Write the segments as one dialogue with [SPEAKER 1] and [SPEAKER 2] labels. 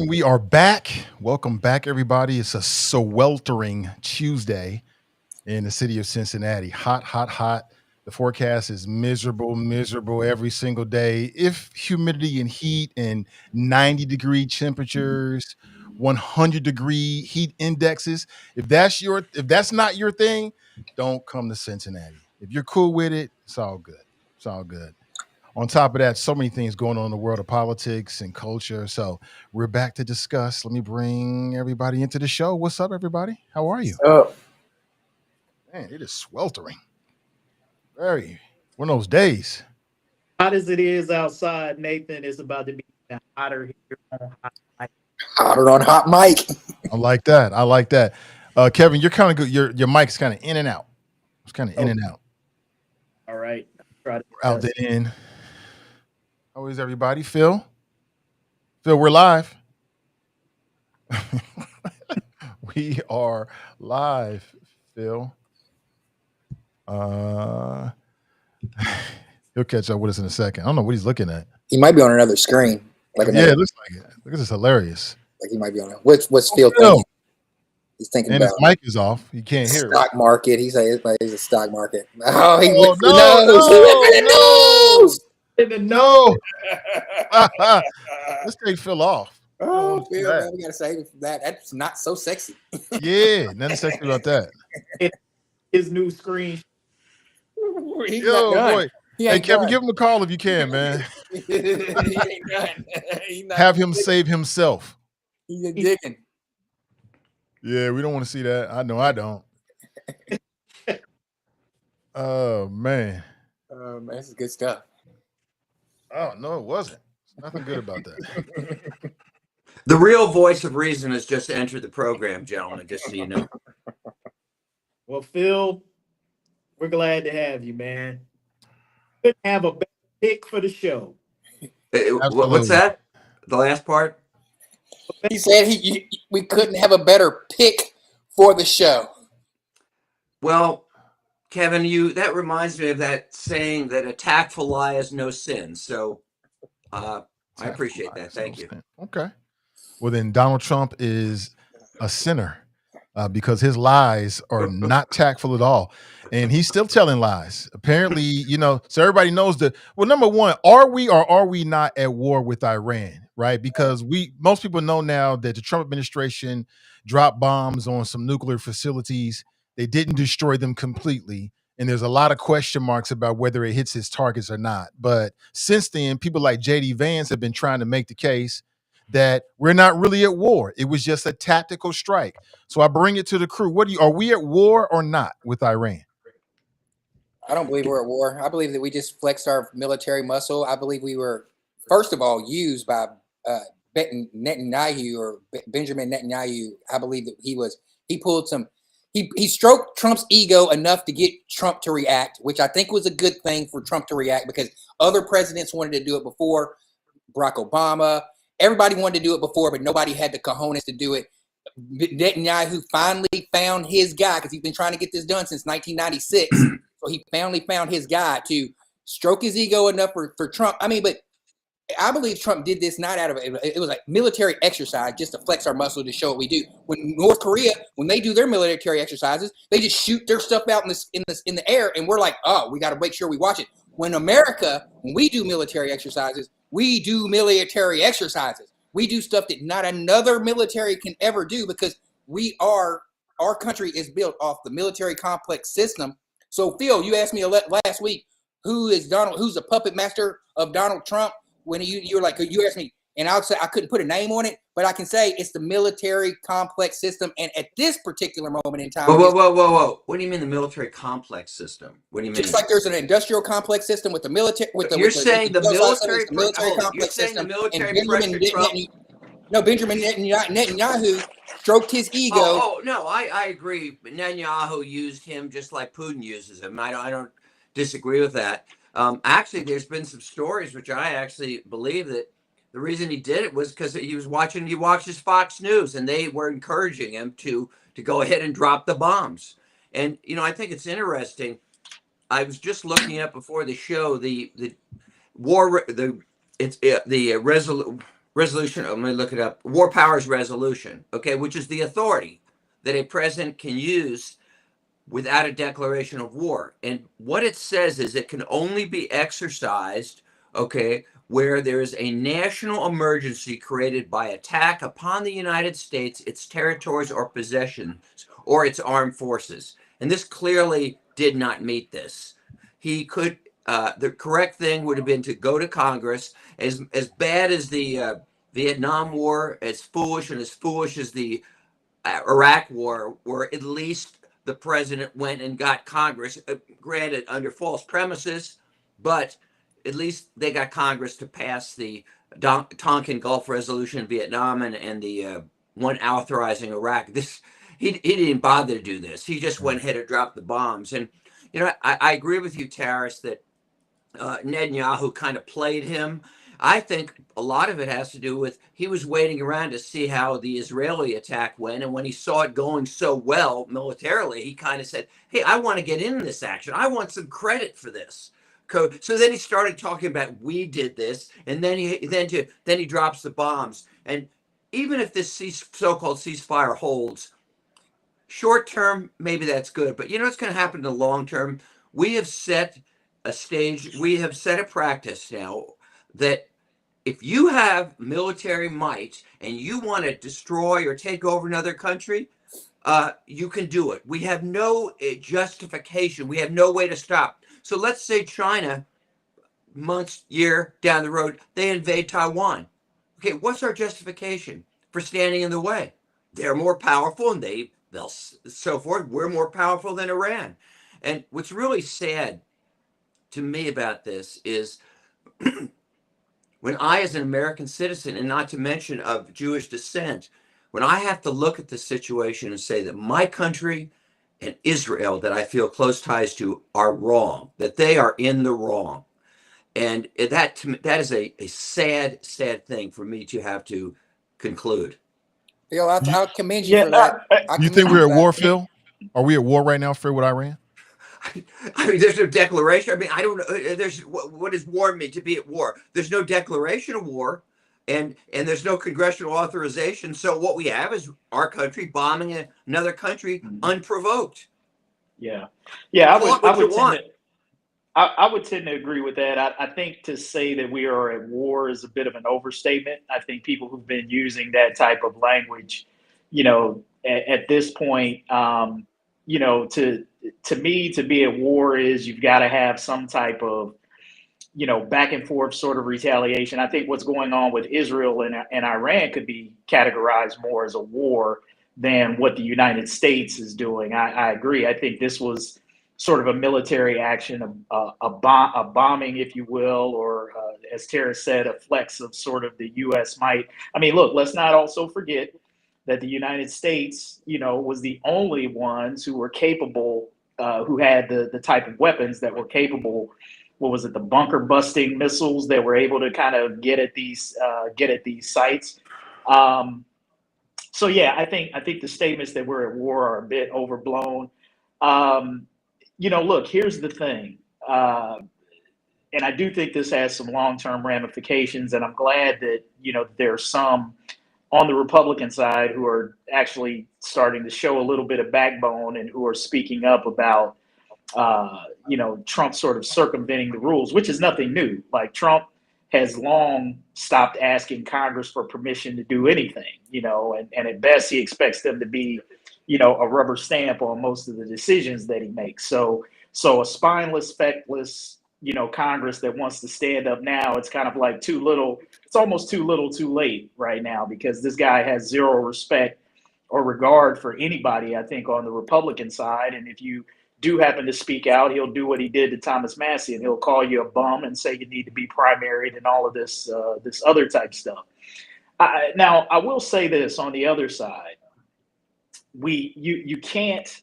[SPEAKER 1] And we are back. Welcome back, everybody. It's a sweltering Tuesday in the city of Cincinnati. Hot, hot, hot. The forecast is miserable, miserable every single day. If humidity and heat and 90-degree temperatures, 100-degree heat indexes, if that's not your thing, don't come to Cincinnati. If you're cool with it, it's all good. It's all good. On top of that, so many things going on in the world of politics and culture. So we're back to discuss. Let me bring everybody into the show. What's up, everybody? How are you?
[SPEAKER 2] Oh,
[SPEAKER 1] Man, it is sweltering. Very one of those days.
[SPEAKER 3] Hot as it is outside, Nathan, is about to be hotter here on Hot Mic.
[SPEAKER 2] hotter on hot mic.
[SPEAKER 1] I like that. I like that. Kevin, you're kind of good. Your mic's kind of in and out. It's kind of in and out.
[SPEAKER 3] All right. Try to
[SPEAKER 1] Out then in. How is everybody? Phil? Phil, we're live. We are live, Phil. He'll catch up with us in a second. I don't know what he's looking at.
[SPEAKER 2] He might be on another screen.
[SPEAKER 1] Yeah, it looks like it. Look at this, hilarious.
[SPEAKER 2] Like he might be on it. What's Phil
[SPEAKER 1] Phil.
[SPEAKER 2] thinking? He's thinking
[SPEAKER 1] And
[SPEAKER 2] about
[SPEAKER 1] his mic is off. You can't hear it.
[SPEAKER 2] stock market. He's like he's a stock market. Oh, he
[SPEAKER 1] Oh,
[SPEAKER 2] whipped the nose. He whipped the nose.
[SPEAKER 3] no.
[SPEAKER 1] Let's take Phil off.
[SPEAKER 2] Oh,
[SPEAKER 1] What's
[SPEAKER 2] Phil,
[SPEAKER 1] that?
[SPEAKER 2] man, we gotta say that. That's not so sexy.
[SPEAKER 1] Yeah, nothing sexy about that.
[SPEAKER 3] His new screen.
[SPEAKER 2] He's
[SPEAKER 1] Yo,
[SPEAKER 2] not done.
[SPEAKER 1] boy.
[SPEAKER 2] He
[SPEAKER 1] Hey,
[SPEAKER 2] ain't
[SPEAKER 1] Kevin,
[SPEAKER 2] done.
[SPEAKER 1] give him a call if you can, man.
[SPEAKER 2] He ain't done. He's not.
[SPEAKER 1] Have him save himself.
[SPEAKER 2] He's a digging.
[SPEAKER 1] Yeah, we don't want to see that. I know I don't. Oh, man.
[SPEAKER 2] This is good stuff.
[SPEAKER 1] Oh, no, it wasn't. There's nothing good about that.
[SPEAKER 4] The real voice of reason has just entered the program, gentlemen, just so you know.
[SPEAKER 3] Well, Phil, we're glad to have you, man. Couldn't have a better pick for the show.
[SPEAKER 4] What's
[SPEAKER 1] Absolutely.
[SPEAKER 4] that? The last part?
[SPEAKER 2] He said we couldn't have a better pick for the show.
[SPEAKER 4] Well, Kevin, that reminds me of that saying that a tactful lie is no sin. So I appreciate that. Thank you.
[SPEAKER 1] Okay. Well, then Donald Trump is a sinner because his lies are not tactful at all. And he's still telling lies. Apparently, so everybody knows that. Well, number one, are we or are we not at war with Iran? Right? Because most people know now that the Trump administration dropped bombs on some nuclear facilities. They didn't destroy them completely. And there's a lot of question marks about whether it hits its targets or not. But since then, people like J.D. Vance have been trying to make the case that we're not really at war. It was just a tactical strike. So I bring it to the crew. Are we at war or not with Iran?
[SPEAKER 2] I don't believe we're at war. I believe that we just flexed our military muscle. I believe we were, first of all, used by Netanyahu or Benjamin Netanyahu. I believe that he pulled some. He stroked Trump's ego enough to get Trump to react, which I think was a good thing for Trump to react because other presidents wanted to do it before. Barack Obama, everybody wanted to do it before, but nobody had the cojones to do it. Netanyahu finally found his guy because he's been trying to get this done since 1996. So he finally found his guy to stroke his ego enough for Trump. I mean, but I believe Trump did this not out of it was like military exercise just to flex our muscle to show what we do. When North Korea, when they do their military exercises, they just shoot their stuff out in the air, and we're like, oh, we got to make sure we watch it. When America, when we do military exercises, we do military exercises. We do stuff that not another military can ever do because our country is built off the military complex system. So Phil, you asked me last week, who's the puppet master of Donald Trump? When you were like, you asked me, and I would say I couldn't put a name on it, but I can say it's the military complex system. And at this particular moment in time,
[SPEAKER 4] Whoa! What do you mean the military complex system? What do you mean?
[SPEAKER 2] Just like there's an industrial complex system with the military.
[SPEAKER 4] You're saying the military
[SPEAKER 2] complex system.
[SPEAKER 4] Trump.
[SPEAKER 2] No, Benjamin Netanyahu stroked his ego.
[SPEAKER 4] Oh no, I agree. Netanyahu used him just like Putin uses him. I don't disagree with that. Actually, there's been some stories which I actually believe that the reason he did it was because he watches Fox News and they were encouraging him to go ahead and drop the bombs. And I think it's interesting. I was just looking up before the show the resolution. Let me look it up. War powers resolution. Okay, which is the authority that a president can use without a declaration of war. And what it says is it can only be exercised, okay, where there is a national emergency created by attack upon the United States, its territories or possessions, or its armed forces. And this clearly did not meet this. He could, the correct thing would have been to go to Congress. As bad as the Vietnam War, as foolish as the Iraq War, where at least the president went and got Congress, granted under false premises, but at least they got Congress to pass the Tonkin Gulf Resolution in Vietnam and the one authorizing Iraq. He didn't bother to do this. He just went ahead and dropped the bombs. And I agree with you, Tarris, that Netanyahu kind of played him. I think a lot of it has to do with he was waiting around to see how the Israeli attack went. And when he saw it going so well militarily, he kind of said, hey, I want to get in this action. I want some credit for this. So then he started talking about we did this. And then he drops the bombs. And even if this so-called ceasefire holds, short term, maybe that's good. But you know what's going to happen in the long term? We have set a stage, we have set a practice now that if you have military might and you want to destroy or take over another country, you can do it. We have no justification. We have no way to stop. So let's say China, year down the road, they invade Taiwan. Okay, what's our justification for standing in the way? They're more powerful and they'll so forth. We're more powerful than Iran. And what's really sad to me about this is when I, as an American citizen, and not to mention of Jewish descent, when I have to look at the situation and say that my country and Israel, that I feel close ties to, are wrong, that they are in the wrong. And that is a sad, sad thing for me to have to conclude.
[SPEAKER 2] Phil, I'll commend you for that.
[SPEAKER 1] You think we're at war, Phil? Are we at war right now, Phil, with Iran?
[SPEAKER 4] I mean, there's no declaration. I mean, I don't know. What does war mean? To be at war? There's no declaration of war, and there's no congressional authorization. So what we have is our country bombing another country unprovoked.
[SPEAKER 3] Yeah. I would tend to agree with that. I think to say that we are at war is a bit of an overstatement. I think people who've been using that type of language, at this point, to me, to be at war is you've got to have some type of, back and forth sort of retaliation. I think what's going on with Israel and Iran could be categorized more as a war than what the United States is doing. I agree. I think this was sort of a military action, a bombing, if you will, or as Tarris said, a flex of sort of the U.S. might. I mean, look, let's not also forget that the United States, was the only ones who were capable, who had the type of weapons that were capable. What was it? The bunker busting missiles that were able to kind of get at these sites. So yeah, I think the statements that we're at war are a bit overblown. Look, here's the thing, and I do think this has some long-term ramifications, and I'm glad that there's some on the Republican side who are actually starting to show a little bit of backbone and who are speaking up about, Trump sort of circumventing the rules, which is nothing new. Like Trump has long stopped asking Congress for permission to do anything, and at best he expects them to be, a rubber stamp on most of the decisions that he makes. So a spineless, feckless, Congress that wants to stand up now, it's kind of like too little. It's almost too little, too late right now, because this guy has zero respect or regard for anybody, I think, on the Republican side. And if you do happen to speak out, he'll do what he did to Thomas Massey, and he'll call you a bum and say you need to be primaried and all of this other type stuff. Now, I will say this on the other side. You can't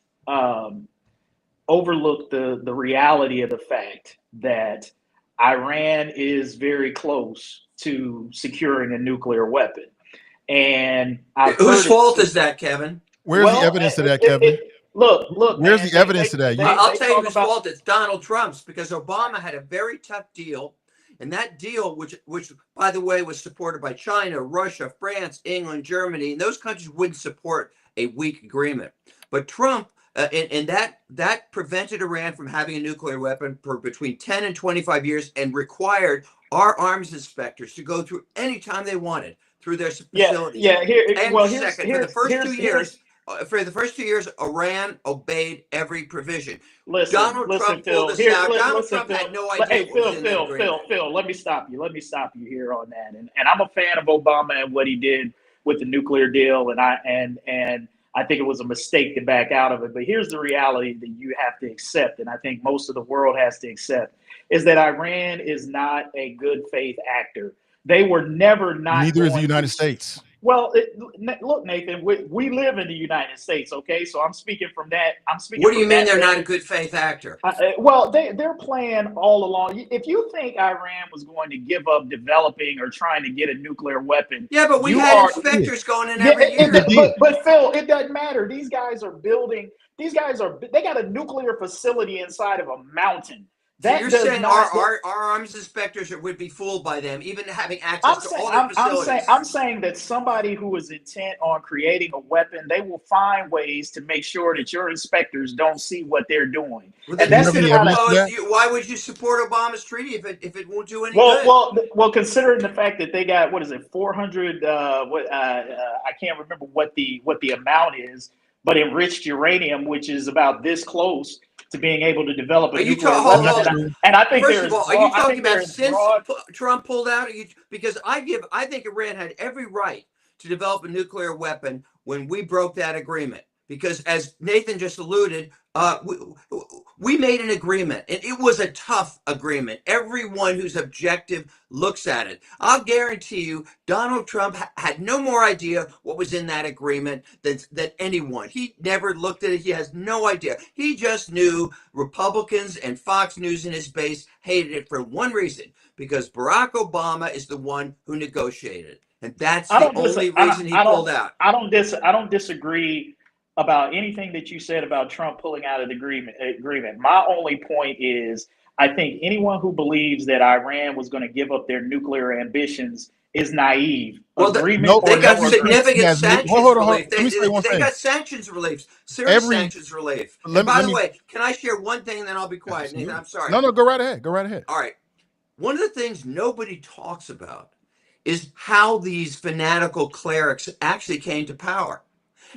[SPEAKER 3] overlook the reality of the fact that Iran is very close to securing a nuclear weapon. And
[SPEAKER 4] whose fault is that, Kevin?
[SPEAKER 1] Where's the evidence of that, Kevin?
[SPEAKER 3] Look.
[SPEAKER 1] Where's the evidence of that?
[SPEAKER 4] I'll tell you whose fault. It's Donald Trump's, because Obama had a very tough deal And that deal, which by the way was supported by China, Russia, France, England, Germany, and those countries wouldn't support a weak agreement. But Trump, and that prevented Iran from having a nuclear weapon for between 10 and 25 years, and required our arms inspectors to go through any time they wanted through their facilities.
[SPEAKER 3] Yeah.
[SPEAKER 4] And second, for the first 2 years, Iran obeyed every provision. Donald Trump pulled this out. Donald Trump had no idea what was in that agreement.
[SPEAKER 3] Phil, let me stop you. Let me stop you here on that. And I'm a fan of Obama and what he did with the nuclear deal, and I think it was a mistake to back out of it. But here's the reality that you have to accept, and I think most of the world has to accept, is that Iran is not a good faith actor. They were never not.
[SPEAKER 1] Neither is the United States.
[SPEAKER 3] Well, look, Nathan, we live in the United States, okay? So I'm speaking from that.
[SPEAKER 4] What do you mean they're not a good faith actor?
[SPEAKER 3] Well, they're playing all along. If you think Iran was going to give up developing or trying to get a nuclear weapon,
[SPEAKER 4] yeah, but we had inspectors going in every year.
[SPEAKER 3] But Phil, it doesn't matter. These guys are building. They got a nuclear facility inside of a mountain.
[SPEAKER 4] So you're saying our arms inspectors would be fooled by them, even having access to all their facilities?
[SPEAKER 3] I'm saying that somebody who is intent on creating a weapon, they will find ways to make sure that your inspectors don't see what they're doing.
[SPEAKER 4] Well, and that's why would you support Obama's treaty if it won't do any good?
[SPEAKER 3] Well, considering the fact that they got 400? I can't remember what the amount is, but enriched uranium, which is about this close to being able to develop a nuclear weapon. And I think
[SPEAKER 4] first of all, are you talking about since Trump pulled out? Because I think Iran had every right to develop a nuclear weapon when we broke that agreement. Because as Nathan just alluded, we made an agreement, and it was a tough agreement. Everyone who's objective looks at it. I'll guarantee you, Donald Trump had no more idea what was in that agreement than anyone. He never looked at it. He has no idea. He just knew Republicans and Fox News and his base hated it for one reason, because Barack Obama is the one who negotiated. And that's the only reason he pulled out.
[SPEAKER 3] I don't disagree about anything that you said about Trump pulling out of the agreement. My only point is, I think anyone who believes that Iran was going to give up their nuclear ambitions is naive.
[SPEAKER 4] Well, they got significant sanctions relief. They got sanctions relief, serious sanctions relief. And by the way, can I share one thing and then I'll be quiet, Nathan? I'm sorry.
[SPEAKER 1] No, go right ahead. Go right ahead.
[SPEAKER 4] All right. One of the things nobody talks about is how these fanatical clerics actually came to power.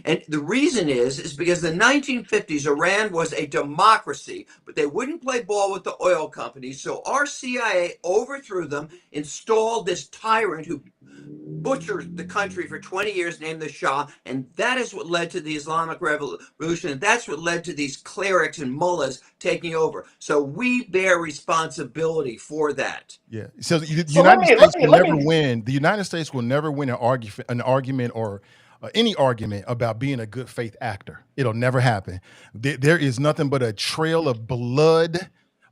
[SPEAKER 4] And the reason is because in the 1950s, Iran was a democracy, but they wouldn't play ball with the oil companies. So our CIA overthrew them, installed this tyrant who butchered the country for 20 years, named the Shah. And that is what led to the Islamic Revolution. And that's what led to these clerics and mullahs taking over. So we bear responsibility for that.
[SPEAKER 1] Yeah. So the United States will never win. The United States will never win an argument or any argument about being a good faith actor. It'll never happen. There is nothing but a trail of blood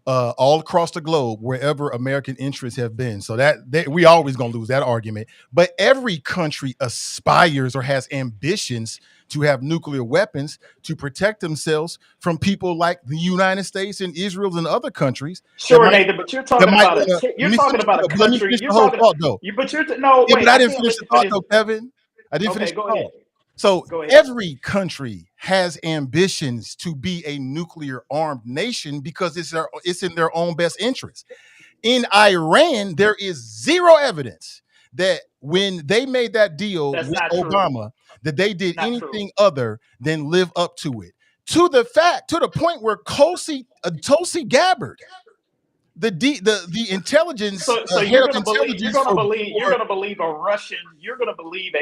[SPEAKER 1] all across the globe wherever American interests have been. So we always gonna lose that argument. But every country aspires or has ambitions to have nuclear weapons to protect themselves from people like the United States and Israel and other countries.
[SPEAKER 3] Sure, Nathan, but you're talking about a country.
[SPEAKER 1] But I didn't finish the thought though, Kevin. I didn't finish the thought. So every country has ambitions to be a nuclear armed nation because it's in their own best interest. In Iran, there is zero evidence that when they made that deal with Obama, that they did anything other than live up to it. To the point where Tulsi Gabbard, the intelligence.
[SPEAKER 3] So you're going to believe a Russian. You're going to believe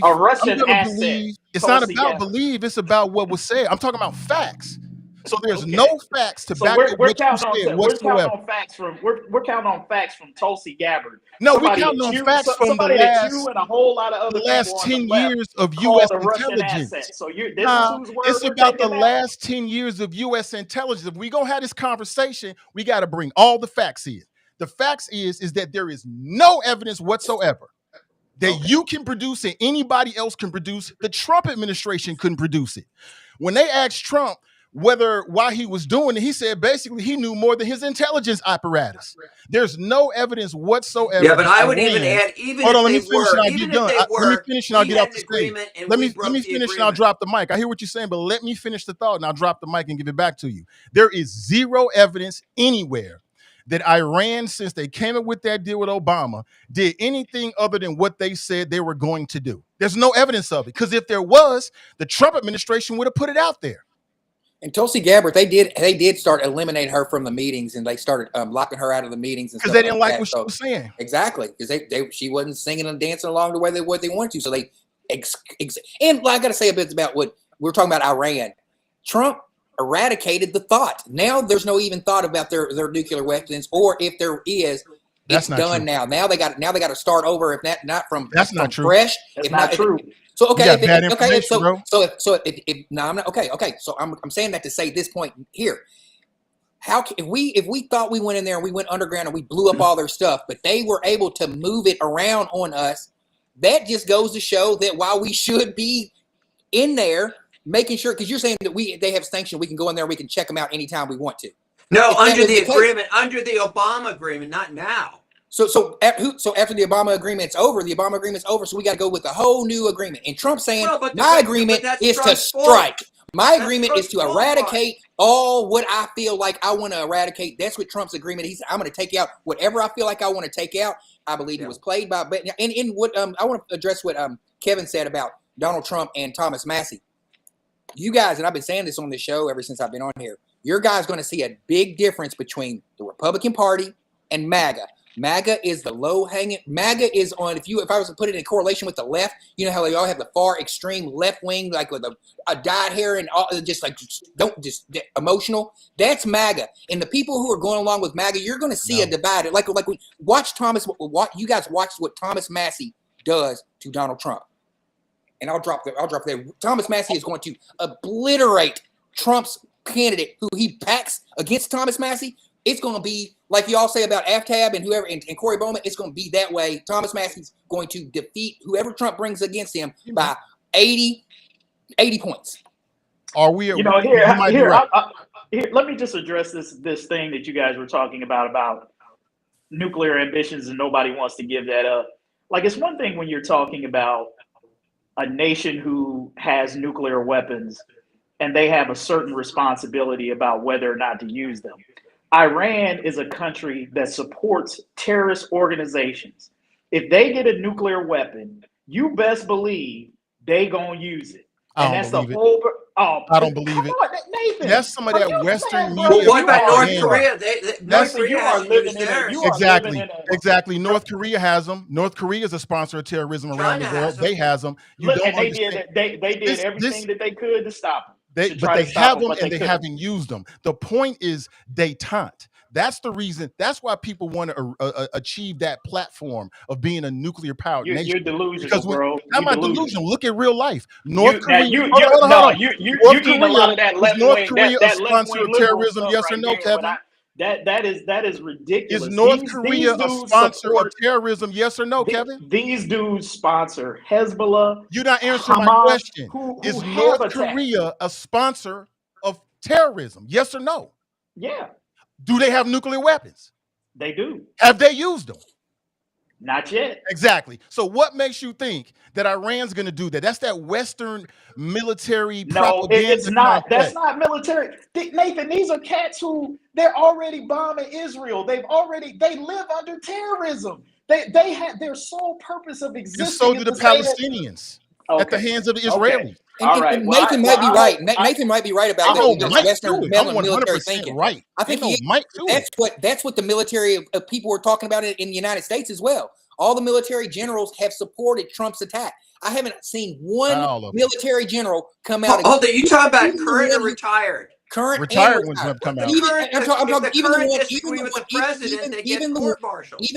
[SPEAKER 3] a Russian asset.
[SPEAKER 1] It's not about believe. It's about what was said. I'm talking about facts. So there's no facts to back up what you said whatsoever.
[SPEAKER 3] We're counting on facts from Tulsi Gabbard.
[SPEAKER 1] No, we're counting on facts from the last 10 years of U.S. intelligence.
[SPEAKER 3] So
[SPEAKER 1] it's about the last 10 years of U.S. intelligence. If we're going to have this conversation, we got to bring all the facts in. The facts is that there is no evidence whatsoever that you can produce and anybody else can produce. The Trump administration couldn't produce it. When they asked Trump, while he was doing it, he said basically he knew more than his intelligence apparatus. There's no evidence whatsoever.
[SPEAKER 4] Yeah, but I would
[SPEAKER 1] Iran,
[SPEAKER 4] even add, even
[SPEAKER 1] hold on,
[SPEAKER 4] if
[SPEAKER 1] let me
[SPEAKER 4] they
[SPEAKER 1] finish
[SPEAKER 4] were,
[SPEAKER 1] and I'll
[SPEAKER 4] even
[SPEAKER 1] get
[SPEAKER 4] if
[SPEAKER 1] done.
[SPEAKER 4] they
[SPEAKER 1] Let me
[SPEAKER 4] were,
[SPEAKER 1] finish and I'll
[SPEAKER 4] we
[SPEAKER 1] get
[SPEAKER 4] had
[SPEAKER 1] off
[SPEAKER 4] an
[SPEAKER 1] the stage.
[SPEAKER 4] agreement and
[SPEAKER 1] Let
[SPEAKER 4] we
[SPEAKER 1] me
[SPEAKER 4] broke the
[SPEAKER 1] finish and I'll
[SPEAKER 4] agreement.
[SPEAKER 1] drop the mic. I hear what you're saying, but let me finish the thought and I'll drop the mic and give it back to you. There is zero evidence anywhere that Iran, since they came up with that deal with Obama, did anything other than what they said they were going to do. There's no evidence of it, because if there was, the Trump administration would have put it out there.
[SPEAKER 2] And Tulsi Gabbard, they did start eliminating her from the meetings, and they started locking her out of the meetings and
[SPEAKER 1] Because
[SPEAKER 2] stuff
[SPEAKER 1] they didn't like what she was saying.
[SPEAKER 2] Exactly, because she wasn't singing and dancing along the way what they wanted to. So they and I got to say a bit about what we're talking about. Iran, Trump eradicated the thought. Now there's no even thought about their nuclear weapons, or if there is, it's done now. Now they got to start over. If not from fresh.
[SPEAKER 3] That's not true.
[SPEAKER 2] So okay,
[SPEAKER 1] I'm
[SPEAKER 2] not okay. So I'm saying that to say this point here. How can if we thought we went in there and we went underground and we blew up all their stuff, but they were able to move it around on us? That just goes to show that while we should be in there making sure, because you're saying that they have sanctions, we can go in there, we can check them out anytime we want to.
[SPEAKER 4] No, under the agreement, under the Obama agreement, not now.
[SPEAKER 2] So after the Obama agreement's over, so we got to go with a whole new agreement. And Trump saying, my agreement is to strike. My agreement is to eradicate all what I feel like I want to eradicate. That's what Trump's agreement. He said, I'm going to take out whatever I feel like I want to take out. I believe it was played by, and in what I want to address what Kevin said about Donald Trump and Thomas Massey. You guys, and I've been saying this on this show ever since I've been on here, your guys going to see a big difference between the Republican Party and MAGA. MAGA is the low-hanging. MAGA is on. If I was to put it in correlation with the left, you know how they all have the far extreme left wing, like with a dyed hair and all, just emotional. That's MAGA, and the people who are going along with MAGA, you're going to see a divide. Like we watch Thomas. You guys watch what Thomas Massey does to Donald Trump, and I'll drop there. Thomas Massey is going to obliterate Trump's candidate, who he backs against Thomas Massey. It's going to be like y'all say about Aftab and whoever and Corey Bowman. It's going to be that way. Thomas Massey's going to defeat whoever Trump brings against him by 80 points.
[SPEAKER 1] Are we?
[SPEAKER 3] Here, let me just address this thing that you guys were talking about nuclear ambitions, and nobody wants to give that up. Like, it's one thing when you're talking about a nation who has nuclear weapons and they have a certain responsibility about whether or not to use them. Iran is a country that supports terrorist organizations. If they get a nuclear weapon, you best believe they gonna use it. And that's the whole.
[SPEAKER 1] I don't believe it.
[SPEAKER 3] Nathan,
[SPEAKER 1] that's some of that Western media.
[SPEAKER 4] Well, what about North Korea? North Korea
[SPEAKER 3] are living in a,
[SPEAKER 1] exactly. North Korea has them. North Korea is a sponsor of terrorism around the world. They has them.
[SPEAKER 3] They did everything that they could to stop them.
[SPEAKER 1] But they have them and they haven't used them. The point is detente. That's the reason. That's why people want to achieve that platform of being a nuclear powered nation.
[SPEAKER 3] You're delusional, bro.
[SPEAKER 1] I'm not delusional. Look at real life. North Korea.
[SPEAKER 3] You need a lot of that left
[SPEAKER 1] North
[SPEAKER 3] wing.
[SPEAKER 1] Korea
[SPEAKER 3] That
[SPEAKER 1] a sponsor of terrorism? Yes or no, Kevin?
[SPEAKER 3] That is ridiculous.
[SPEAKER 1] Is North Korea a sponsor of terrorism? Yes or no, Kevin?
[SPEAKER 3] These dudes sponsor Hezbollah.
[SPEAKER 1] You're not answering my question. Is North Korea a sponsor of terrorism? Yes or no?
[SPEAKER 3] Yeah.
[SPEAKER 1] Do they have nuclear weapons?
[SPEAKER 3] They do.
[SPEAKER 1] Have they used them?
[SPEAKER 3] Not yet.
[SPEAKER 1] Exactly. So what makes you think that Iran's going to do that? That's that Western military propaganda.
[SPEAKER 3] No, it's not. That's not military. Nathan, these are cats who they're already bombing Israel. They live under terrorism. They have their sole purpose of existing.
[SPEAKER 1] So do the Palestinians at the hands of the Israelis.
[SPEAKER 2] And Nathan might be right. Nathan might be right about that. Western military thinking.
[SPEAKER 1] Right.
[SPEAKER 2] I think that's what the military people were talking about in the United States as well. All the military generals have supported Trump's attack. I haven't seen one military general come out.
[SPEAKER 4] Oh, that you talking about current or retired?
[SPEAKER 2] Current
[SPEAKER 1] retired ones have come out.
[SPEAKER 2] I'm talking even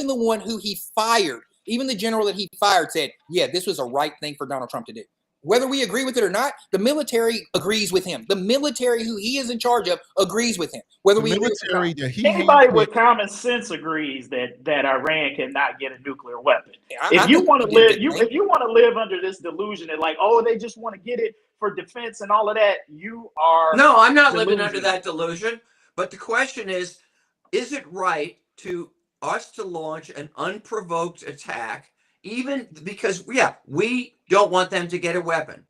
[SPEAKER 2] the one who he fired. Even the general that he fired said, "Yeah, this was a right thing for Donald Trump to do." Whether we agree with it or not, the military agrees with him. The military who he is in charge of agrees with him. Whether we
[SPEAKER 3] anybody with common sense agrees that Iran cannot get a nuclear weapon. If you want to live, if you want to live under this delusion that like, oh, they just want to get it for defense and all of that, you are
[SPEAKER 4] No, I'm not living
[SPEAKER 3] delusional.
[SPEAKER 4] under that delusion. But the question is it right to us to launch an unprovoked attack, even because, yeah, we don't want them to get a weapon?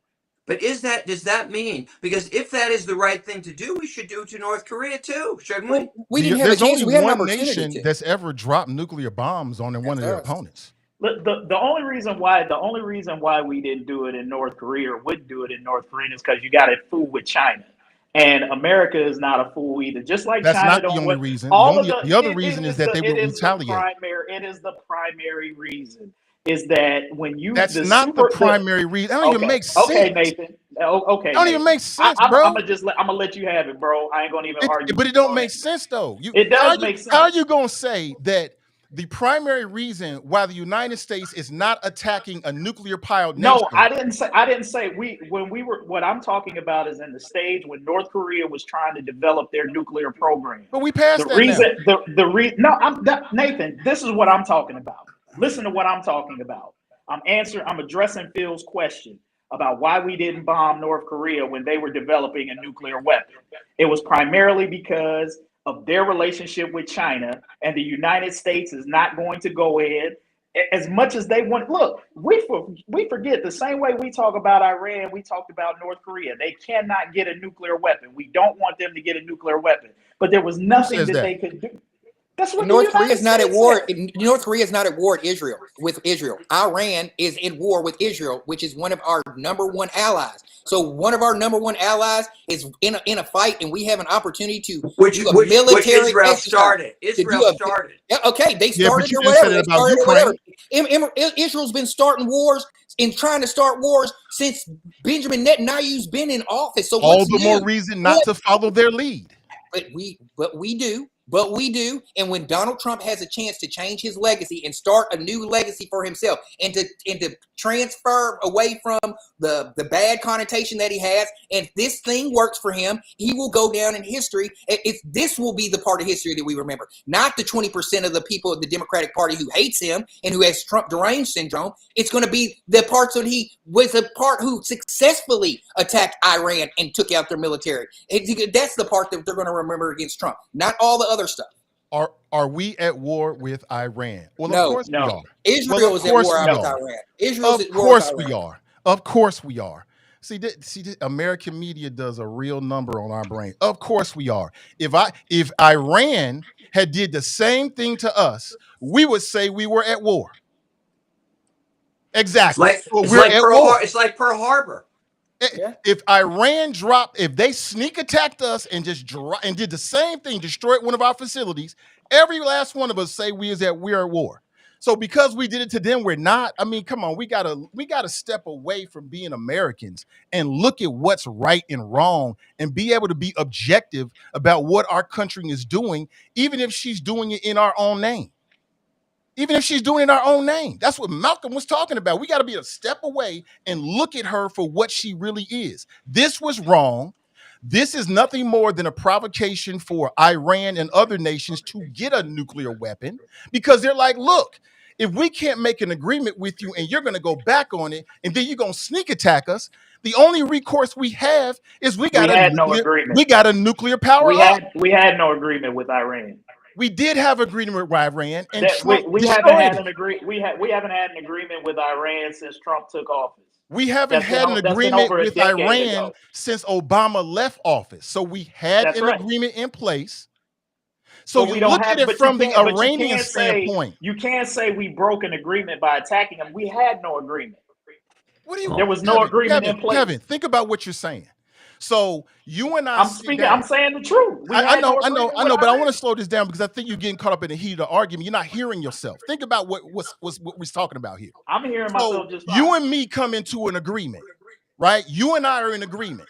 [SPEAKER 4] But does that mean, because if that is the right thing to do, we should do it to North Korea too, shouldn't we?
[SPEAKER 2] We didn't have a chance. We had an opportunity
[SPEAKER 1] nation
[SPEAKER 2] to.
[SPEAKER 1] that's ever dropped nuclear bombs on one of their opponents.
[SPEAKER 3] The only reason why we didn't do it in North Korea or wouldn't do it in North Korea is because you got to fool with China. And America is not a fool either. Just like
[SPEAKER 1] that's
[SPEAKER 3] China
[SPEAKER 1] not the only reason. The other reason is that they would retaliate.
[SPEAKER 3] It is the primary reason. Is that when you?
[SPEAKER 1] That's not the primary reason. That don't even make sense.
[SPEAKER 3] Okay, Nathan. Okay.
[SPEAKER 1] Don't even make sense, bro.
[SPEAKER 3] I'm gonna let you have it, bro. I ain't gonna even argue.
[SPEAKER 1] But it don't make sense though.
[SPEAKER 3] It does make sense.
[SPEAKER 1] How are you gonna say that the primary reason why the United States is not attacking a nuclear-powered nation?
[SPEAKER 3] No, I didn't say what I'm talking about is in the stage when North Korea was trying to develop their nuclear program.
[SPEAKER 1] But we passed that
[SPEAKER 3] now. Nathan, this is what I'm talking about. Listen to what I'm talking about. I'm addressing Phil's question about why we didn't bomb North Korea when they were developing a nuclear weapon. It was primarily because of their relationship with China, and the United States is not going to go in as much as they want. Look, we forget the same way we talk about Iran, we talked about North Korea. They cannot get a nuclear weapon. We don't want them to get a nuclear weapon, but there was nothing that they could do. That's what
[SPEAKER 2] North Korea is not at war. North Korea is not at war with Israel. Iran is at war with Israel, which is one of our number one allies. So one of our number one allies is in a fight, and we have an opportunity to do a military
[SPEAKER 4] Israel started. Israel started.
[SPEAKER 2] Okay, they started or whatever. Israel's been starting wars and trying to start wars since Benjamin Netanyahu's been in office. So
[SPEAKER 1] all the more reason not to follow their lead.
[SPEAKER 2] But we do. And when Donald Trump has a chance to change his legacy and start a new legacy for himself and to transfer away from the bad connotation that he has, and if this thing works for him, he will go down in history. This will be the part of history that we remember, not the 20% of the people of the Democratic Party who hates him and who has Trump deranged syndrome. It's going to be the parts that he was a part who successfully attacked Iran and took out their military. That's the part that they're going to remember against Trump, not all the other stuff.
[SPEAKER 1] Are we at war with Iran? Well,
[SPEAKER 2] no,
[SPEAKER 1] of course we are.
[SPEAKER 2] Israel is at war with Iran. Israel's at war with Iran.
[SPEAKER 1] We are. Of course we are. See, American media does a real number on our brain. Of course we are. If Iran had did the same thing to us, we would say we were at war. Exactly.
[SPEAKER 4] It's like Pearl Harbor.
[SPEAKER 1] If Iran if they sneak attacked us and just and did the same thing, destroyed one of our facilities, every last one of us say we're at war. So because we did it to them, we're not. I mean, come on, we gotta step away from being Americans and look at what's right and wrong and be able to be objective about what our country is doing, even if she's doing it in our own name. Even if she's doing it in our own name. That's what Malcolm was talking about. We got to be a step away and look at her for what she really is. This was wrong. This is nothing more than a provocation for Iran and other nations to get a nuclear weapon, because they're like, look, if we can't make an agreement with you and you're going to go back on it and then you're going to sneak attack us, the only recourse we have is we got a nuclear power.
[SPEAKER 3] We had no agreement with Iran.
[SPEAKER 1] We did have agreement with Iran, and
[SPEAKER 3] we haven't had an agreement. We haven't had an agreement with Iran since Trump took office.
[SPEAKER 1] We haven't had an agreement with Iran since Obama left office. So we had an agreement in place. So you look at it from the Iranian standpoint.
[SPEAKER 3] You can't say we broke an agreement by attacking them. We had no agreement.
[SPEAKER 1] There was
[SPEAKER 3] no agreement in place.
[SPEAKER 1] Kevin, think about what you're saying. So you and I,
[SPEAKER 3] I'm saying the truth.
[SPEAKER 1] I know, but I want to slow this down because I think you're getting caught up in the heat of the argument. You're not hearing yourself. Think about what we're talking about here.
[SPEAKER 3] I'm hearing myself just fine.
[SPEAKER 1] You and me come into an agreement, right? You and I are in agreement,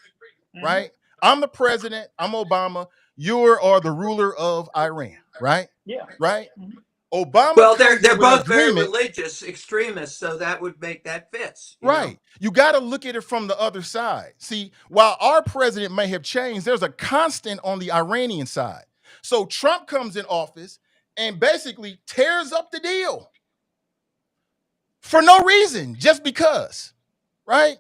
[SPEAKER 1] right? I'm the president. I'm Obama. You are the ruler of Iran, right?
[SPEAKER 3] Yeah.
[SPEAKER 1] Right? Obama.
[SPEAKER 4] Well, they're both very religious extremists, so that would make that fits.
[SPEAKER 1] Right. You got to look at it from the other side. See, while our president may have changed, there's a constant on the Iranian side. So Trump comes in office and basically tears up the deal. for no reason, just because, right?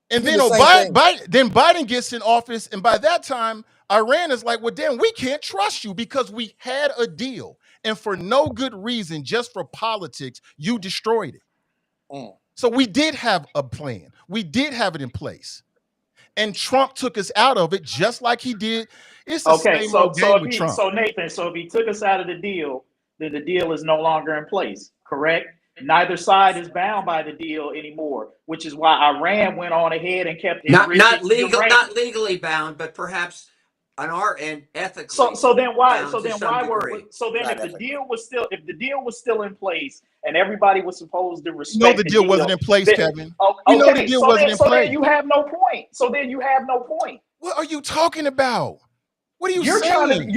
[SPEAKER 1] And
[SPEAKER 2] Do
[SPEAKER 1] then
[SPEAKER 2] the same thing.
[SPEAKER 1] Biden gets in office, and by that time, Iran is like, well, damn, we can't trust you because we had a deal, and for no good reason, just for politics, you destroyed it.
[SPEAKER 2] Mm.
[SPEAKER 1] So we did have a plan. We did have it in place. And Trump took us out of it just like he did. It's the
[SPEAKER 3] Okay,
[SPEAKER 1] same old game
[SPEAKER 3] if
[SPEAKER 1] with
[SPEAKER 3] he
[SPEAKER 1] Trump.
[SPEAKER 3] Nathan, so if he took us out of the deal, then the deal is no longer in place, correct? Neither side is bound by the deal anymore, which is why Iran went on ahead and kept enriching
[SPEAKER 4] Not
[SPEAKER 3] uranium.
[SPEAKER 4] legally bound, but perhaps on our end ethically
[SPEAKER 3] So then why?
[SPEAKER 4] bound to some
[SPEAKER 3] Why
[SPEAKER 4] degree.
[SPEAKER 3] if the
[SPEAKER 2] ethically.
[SPEAKER 3] deal was still in place and everybody was supposed to
[SPEAKER 1] You
[SPEAKER 3] respect
[SPEAKER 1] know the deal wasn't in place,
[SPEAKER 3] then,
[SPEAKER 1] Kevin.
[SPEAKER 3] oh,
[SPEAKER 1] You know the
[SPEAKER 3] okay,
[SPEAKER 1] deal wasn't in
[SPEAKER 3] so
[SPEAKER 1] place.
[SPEAKER 3] then you have no point. So then you have no point.
[SPEAKER 1] What are you talking about? What are you
[SPEAKER 3] You're
[SPEAKER 1] saying?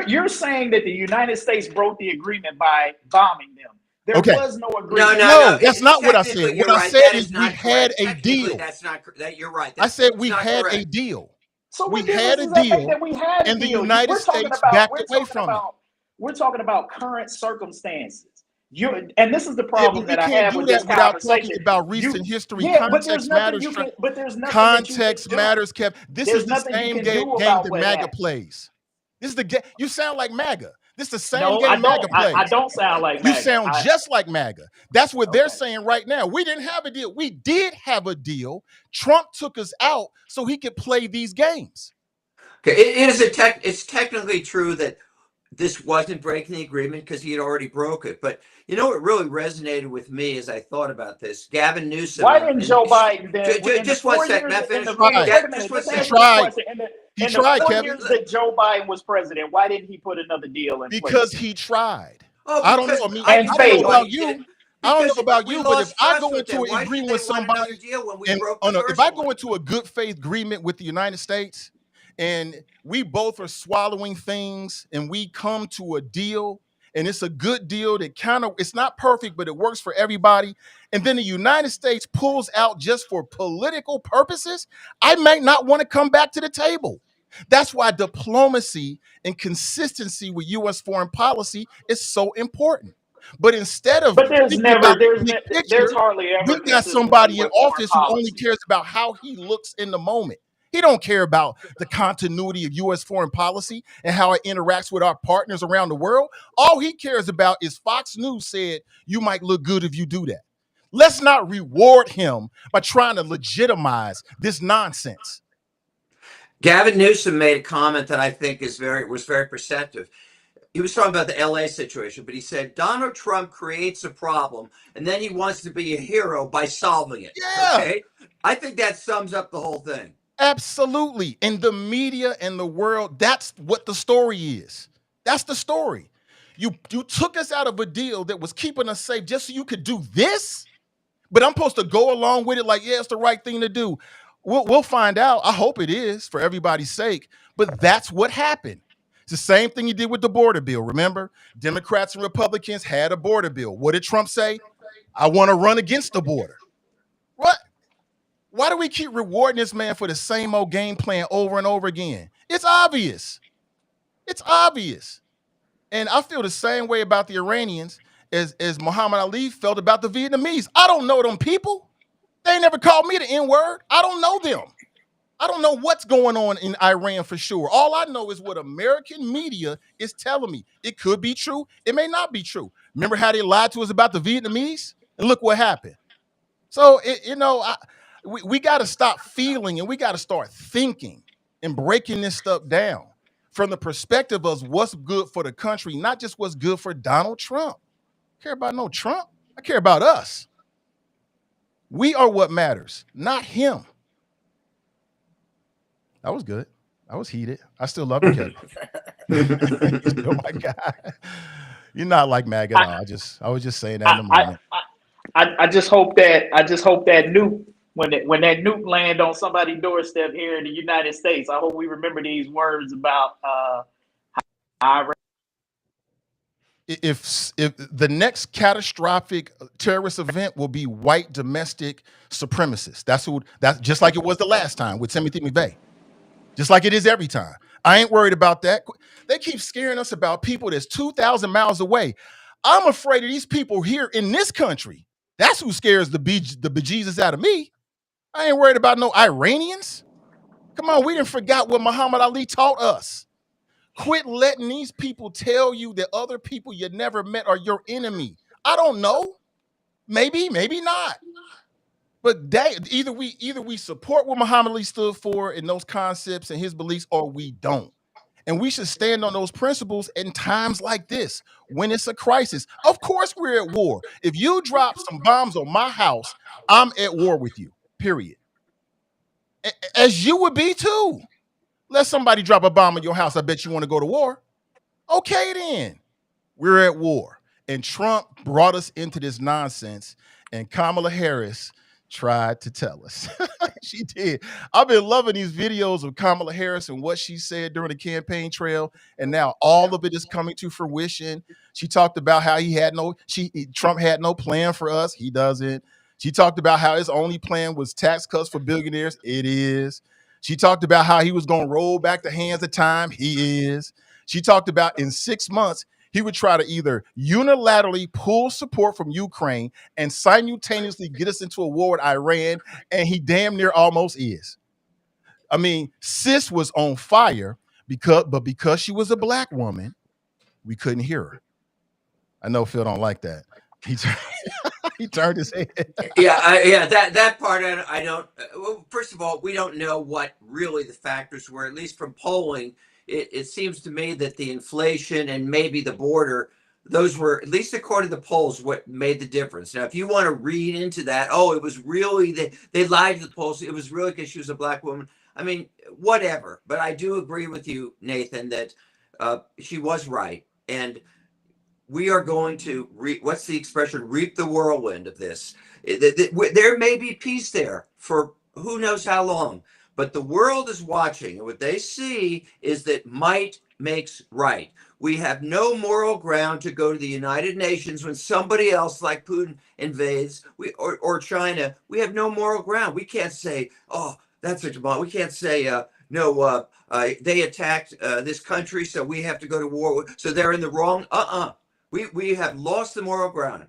[SPEAKER 3] you're saying that the United States broke the agreement by bombing them. There
[SPEAKER 1] Okay.
[SPEAKER 3] was no agreement.
[SPEAKER 1] No, that's not what I said.
[SPEAKER 4] Technically,
[SPEAKER 1] What
[SPEAKER 4] you're
[SPEAKER 1] I
[SPEAKER 4] right.
[SPEAKER 1] said
[SPEAKER 4] That
[SPEAKER 1] is
[SPEAKER 4] is
[SPEAKER 1] we
[SPEAKER 4] not
[SPEAKER 1] had
[SPEAKER 4] correct.
[SPEAKER 1] a
[SPEAKER 4] Technically,
[SPEAKER 1] deal.
[SPEAKER 4] that's not. You're right.
[SPEAKER 1] I said we
[SPEAKER 4] not
[SPEAKER 1] had
[SPEAKER 4] correct.
[SPEAKER 1] a deal.
[SPEAKER 3] So
[SPEAKER 1] We
[SPEAKER 3] what
[SPEAKER 1] had
[SPEAKER 3] difference
[SPEAKER 1] a
[SPEAKER 3] does that make
[SPEAKER 1] deal,
[SPEAKER 3] that we had a
[SPEAKER 1] and the
[SPEAKER 3] deal?
[SPEAKER 1] United States backed away from it.
[SPEAKER 3] We're talking about current circumstances. And this is the
[SPEAKER 1] Yeah,
[SPEAKER 3] problem
[SPEAKER 1] but we
[SPEAKER 3] that I
[SPEAKER 1] can't
[SPEAKER 3] have
[SPEAKER 1] do
[SPEAKER 3] with
[SPEAKER 1] that
[SPEAKER 3] this
[SPEAKER 1] without talking
[SPEAKER 3] conversation.
[SPEAKER 1] about recent history.
[SPEAKER 3] But there's
[SPEAKER 1] Context
[SPEAKER 3] nothing
[SPEAKER 1] matters.
[SPEAKER 3] you can. But there's nothing that you can
[SPEAKER 1] Context
[SPEAKER 3] do.
[SPEAKER 1] matters, Kev. This
[SPEAKER 3] There's
[SPEAKER 1] is the
[SPEAKER 3] nothing you
[SPEAKER 1] same
[SPEAKER 3] can
[SPEAKER 1] game
[SPEAKER 3] do about
[SPEAKER 1] that
[SPEAKER 3] what
[SPEAKER 1] MAGA
[SPEAKER 3] happened.
[SPEAKER 1] plays. This is the game. You sound like MAGA. This is the same
[SPEAKER 3] No,
[SPEAKER 1] game
[SPEAKER 3] I
[SPEAKER 1] MAGA
[SPEAKER 3] don't.
[SPEAKER 1] plays.
[SPEAKER 3] I don't sound like
[SPEAKER 1] You
[SPEAKER 3] MAGA.
[SPEAKER 1] sound just like MAGA. That's what they're
[SPEAKER 3] Okay.
[SPEAKER 1] saying right now. We didn't have a deal. We did have a deal. Trump took us out so he could play these games.
[SPEAKER 4] Okay, it's technically true that this wasn't breaking the agreement because he had already broke it. But you know what really resonated with me as I thought about this? Gavin Newsom.
[SPEAKER 3] Why didn't Joe Biden then?
[SPEAKER 4] Just 1 second. May I finish?
[SPEAKER 3] Wait a minute.
[SPEAKER 4] Just 1
[SPEAKER 3] Let's
[SPEAKER 4] second.
[SPEAKER 3] ask you this question.
[SPEAKER 1] He
[SPEAKER 3] In
[SPEAKER 1] tried,
[SPEAKER 3] the 4
[SPEAKER 1] Kevin.
[SPEAKER 3] years that Joe Biden was president, why didn't he put another deal in place?
[SPEAKER 1] Because he tried.
[SPEAKER 4] Oh,
[SPEAKER 1] I don't know. I mean,
[SPEAKER 3] and
[SPEAKER 1] I don't know about
[SPEAKER 4] he
[SPEAKER 1] you.
[SPEAKER 4] did.
[SPEAKER 1] I don't know about
[SPEAKER 4] We
[SPEAKER 1] you, but if
[SPEAKER 4] lost
[SPEAKER 1] I
[SPEAKER 4] trust
[SPEAKER 1] go
[SPEAKER 4] with
[SPEAKER 1] into
[SPEAKER 4] them.
[SPEAKER 1] an
[SPEAKER 4] Why
[SPEAKER 1] agreement
[SPEAKER 4] should
[SPEAKER 1] with
[SPEAKER 4] they want another
[SPEAKER 1] somebody,
[SPEAKER 4] deal when we
[SPEAKER 1] and
[SPEAKER 4] broke the
[SPEAKER 1] if
[SPEAKER 4] first
[SPEAKER 1] I go
[SPEAKER 4] one?
[SPEAKER 1] into a good faith agreement with the United States, and we both are swallowing things, and we come to a deal, and it's a good deal that it's not perfect, but it works for everybody, and then the United States pulls out just for political purposes, I might not want to come back to the table. That's why diplomacy and consistency with U.S. foreign policy is so important. But instead of
[SPEAKER 3] there's
[SPEAKER 1] thinking about the big
[SPEAKER 3] there's
[SPEAKER 1] picture,
[SPEAKER 3] hardly ever
[SPEAKER 1] we got
[SPEAKER 3] consistency
[SPEAKER 1] somebody in
[SPEAKER 3] with foreign
[SPEAKER 1] office who only
[SPEAKER 3] policy.
[SPEAKER 1] cares about how he looks in the moment. He don't care about the continuity of U.S. foreign policy and how it interacts with our partners around the world. All he cares about is Fox News said you might look good if you do that. Let's not reward him by trying to legitimize this nonsense.
[SPEAKER 4] Gavin Newsom made a comment that I think was very perceptive. He was talking about the LA situation, but he said Donald Trump creates a problem and then he wants to be a hero by solving it.
[SPEAKER 1] Yeah.
[SPEAKER 4] Okay. I think that sums up the whole thing.
[SPEAKER 1] Absolutely. In the media and the world, that's what the story is. That's the story. You took us out of a deal that was keeping us safe just so you could do this, but I'm supposed to go along with it like, yeah, it's the right thing to do. We'll find out. I hope it is for everybody's sake, but that's what happened. It's the same thing you did with the border bill. Remember, Democrats and Republicans had a border bill. What did Trump say? I want to run against the border. What? Why do we keep rewarding this man for the same old game plan over and over again? It's obvious. It's obvious. And I feel the same way about the Iranians as Muhammad Ali felt about the Vietnamese. I don't know them people. They ain't never called me the N-word. I don't know them. I don't know what's going on in Iran for sure. All I know is what American media is telling me. It could be true. It may not be true. Remember how they lied to us about the Vietnamese? And look what happened. So, we got to stop feeling and we got to start thinking and breaking this stuff down from the perspective of what's good for the country, not just what's good for Donald Trump. I care about no Trump. I care about us. We are what matters, not him. That was good. I was heated. I still love you, Kevin. Oh my God. You're not like MAGA at all. I was just saying that in the moment.
[SPEAKER 3] I just hope that nuke when that nuke land on somebody's doorstep here in the United States. I hope we remember these words about Iran.
[SPEAKER 1] If the next catastrophic terrorist event will be white domestic supremacists. That's just like it was the last time with Timothy McVeigh. Just like it is every time. I ain't worried about that. They keep scaring us about people that's 2,000 miles away. I'm afraid of these people here in this country That's who scares the bejesus out of me. I ain't worried about no Iranians. Come on, we didn't forgot what Muhammad Ali taught us. Quit letting these people tell you that other people you never met are your enemy. I don't know. Maybe, maybe not. But either we support what Muhammad Ali stood for in those concepts and his beliefs, or we don't. And we should stand on those principles in times like this when it's a crisis. Of course, we're at war. If you drop some bombs on my house, I'm at war with you, period. As you would be too. Let somebody drop a bomb on your house. I bet you want to go to war. Okay, then. We're at war. And Trump brought us into this nonsense, and Kamala Harris tried to tell us. She did. I've been loving these videos of Kamala Harris and what she said during the campaign trail, and now all of it is coming to fruition. She talked about how Trump had no plan for us. He doesn't. She talked about how his only plan was tax cuts for billionaires. It is. She talked about how he was going to roll back the hands of time. He is. She talked about in 6 months, he would try to either unilaterally pull support from Ukraine and simultaneously get us into a war with Iran, and he damn near almost is. I mean, sis was on fire because she was a black woman, we couldn't hear her. I know Phil don't like that. He turned his head.
[SPEAKER 4] That part I don't. Well, first of all, we don't know what really the factors were. At least from polling, it seems to me that the inflation and maybe the border, those were, at least according to the polls, what made the difference. Now, if you want to read into that, it was really they lied to the polls. It was really because she was a black woman. I mean, whatever. But I do agree with you, Nathan, that she was right, and we are going to what's the expression? Reap the whirlwind of this. There may be peace there for who knows how long, but the world is watching, and what they see is that might makes right. We have no moral ground to go to the United Nations when somebody else like Putin invades, or China. We have no moral ground. We can't say, "Oh, that's what you want." We can't say, "No, they attacked this country, so we have to go to war. So they're in the wrong." We have lost the moral ground.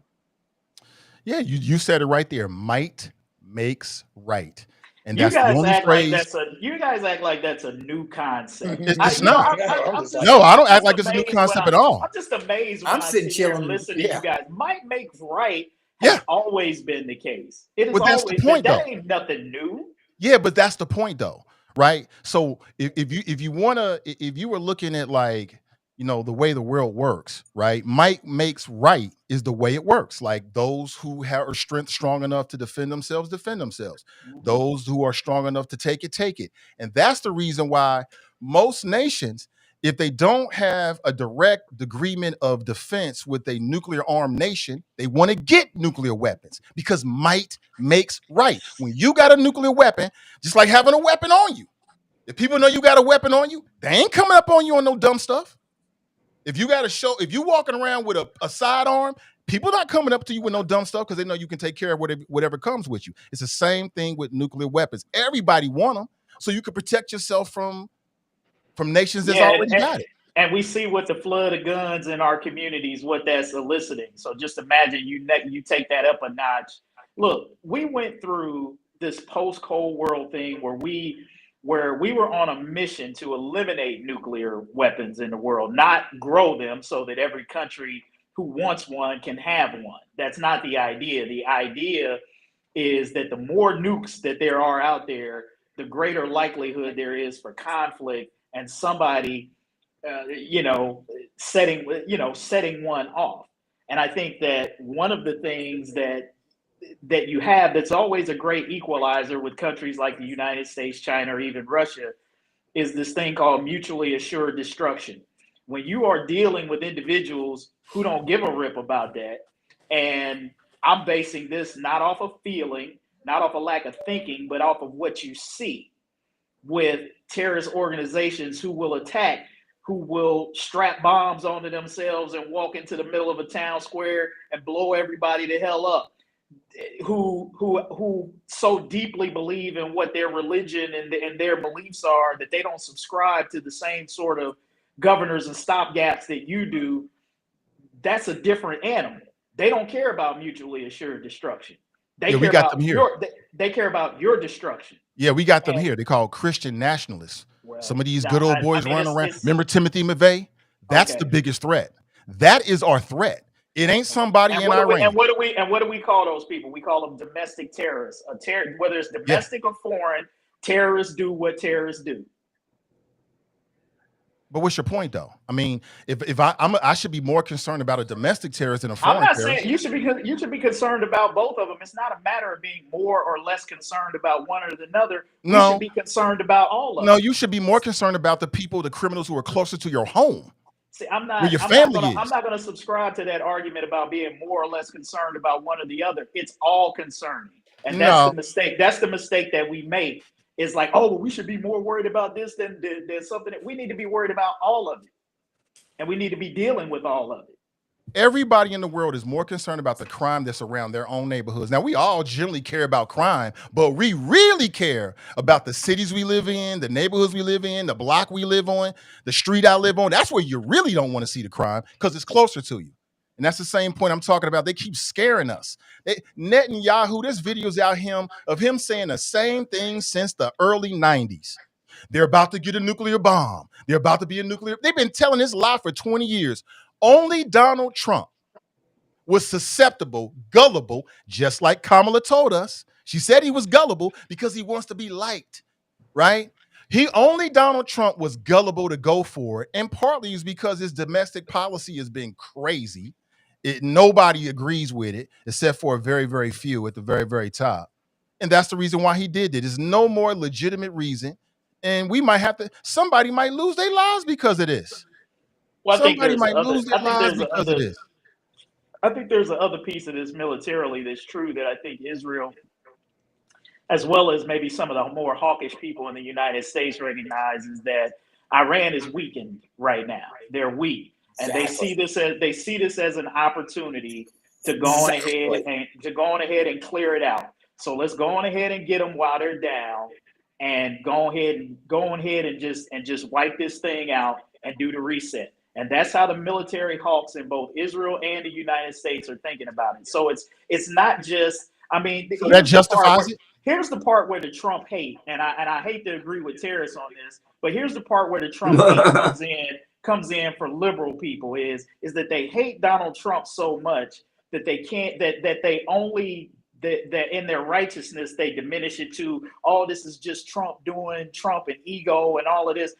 [SPEAKER 1] Yeah, you said it right there. Might makes right. And
[SPEAKER 3] You
[SPEAKER 1] that's the
[SPEAKER 3] guys
[SPEAKER 1] only
[SPEAKER 3] act
[SPEAKER 1] phrase.
[SPEAKER 3] like that's a new concept.
[SPEAKER 1] It's not.
[SPEAKER 3] I'm
[SPEAKER 1] No, I don't act like it's a new concept at all.
[SPEAKER 3] I'm just amazed when
[SPEAKER 2] I'm
[SPEAKER 3] I
[SPEAKER 2] sitting
[SPEAKER 3] sit here
[SPEAKER 2] chilling.
[SPEAKER 3] listening to
[SPEAKER 2] Yeah.
[SPEAKER 3] you guys. Might make right has always been the case. It is
[SPEAKER 1] Well, that's the
[SPEAKER 3] always
[SPEAKER 1] point,
[SPEAKER 3] that
[SPEAKER 1] though.
[SPEAKER 3] ain't nothing new.
[SPEAKER 1] Yeah, but that's the point, though, right? So if you were looking at, like, the way the world works, right? Might makes right is the way it works. Like, those who are strong enough to defend themselves. Those who are strong enough to take it. And that's the reason why most nations, if they don't have a direct agreement of defense with a nuclear armed nation, they want to get nuclear weapons, because might makes right. When you got a nuclear weapon, just like having a weapon on you, if people know you got a weapon on you, they ain't coming up on you on no dumb stuff. If you walking around with a sidearm, people not coming up to you with no dumb stuff, because they know you can take care of whatever comes with you. It's the same thing with nuclear weapons. Everybody want them so you can protect yourself from nations that's already got it.
[SPEAKER 3] And we see with the flood of guns in our communities what that's eliciting. So just imagine you take that up a notch. Look, we went through this post-Cold War thing where we were on a mission to eliminate nuclear weapons in the world, not grow them so that every country who wants one can have one. That's not the idea. The idea is that the more nukes that there are out there, the greater likelihood there is for conflict and somebody, setting one off. And I think that one of the things that you have that's always a great equalizer with countries like the United States, China, or even Russia is this thing called mutually assured destruction. When you are dealing with individuals who don't give a rip about that, and I'm basing this not off of feeling, not off a lack of thinking, but off of what you see with terrorist organizations who will attack, who will strap bombs onto themselves and walk into the middle of a town square and blow everybody the hell up, who so deeply believe in what their religion and their beliefs are that they don't subscribe to the same sort of governors and stopgaps that you do. That's a different animal. They don't care about mutually assured destruction. They
[SPEAKER 1] Yeah, we
[SPEAKER 3] care
[SPEAKER 1] got
[SPEAKER 3] about
[SPEAKER 1] them here.
[SPEAKER 3] they care about your destruction.
[SPEAKER 1] Yeah, we got them
[SPEAKER 3] And
[SPEAKER 1] here. They call Christian nationalists. Some
[SPEAKER 3] well,
[SPEAKER 1] of these
[SPEAKER 3] now
[SPEAKER 1] good old
[SPEAKER 3] I
[SPEAKER 1] boys
[SPEAKER 3] mean
[SPEAKER 1] running around.
[SPEAKER 3] it's
[SPEAKER 1] Remember Timothy McVeigh? That's the
[SPEAKER 3] okay.
[SPEAKER 1] biggest threat. That is our threat. It ain't somebody
[SPEAKER 3] And
[SPEAKER 1] in Iran.
[SPEAKER 3] what do we call those people? We call them domestic terrorists. Whether it's
[SPEAKER 1] Yeah.
[SPEAKER 3] domestic or foreign, terrorists do what terrorists do.
[SPEAKER 1] But what's your point, though? I mean, if I should be more concerned about a domestic terrorist than a
[SPEAKER 3] I'm
[SPEAKER 1] foreign
[SPEAKER 3] not
[SPEAKER 1] terrorist.
[SPEAKER 3] saying you should be concerned about both of them. It's not a matter of being more or less concerned about one or another. We
[SPEAKER 1] No.
[SPEAKER 3] should be concerned about all of
[SPEAKER 1] No,
[SPEAKER 3] them.
[SPEAKER 1] you should be more concerned about the people, the criminals who are closer to your home.
[SPEAKER 3] See, I'm
[SPEAKER 1] Where your
[SPEAKER 3] not
[SPEAKER 1] family is.
[SPEAKER 3] I'm not gonna subscribe to that argument about being more or less concerned about one or the other. It's all concerning. And that's
[SPEAKER 1] No.
[SPEAKER 3] the mistake. That's the mistake that we make. Is like, oh, well, we should be more worried about this than something that we need to be worried about all of it. And we need to be dealing with all of it.
[SPEAKER 1] Everybody in the world is more concerned about the crime that's around their own neighborhoods. Now, we all generally care about crime, but we really care about the cities we live in, the neighborhoods we live in, the block we live on, the street I live on. That's where you really don't want to see the crime because it's closer to you. And that's the same point I'm talking about. They keep scaring us. Netanyahu, there's videos out of him saying the same thing since the early 90s. They're about to get a nuclear bomb. They're about to be a nuclear. They've been telling this lie for 20 years. Only Donald Trump was susceptible, gullible, just like Kamala told us. She said he was gullible because he wants to be liked, right? Donald Trump was gullible to go for it, and partly is because his domestic policy has been crazy. Nobody agrees with it except for a very, very few at the very, very top. And that's the reason why he did it. There's no more legitimate reason. And somebody might lose their lives because of this.
[SPEAKER 3] Well,
[SPEAKER 1] Somebody might lose their lives because of this.
[SPEAKER 3] I think there's the other piece of this militarily that's true that I think Israel, as well as maybe some of the more hawkish people in the United States, recognize is that Iran is weakened right now. They're weak, and they see this as an opportunity to go on ahead and clear it out. So let's go on ahead and get them while they're down, and go ahead and just wipe this thing out and do the reset. And that's how the military hawks in both Israel and the United States are thinking about it. So it's not just, I mean,
[SPEAKER 1] so that justifies it.
[SPEAKER 3] Here's the part where the Trump hate, and I hate to agree with Tarris on this, but here's the part where the Trump hate comes in for liberal people is that they hate Donald Trump so much that they can't that they only that in their righteousness they diminish it to, oh, this is just Trump doing Trump and ego and all of this.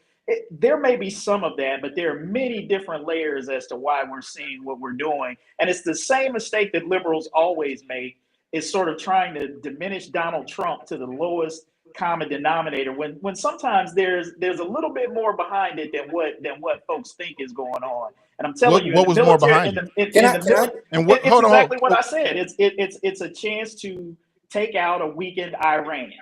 [SPEAKER 3] There may be some of that, but there are many different layers as to why we're seeing what we're doing. And it's the same mistake that liberals always make, is sort of trying to diminish Donald Trump to the lowest common denominator when sometimes there's a little bit more behind it than what folks think is going on. And I'm telling you,
[SPEAKER 1] what was more behind it?
[SPEAKER 3] It's exactly what I said. It's a chance to take out a weakened Iran.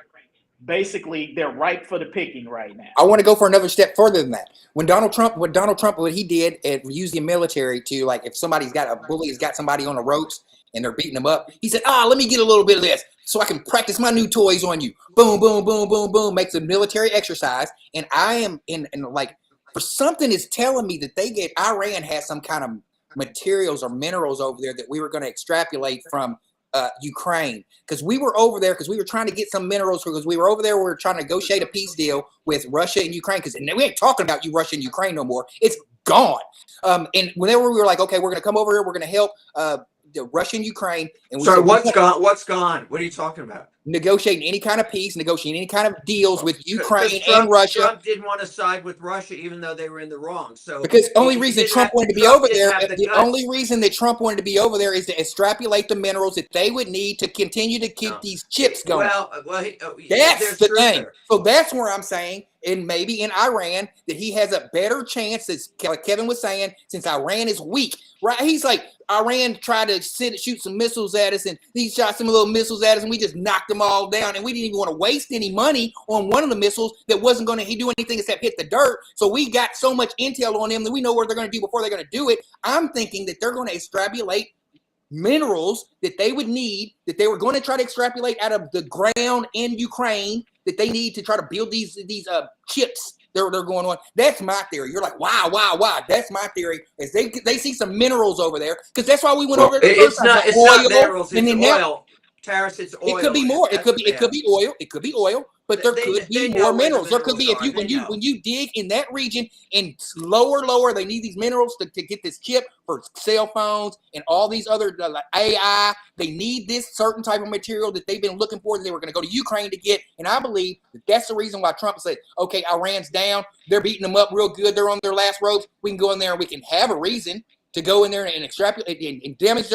[SPEAKER 3] Basically, they're ripe for the picking right now.
[SPEAKER 2] I want to go for another step further than that. What he did, used the military to, like, if somebody's got a bully has got somebody on the ropes and they're beating them up, he said, let me get a little bit of this so I can practice my new toys on you. Boom, boom, boom, boom, boom. Makes a military exercise. And I am for something is telling me that Iran has some kind of materials or minerals over there that we were going to extrapolate from Ukraine, because we were over there because we were trying to get some minerals, because we were over there. We were trying to negotiate a peace deal with Russia and Ukraine, because we ain't talking about you Russia and Ukraine no more. It's gone. And whenever we were like, okay, we're going to come over here, we're going to help the Russia and Ukraine. And
[SPEAKER 4] sorry, what's gone? What's gone? What are you talking about?
[SPEAKER 2] Negotiating any kind of peace, negotiating any kind of deals with Ukraine and Russia.
[SPEAKER 4] Trump didn't want to side with Russia, even though they were in the wrong. So
[SPEAKER 2] because the only reason Trump wanted to be over there, the only reason that Trump wanted to be over there is to extrapolate the minerals that they would need to continue to keep these chips going. That's the thing. So that's where I'm saying, and maybe in Iran, that he has a better chance, as Kevin was saying, since Iran is weak. Right? He's like, Iran tried to shoot some missiles at us, and he shot some little missiles at us, and we just knocked them all down, and we didn't even want to waste any money on one of the missiles that wasn't going to do anything except hit the dirt. So we got so much intel on them that we know what they're going to do before they're going to do it. I'm thinking that they're going to extrapolate minerals that they would need, that they were going to try to extrapolate out of the ground in Ukraine, that they need to try to build these chips they're going on. That's my theory. You're like, wow. That's my theory. Is they see some minerals over there, because that's why we went over there.
[SPEAKER 4] It's not minerals. It's oil. Tarris, it's oil.
[SPEAKER 2] It could be more. It could be oil. It could be oil. But there could be more minerals. There could be, if you when you dig in that region and lower, they need these minerals to get this chip for cell phones and all these other like AI. They need this certain type of material that they've been looking for, that they were going to go to Ukraine to get. And I believe that's the reason why Trump said, okay, Iran's down. They're beating them up real good. They're on their last ropes. We can go in there and we can have a reason to go in there and extrapolate and damage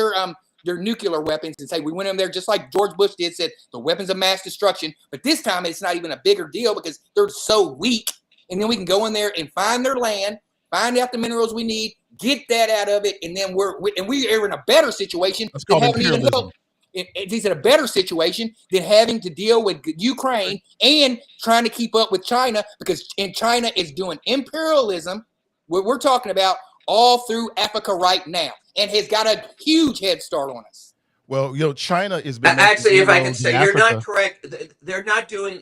[SPEAKER 2] their nuclear weapons and say we went in there just like George Bush did, said the weapons of mass destruction. But this time it's not even a bigger deal because they're so weak. And then we can go in there and find their land, find out the minerals we need, get that out of it, and then we're in a better situation.
[SPEAKER 1] That's called imperialism.
[SPEAKER 2] He's in a better situation than having to deal with Ukraine and trying to keep up with China, because China is doing imperialism, what we're talking about, all through Africa right now, and has got a huge head start on us.
[SPEAKER 1] Well, China is been
[SPEAKER 4] actually, if I can say, you're not correct. They're not doing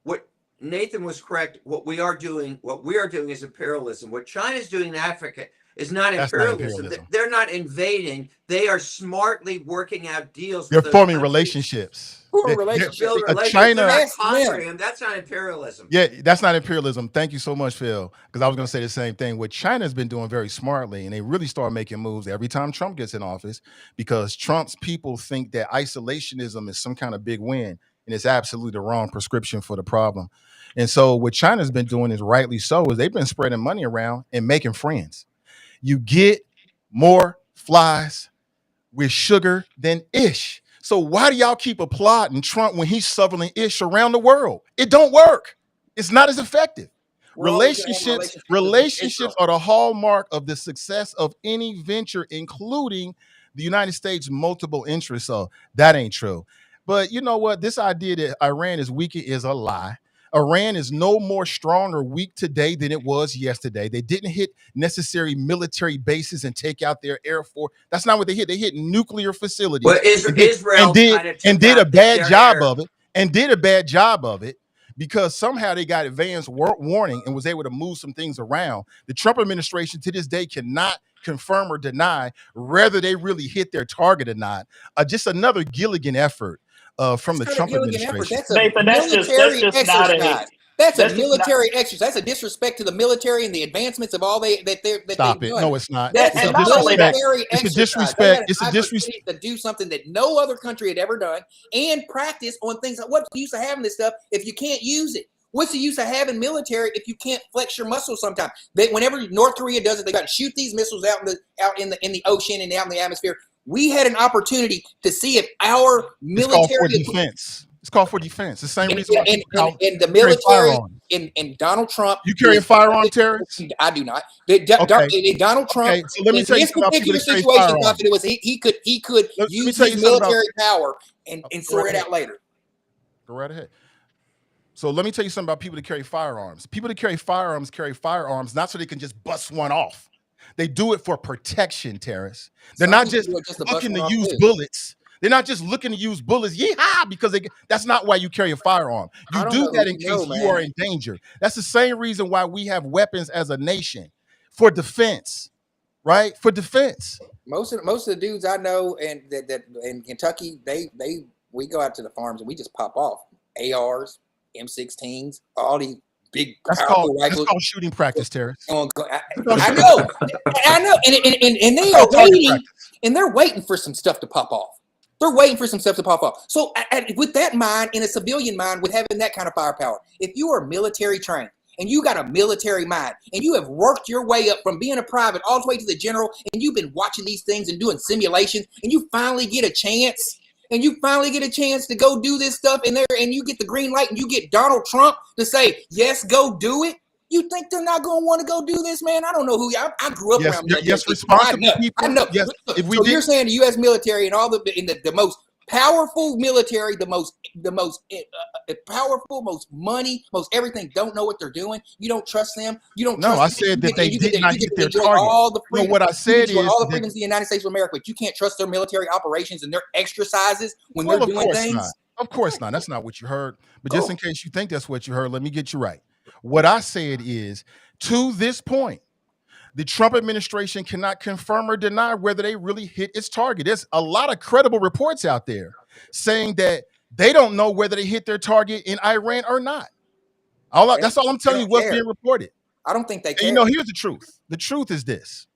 [SPEAKER 4] what Nathan was correct. What we are doing is imperialism. What China's doing in Africa is not imperialism. They're not invading. They are smartly working out deals.
[SPEAKER 1] They're forming relationships.
[SPEAKER 4] China, that's not imperialism.
[SPEAKER 1] Yeah, that's not imperialism. Thank you so much, Phil. Because I was going to say the same thing. What China's been doing very smartly, and they really start making moves every time Trump gets in office, because Trump's people think that isolationism is some kind of big win, and it's absolutely the wrong prescription for the problem. And so what China's been doing, is rightly so, is they've been spreading money around and making friends. You get more flies with sugar than ish. So why do y'all keep applauding Trump when he's shoveling ish around the world? It don't work. It's not as effective. Relationships are the hallmark of the success of any venture, including the United States' multiple interests. So that ain't true. But you know what? This idea that Iran is weak is a lie. Iran is no more strong or weak today than it was yesterday. They didn't hit necessary military bases and take out their air force. That's not what they hit. They hit nuclear facilities.
[SPEAKER 4] Well, Israel
[SPEAKER 1] did a bad job of it. And did a bad job of it because somehow they got advance warning and was able to move some things around. The Trump administration to this day cannot confirm or deny whether they really hit their target or not. Just another Gilligan effort. From the Trump administration.
[SPEAKER 2] That's a military exercise. That's a disrespect to the military and the advancements of all they're
[SPEAKER 1] Stop it.
[SPEAKER 2] doing.
[SPEAKER 1] No, it's not.
[SPEAKER 2] That's a military exercise.
[SPEAKER 1] It's a disrespect. It's a disrespect
[SPEAKER 2] to do something that no other country had ever done and practice on things. What's the use of having this stuff if you can't use it? What's the use of having military if you can't flex your muscles sometimes? Whenever North Korea does it, they got to shoot these missiles out in the ocean and out in the atmosphere. We had an opportunity to see if our military.
[SPEAKER 1] It's called for defense. The same reason why
[SPEAKER 2] and the military and Donald Trump.
[SPEAKER 1] You carry a firearm, Tarris?
[SPEAKER 2] I do not. Donald Trump.
[SPEAKER 1] Okay, so let me tell you
[SPEAKER 2] this particular situation, it was he could use his military power and sort it out later.
[SPEAKER 1] Go right ahead. So let me tell you something about people that carry firearms. People that carry firearms not so they can just bust one off. They do it for protection, Tarris. They're not just looking to use bullets. They're not just looking to use bullets, yeehaw, because that's not why you carry a firearm. You do that in case you are in danger. That's the same reason why we have weapons as a nation, for defense, right? For defense.
[SPEAKER 2] Most of the dudes I know that in Kentucky, we go out to the farms and we just pop off ARs, M16s, all these big powerful rifles.
[SPEAKER 1] That's called shooting practice, Tarris.
[SPEAKER 2] I know, and they are waiting, and they're waiting for some stuff to pop off. So with that mind, in a civilian mind, with having that kind of firepower, if you are military trained and you got a military mind and you have worked your way up from being a private all the way to the general, and you've been watching these things and doing simulations, and you finally get a chance. And you finally get a chance to go do this stuff and you get the green light and you get Donald Trump to say, yes, go do it. You think they're not going to want to go do this, man? I don't know who I grew up around.
[SPEAKER 1] Yes, responsible people.
[SPEAKER 2] I know.
[SPEAKER 1] Yes,
[SPEAKER 2] so you're saying the U.S. military and all the most powerful military, the most powerful, most money, most everything, don't know what they're doing. You don't trust them. You don't.
[SPEAKER 1] No, I said that they did not get their target. No, what I said is
[SPEAKER 2] all the freedoms of the United States of America, but you can't trust their military operations and their exercises when they're doing things.
[SPEAKER 1] Of course not. That's not what you heard. But just in case you think that's what you heard, let me get you right. What I said is, to this point, the Trump administration cannot confirm or deny whether they really hit its target. There's a lot of credible reports out there saying that they don't know whether they hit their target in Iran or not. That's all I'm
[SPEAKER 2] They
[SPEAKER 1] telling you,
[SPEAKER 2] don't
[SPEAKER 1] what's
[SPEAKER 2] care.
[SPEAKER 1] being reported.
[SPEAKER 2] I don't think they
[SPEAKER 1] And
[SPEAKER 2] care.
[SPEAKER 1] here's the truth. The truth is this.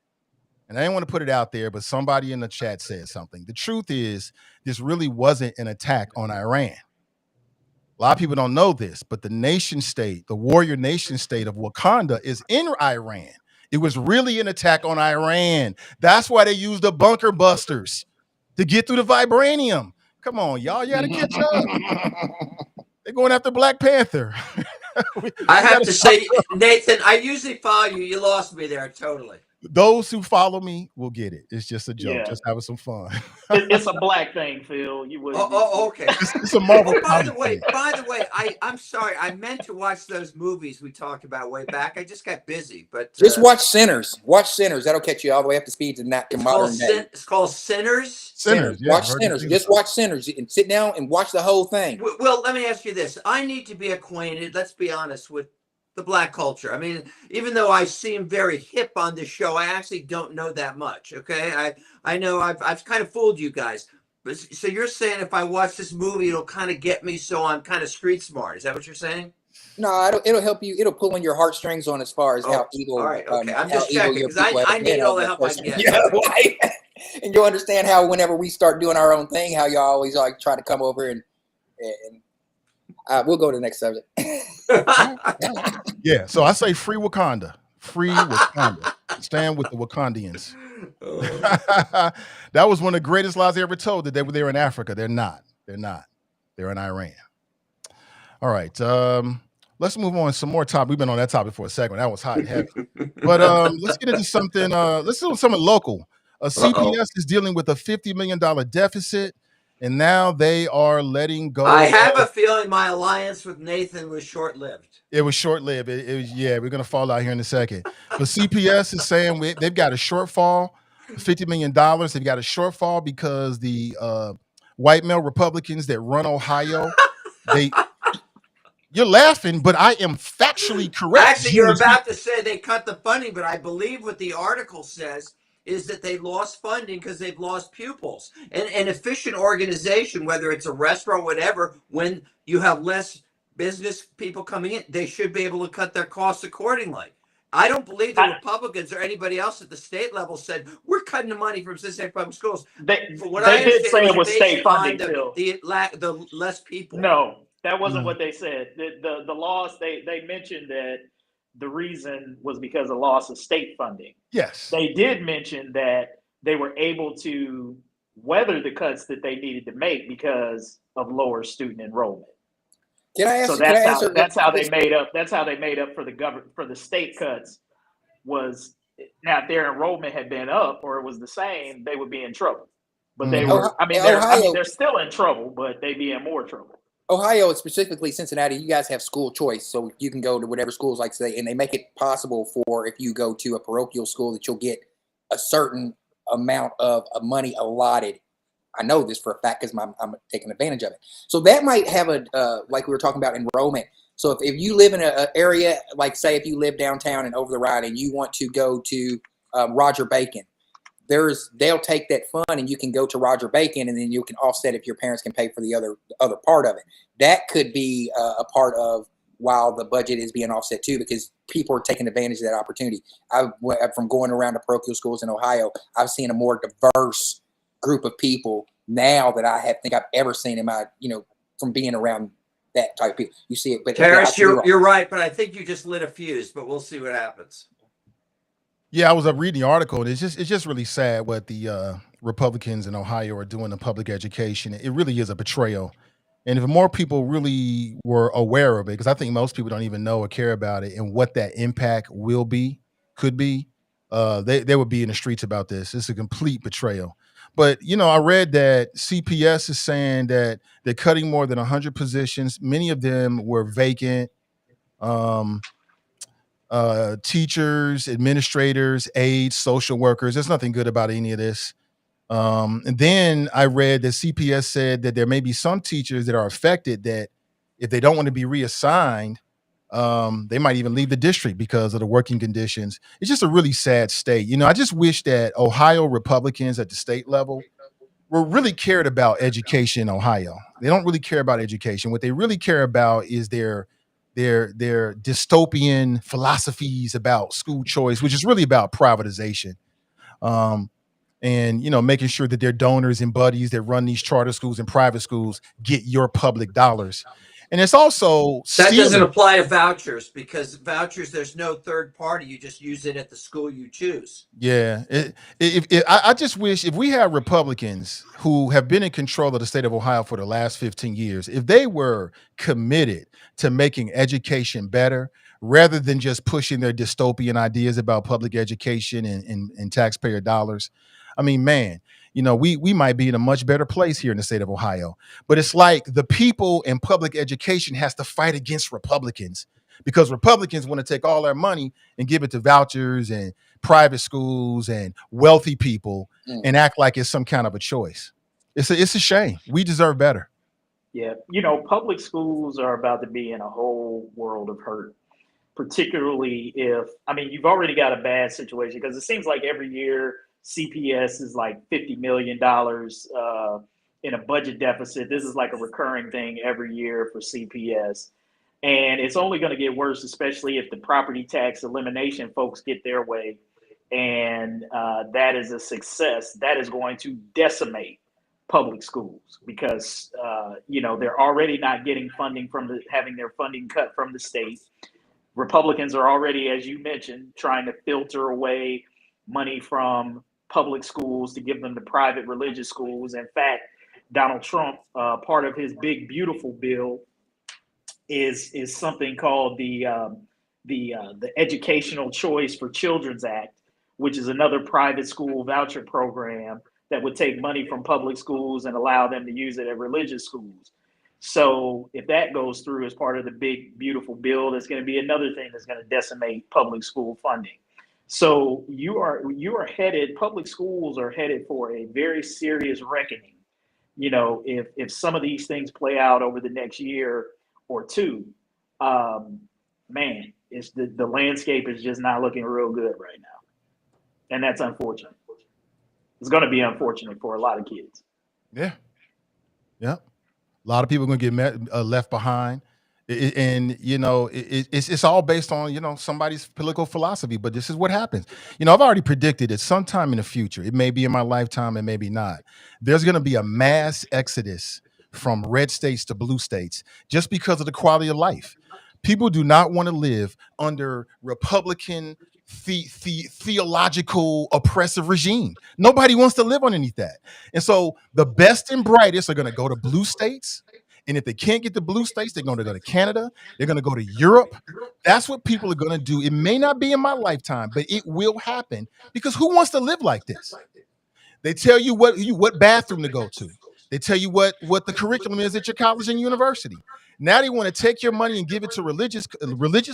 [SPEAKER 1] And I didn't want to put it out there, but somebody in the chat said something. The truth is, this really wasn't an attack on Iran. A lot of people don't know this, but the nation state, the warrior nation state of Wakanda is in Iran. It was really an attack on Iran. That's why they used the bunker busters to get through the vibranium. Come on, y'all. You got to catch up. They're going after Black Panther.
[SPEAKER 4] I have to say, Nathan, I usually follow you. You lost me there totally.
[SPEAKER 1] Those who follow me will get it. It's just a joke.
[SPEAKER 3] Yeah.
[SPEAKER 1] Just having some fun.
[SPEAKER 3] It's a black thing, Phil. You would.
[SPEAKER 4] Okay.
[SPEAKER 1] It's a Marvel.
[SPEAKER 4] By the way, I'm sorry. I meant to watch those movies we talked about way back. I just got busy, but
[SPEAKER 2] Just watch Sinners. Watch Sinners. That'll catch you all the way up to speed to modern day.
[SPEAKER 4] It's called Sinners.
[SPEAKER 1] Sinners. Yeah,
[SPEAKER 2] Watch Sinners. Just watch Sinners and sit down and watch the whole thing.
[SPEAKER 4] Well, let me ask you this. I need to be acquainted, let's be honest, with the black culture. I mean, even though I seem very hip on this show, I actually don't know that much. Okay. I know I've kind of fooled you guys. But, so you're saying if I watch this movie, it'll kind of get me so I'm kind of street smart. Is that what you're saying?
[SPEAKER 2] No, it'll help you. It'll pull on your heartstrings on as far as how evil.
[SPEAKER 4] All right. Okay. I'm
[SPEAKER 2] how
[SPEAKER 4] just
[SPEAKER 2] evil
[SPEAKER 4] checking
[SPEAKER 2] your
[SPEAKER 4] because
[SPEAKER 2] people
[SPEAKER 4] I need all the help I
[SPEAKER 2] person.
[SPEAKER 4] can get.
[SPEAKER 2] Yeah, right. And you'll understand how whenever we start doing our own thing, how y'all always like try to come over and we'll go to the next subject.
[SPEAKER 1] Yeah, so I say free Wakanda. Free Wakanda. Stand with the Wakandians. That was one of the greatest lies they ever told, that they were in Africa. They're not. They're not. They're in Iran. All right. Let's move on to some more topic. We've been on that topic for a second. That was hot and heavy. But let's get into something. Let's do something local. CPS is dealing with a $50 million deficit, and now they are letting go.
[SPEAKER 4] I have a feeling my alliance with Nathan was short-lived.
[SPEAKER 1] It was short-lived. It was, yeah, we're going to fall out here in a second. But CPS is saying they've got a shortfall, $50 million. They've got a shortfall because the white male Republicans that run Ohio, you're laughing, but I am factually correct.
[SPEAKER 4] Actually, you're about to say they cut the funding, but I believe what the article says is that they lost funding because they've lost pupils. And an efficient organization, whether it's a restaurant or whatever, when you have less business people coming in, they should be able to cut their costs accordingly. I don't believe the Republicans or anybody else at the state level said, we're cutting the money from Cincinnati Public Schools.
[SPEAKER 3] They did say it was state funding, Phil.
[SPEAKER 4] The less people.
[SPEAKER 3] No, that wasn't what they said. The loss, they mentioned that the reason was because of loss of state funding.
[SPEAKER 1] Yes.
[SPEAKER 3] They did mention that they were able to weather the cuts that they needed to make because of lower student enrollment.
[SPEAKER 2] Can I ask?
[SPEAKER 3] So that's how they made up. That's how they made up for the state cuts. Was now if their enrollment had been up or it was the same, they would be in trouble. But they were. They're still in trouble, but they'd be in more trouble.
[SPEAKER 2] Ohio, specifically Cincinnati, you guys have school choice, so you can go to whatever schools like say, and they make it possible for if you go to a parochial school that you'll get a certain amount of money allotted. I know this for a fact because I'm taking advantage of it. So that might have like we were talking about enrollment. So if you live in an area, like say if you live downtown and over the ride and you want to go to Roger Bacon, they'll take that fund and you can go to Roger Bacon and then you can offset if your parents can pay for the other part of it. That could be a part of while the budget is being offset too, because people are taking advantage of that opportunity. From going around to parochial schools in Ohio, I've seen a more diverse group of people now that I think I've ever seen in my, from being around that type of people. You see it, but
[SPEAKER 4] Tarris, you're right, but I think you just lit a fuse, but we'll see what happens.
[SPEAKER 1] Yeah, I was reading the article, and it's just really sad what the Republicans in Ohio are doing in public education. It really is a betrayal. And if more people really were aware of it, because I think most people don't even know or care about it and what that impact could be, they would be in the streets about this. It's a complete betrayal. But, I read that CPS is saying that they're cutting more than 100 positions. Many of them were vacant. Teachers, administrators, aides, social workers. There's nothing good about any of this. And then I read that CPS said that there may be some teachers that are affected that if they don't want to be reassigned, They might even leave the district because of the working conditions. It's just a really sad state. I just wish that Ohio Republicans at the state level were really cared about education in Ohio. They don't really care about education. What they really care about is their dystopian philosophies about school choice, which is really about privatization. Um, and making sure that their donors and buddies that run these charter schools and private schools get your public dollars. And it's also
[SPEAKER 4] That doesn't
[SPEAKER 1] stealing.
[SPEAKER 4] apply to vouchers, because vouchers, there's no third party. You just use it at the school you choose.
[SPEAKER 1] Yeah, I just wish if we had Republicans who have been in control of the state of Ohio for the last 15 years, if they were committed to making education better rather than just pushing their dystopian ideas about public education and taxpayer dollars. I mean, man, we might be in a much better place here in the state of Ohio. But it's like the people in public education has to fight against Republicans because Republicans want to take all their money and give it to vouchers and private schools and wealthy people and act like it's some kind of a choice. It's a shame. We deserve better.
[SPEAKER 3] Yeah, public schools are about to be in a whole world of hurt, particularly you've already got a bad situation because it seems like every year CPS is like $50 million in a budget deficit. This is like a recurring thing every year for CPS. And it's only going to get worse, especially if the property tax elimination folks get their way. And that is a success. That is going to decimate public schools because, they're already not getting funding having their funding cut from the state. Republicans are already, as you mentioned, trying to filter away money from public schools to give them to private religious schools. In fact, Donald Trump, part of his big beautiful bill is something called the Educational Choice for Children's Act, which is another private school voucher program that would take money from public schools and allow them to use it at religious schools. So if that goes through as part of the big beautiful bill, that's going to be another thing that's going to decimate public school funding. So public schools are headed for a very serious reckoning. If some of these things play out over the next year or two, it's the landscape is just not looking real good right now. And that's unfortunate. It's going to be unfortunate for a lot of kids.
[SPEAKER 1] Yeah. Yeah. A lot of people are going to get left behind. It's all based on, somebody's political philosophy. But this is what happens. I've already predicted it sometime in the future. It may be in my lifetime, it may be not. There's going to be a mass exodus from red states to blue states just because of the quality of life. People do not want to live under Republican theological oppressive regime. Nobody wants to live underneath that. And so the best and brightest are going to go to blue states. And if they can't get the blue states, they're going to go to Canada. They're going to go to Europe. That's what people are going to do. It may not be in my lifetime, but it will happen because who wants to live like this? They tell you what bathroom to go to. They tell you what the curriculum is at your college and university. Now they want to take your money and give it to religious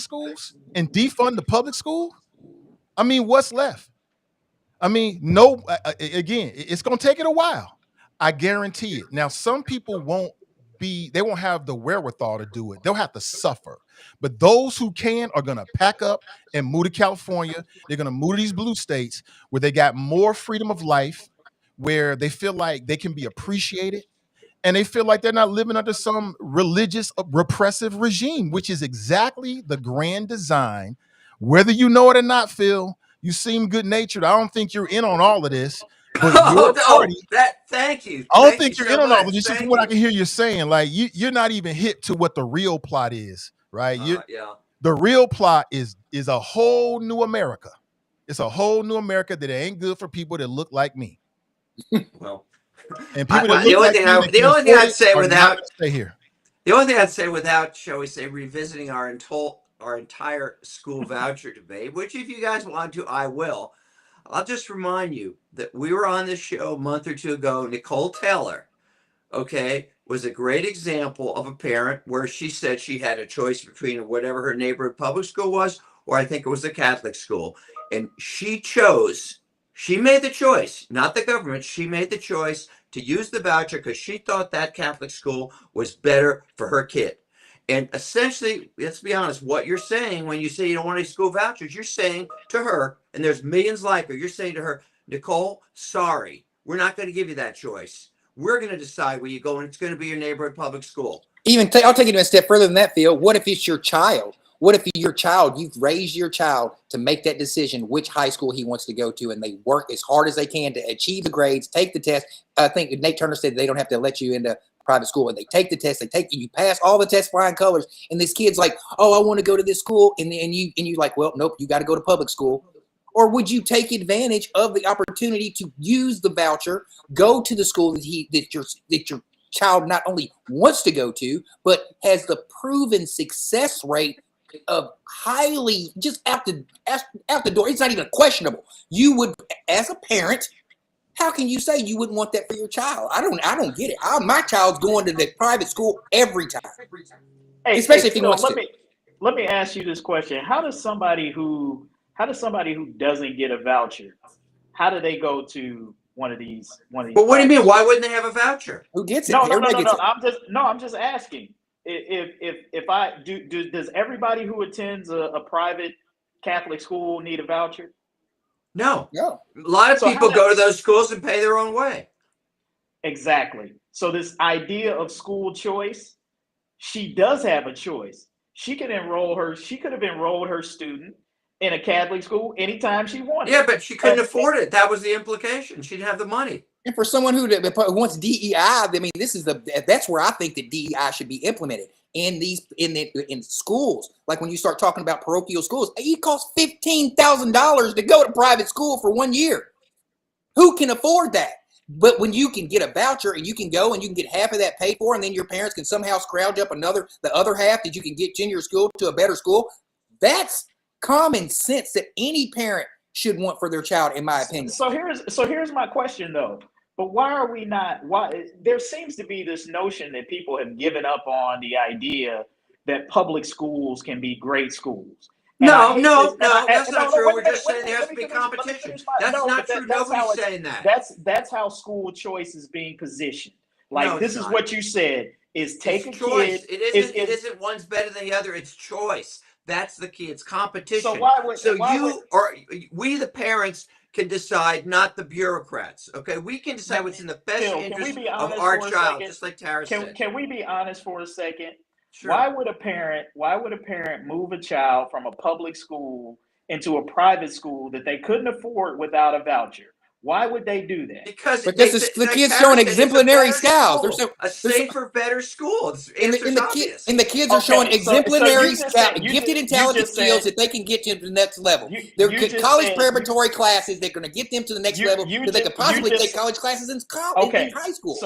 [SPEAKER 1] schools and defund the public school. I mean, what's left? I mean, no. Again, it's going to take it a while. I guarantee it. Now, some people won't have the wherewithal to do it. They'll have to suffer. But those who can are going to pack up and move to California. They're going to move to these blue states where they got more freedom of life, where they feel like they can be appreciated, and they feel like they're not living under some religious repressive regime, which is exactly the grand design. Whether you know it or not, Phil, you seem good-natured. I don't think you're in on all of this. But
[SPEAKER 4] thank you.
[SPEAKER 1] I don't think you're in on all of this. Just from what I can hear you saying, like you're not even hip to what the real plot is, right?
[SPEAKER 4] Yeah.
[SPEAKER 1] The real plot is a whole new America. It's a whole new America that ain't good for people that look like me.
[SPEAKER 4] Well,
[SPEAKER 1] and people that look like me, the only thing I'd say
[SPEAKER 4] without, shall we say, revisiting our entire school voucher debate, which if you guys want to, I will. I'll just remind you that we were on this show a month or two ago. Nicole Taylor, was a great example of a parent where she said she had a choice between whatever her neighborhood public school was, or I think it was a Catholic school. And she made the choice, not the government. She made the choice to use the voucher because she thought that Catholic school was better for her kid. And essentially, let's be honest, what you're saying when you say you don't want any school vouchers, you're saying to her, and there's millions like her, you're saying to her, Nicole, sorry, we're not going to give you that choice. We're going to decide where you go, and it's going to be your neighborhood public school.
[SPEAKER 2] I'll take it a step further than that, Phil. What if it's your child? What if your child, you've raised your child to make that decision which high school he wants to go to, and they work as hard as they can to achieve the grades, take the test. I think Nate Turner said they don't have to let you into private school, and they take the test, you pass all the tests flying colors, and this kid's like, oh, I want to go to this school, and you like, well, nope, you got to go to public school. Or would you take advantage of the opportunity to use the voucher, go to the school that your child not only wants to go to, but has the proven success rate of highly just out the door? It's not even questionable. You would, as a parent, how can you say you wouldn't want that for your child? I don't get it. My child's going to the private school every time, especially if he wants to.
[SPEAKER 3] Let me ask you this question: How does somebody who doesn't get a voucher, how do they go to one of these?
[SPEAKER 4] But what do you mean? Why wouldn't they have a voucher?
[SPEAKER 2] Who gets it?
[SPEAKER 3] No. I'm just asking. If I do, does everybody who attends a private Catholic school need a voucher?
[SPEAKER 4] No.
[SPEAKER 2] No.
[SPEAKER 4] A lot of people go to those schools and pay their own way.
[SPEAKER 3] Exactly. So this idea of school choice, she does have a choice. She could have enrolled her student in a Catholic school anytime she wanted.
[SPEAKER 4] Yeah, but she couldn't afford it. That was the implication. She didn't have the money.
[SPEAKER 2] And for someone who wants DEI, I mean, that's where I think that DEI should be implemented in schools. Like when you start talking about parochial schools, it costs $15,000 to go to private school for 1 year. Who can afford that? But when you can get a voucher and you can go and you can get half of that paid for, and then your parents can somehow scrounge up the other half that you can get in your school to a better school, that's common sense that any parent should want for their child, in my opinion.
[SPEAKER 3] So here's my question though. But why there seems to be this notion that people have given up on the idea that public schools can be great schools.
[SPEAKER 4] No, that's not true. We're just saying there has to be competition. That's not true. Nobody's saying that.
[SPEAKER 3] That's how school choice is being positioned. Like, this is what you said, is take a
[SPEAKER 4] choice.
[SPEAKER 3] kid.
[SPEAKER 4] It isn't one's better than the other. It's choice. That's the key. It's competition. We the parents can decide, not the bureaucrats. Okay, we can decide what's in the best interest of our child, just like Tarris said.
[SPEAKER 3] Can we be honest for a second?
[SPEAKER 4] Sure.
[SPEAKER 3] Why would a parent move a child from a public school into a private school that they couldn't afford without a voucher? Why would they do that?
[SPEAKER 4] Because
[SPEAKER 2] the kids showing exemplary styles.
[SPEAKER 4] A safer, better school.
[SPEAKER 2] And the kids are showing exemplary gifted, intelligent skills that they can get to the next level. They're college preparatory classes. They're going to get them to the next level so they could possibly take college classes in high school.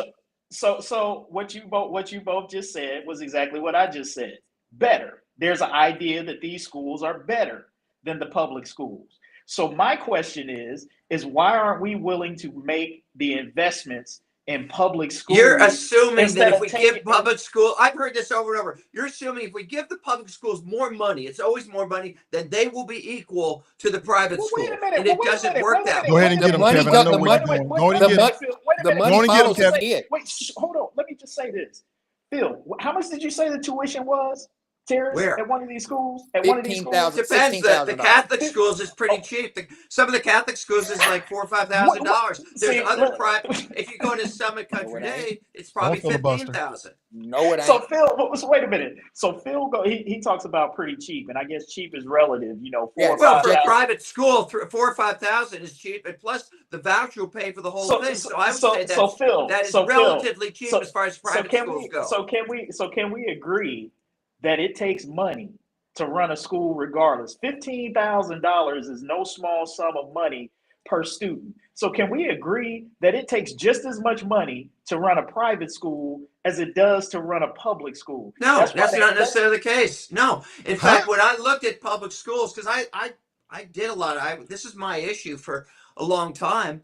[SPEAKER 3] So what you both just said was exactly what I just said. Better. There's an idea that these schools are better than the public schools. So my question is why aren't we willing to make the investments in public schools?
[SPEAKER 4] You're assuming that if we give public school, I've heard this over and over. You're assuming if we give the public schools more money, it's always more money, then they will be equal to the private school. And it doesn't work that way.
[SPEAKER 1] Go ahead and get him, Kevin. I know where you're going. Go ahead and get him.
[SPEAKER 2] The money follows the kid.
[SPEAKER 3] Wait, hold on. Let me just say this. Phil, how much did you say the tuition was? Tarris,
[SPEAKER 4] where?
[SPEAKER 3] At one of these schools?
[SPEAKER 2] $15,000.
[SPEAKER 4] Depends. The Catholic schools is pretty cheap. Some of the Catholic schools is like $4,000 or $5,000. There's other private. If you go to Summit Country Day, it's probably $15,000.
[SPEAKER 2] No, it ain't.
[SPEAKER 3] So Phil, wait a minute. So Phil, he talks about pretty cheap, and I guess cheap is relative.
[SPEAKER 4] Well, for a private school, $4,000 or $5,000 is cheap, and plus the voucher will pay for the whole thing. So I would say that is relatively cheap as far as private schools go.
[SPEAKER 3] So can we agree that it takes money to run a school regardless? $15,000 is no small sum of money per student. So can we agree that it takes just as much money to run a private school as it does to run a public school?
[SPEAKER 4] No, that's not necessarily the case. No. In fact, when I looked at public schools, because I did a lot, this is my issue for a long time.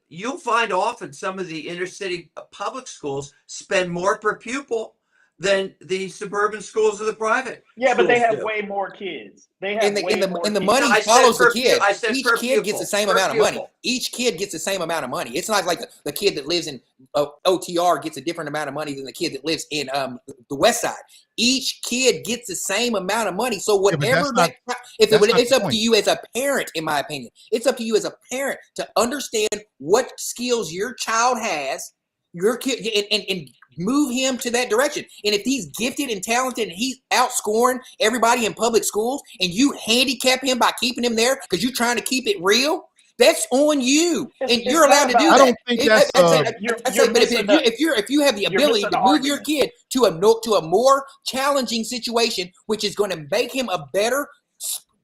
[SPEAKER 4] You'll find often some of the inner city public schools spend more per pupil than the suburban schools or the private.
[SPEAKER 3] Yeah, but they
[SPEAKER 4] schools
[SPEAKER 3] have
[SPEAKER 4] do.
[SPEAKER 3] way more kids. They have
[SPEAKER 2] And the
[SPEAKER 3] way
[SPEAKER 2] and the
[SPEAKER 3] more
[SPEAKER 2] and the
[SPEAKER 3] kids.
[SPEAKER 2] money
[SPEAKER 4] I said
[SPEAKER 2] follows the
[SPEAKER 4] per
[SPEAKER 2] kid.
[SPEAKER 4] I said
[SPEAKER 2] Each
[SPEAKER 4] per
[SPEAKER 2] kid gets the
[SPEAKER 4] pupil,
[SPEAKER 2] same
[SPEAKER 4] per
[SPEAKER 2] amount of money.
[SPEAKER 4] pupil.
[SPEAKER 2] Each kid gets the same amount of money. It's not like the kid that lives in OTR gets a different amount of money than the kid that lives in the West Side. Each kid gets the same amount of money. So
[SPEAKER 1] Yeah, but
[SPEAKER 2] whatever
[SPEAKER 1] that's not
[SPEAKER 2] it's
[SPEAKER 1] the
[SPEAKER 2] up to
[SPEAKER 1] point.
[SPEAKER 2] you as a parent, in my opinion. It's up to you as a parent to understand what skills your child has, your kid, and move him to that direction. And if he's gifted and talented and he's outscoring everybody in public schools, and you handicap him by keeping him there because you're trying to keep it real, that's on you, and you're allowed to do
[SPEAKER 1] I
[SPEAKER 2] that.
[SPEAKER 1] don't think that's
[SPEAKER 2] But if you have the ability to move your kid to a more challenging situation, which is going to make him a better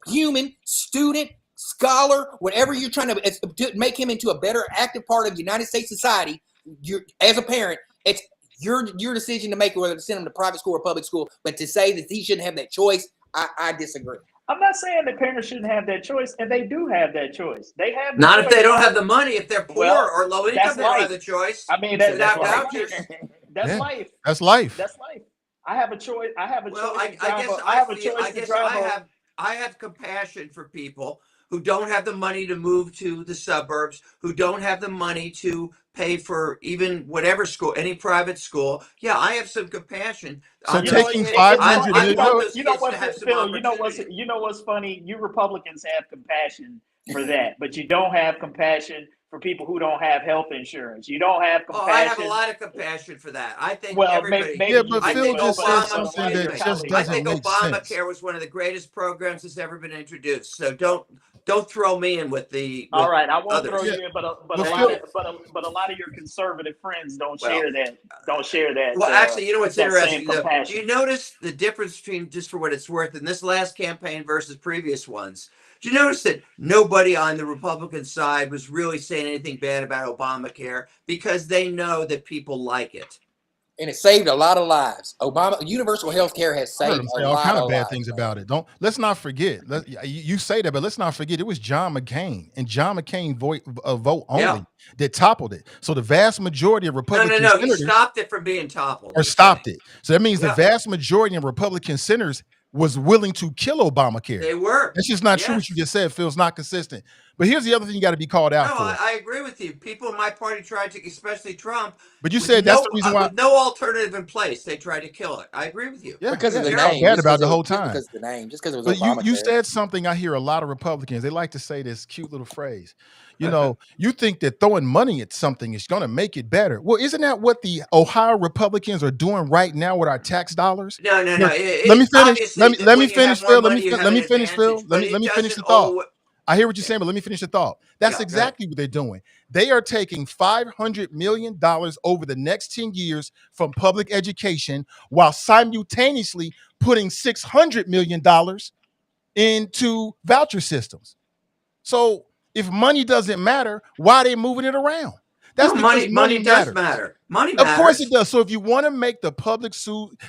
[SPEAKER 2] human, student, scholar, whatever you're trying to make him into a better active part of United States society, you as a parent, it's your decision to make whether to send him to private school or public school. But to say that he shouldn't have that choice, I disagree.
[SPEAKER 3] I'm not saying that parents shouldn't have that choice, and they do have that choice. They have the
[SPEAKER 4] Not
[SPEAKER 3] choice.
[SPEAKER 4] if they don't have the money. If they're poor
[SPEAKER 3] Well,
[SPEAKER 4] or low
[SPEAKER 3] that's
[SPEAKER 4] income, they don't
[SPEAKER 3] life.
[SPEAKER 4] have the choice.
[SPEAKER 3] I mean,
[SPEAKER 4] Should
[SPEAKER 3] that's
[SPEAKER 4] have
[SPEAKER 3] life.
[SPEAKER 4] vouchers.
[SPEAKER 3] That's
[SPEAKER 1] Yeah.
[SPEAKER 3] life.
[SPEAKER 1] That's life.
[SPEAKER 3] That's life. I have a choice. I have a
[SPEAKER 4] Well,
[SPEAKER 3] choice.
[SPEAKER 4] I have compassion for people who don't have the money to move to the suburbs, who don't have the money to pay for even whatever school, any private school. Yeah, I have some compassion.
[SPEAKER 1] So
[SPEAKER 3] You know,
[SPEAKER 1] taking
[SPEAKER 3] it-
[SPEAKER 1] 500
[SPEAKER 3] it's-
[SPEAKER 1] million.
[SPEAKER 3] you know,
[SPEAKER 4] want those
[SPEAKER 3] you know
[SPEAKER 4] kids to
[SPEAKER 3] what,
[SPEAKER 4] have some
[SPEAKER 3] Phil?
[SPEAKER 4] opportunity.
[SPEAKER 3] You know what's funny? You Republicans have compassion for that, but you don't have compassion for people who don't have health insurance. You don't have
[SPEAKER 4] Oh,
[SPEAKER 3] compassion.
[SPEAKER 4] I have a lot of compassion for that. I think
[SPEAKER 3] Well,
[SPEAKER 4] everybody.
[SPEAKER 3] maybe
[SPEAKER 1] Yeah,
[SPEAKER 3] you
[SPEAKER 1] but
[SPEAKER 3] do,
[SPEAKER 1] Phil
[SPEAKER 3] but
[SPEAKER 1] just said
[SPEAKER 3] but a
[SPEAKER 1] something
[SPEAKER 3] lot of
[SPEAKER 1] that
[SPEAKER 3] your
[SPEAKER 1] just
[SPEAKER 3] colleagues
[SPEAKER 4] I
[SPEAKER 1] doesn't
[SPEAKER 4] think
[SPEAKER 1] make sense.
[SPEAKER 4] Obamacare was one of the greatest programs that's ever been introduced. So don't throw me in with the
[SPEAKER 3] All right, I won't
[SPEAKER 4] others.
[SPEAKER 3] throw
[SPEAKER 1] Yeah,
[SPEAKER 3] you in, but
[SPEAKER 1] but
[SPEAKER 3] a lot of your conservative friends don't
[SPEAKER 4] Well,
[SPEAKER 3] share that. Don't share that.
[SPEAKER 4] Well, actually, you know what's
[SPEAKER 3] that same
[SPEAKER 4] interesting though? Do
[SPEAKER 3] compassion.
[SPEAKER 4] you notice the difference between, just for what it's worth, in this last campaign versus previous ones? Do you notice that nobody on the Republican side was really saying anything bad about Obamacare because they know that people like it?
[SPEAKER 2] And it saved a lot of lives. Universal health care has
[SPEAKER 1] I heard
[SPEAKER 2] saved
[SPEAKER 1] him
[SPEAKER 2] a
[SPEAKER 1] say all
[SPEAKER 2] lot
[SPEAKER 1] kind
[SPEAKER 2] of
[SPEAKER 1] of bad
[SPEAKER 2] lives.
[SPEAKER 1] things about it. Let's not forget. You say that, but let's not forget it was John McCain and John McCain vote only
[SPEAKER 4] Yeah.
[SPEAKER 1] that toppled it. So the vast majority of Republican
[SPEAKER 4] No. He
[SPEAKER 1] senators
[SPEAKER 4] stopped it from being toppled.
[SPEAKER 1] or
[SPEAKER 4] he's
[SPEAKER 1] stopped
[SPEAKER 4] saying.
[SPEAKER 1] it. So that means the
[SPEAKER 4] Yeah.
[SPEAKER 1] vast majority of Republican senators was willing to kill Obamacare.
[SPEAKER 4] They were.
[SPEAKER 1] That's just not true. What
[SPEAKER 4] Yes.
[SPEAKER 1] you just said, Phil, is not consistent. But here's the other thing you got to be called out
[SPEAKER 4] No,
[SPEAKER 1] for.
[SPEAKER 4] I agree with you. People in my party tried to, especially Trump,
[SPEAKER 1] But you
[SPEAKER 4] with
[SPEAKER 1] said that's the reason why.
[SPEAKER 4] with no alternative in place, they tried to kill it. I agree with you.
[SPEAKER 1] Yeah,
[SPEAKER 2] Because of the
[SPEAKER 1] they
[SPEAKER 2] name.
[SPEAKER 1] talked bad
[SPEAKER 2] Just
[SPEAKER 1] about it the
[SPEAKER 2] because
[SPEAKER 1] whole
[SPEAKER 2] it was-
[SPEAKER 1] time.
[SPEAKER 2] Just because of the name. Just because it was
[SPEAKER 1] But
[SPEAKER 2] Obamacare.
[SPEAKER 1] you said something I hear a lot of Republicans. They like to say this cute little phrase. You know, you think that throwing money at something is going to make it better. Well, isn't that what the Ohio Republicans are doing right now with our tax dollars?
[SPEAKER 4] No.
[SPEAKER 1] Let me finish. Let me finish, Phil. Let me finish, Phil. Let me finish the thought. I hear what you're saying, but let me finish the thought. That's
[SPEAKER 4] Yeah,
[SPEAKER 1] exactly what they're doing. They are taking $500 million over the next 10 years from public education while simultaneously putting $600 million into voucher systems. So if money doesn't matter, why are they moving it around? That's because money
[SPEAKER 4] does
[SPEAKER 1] matters.
[SPEAKER 4] matter. Money
[SPEAKER 1] Of
[SPEAKER 4] matters.
[SPEAKER 1] course it does. So if you want to make the public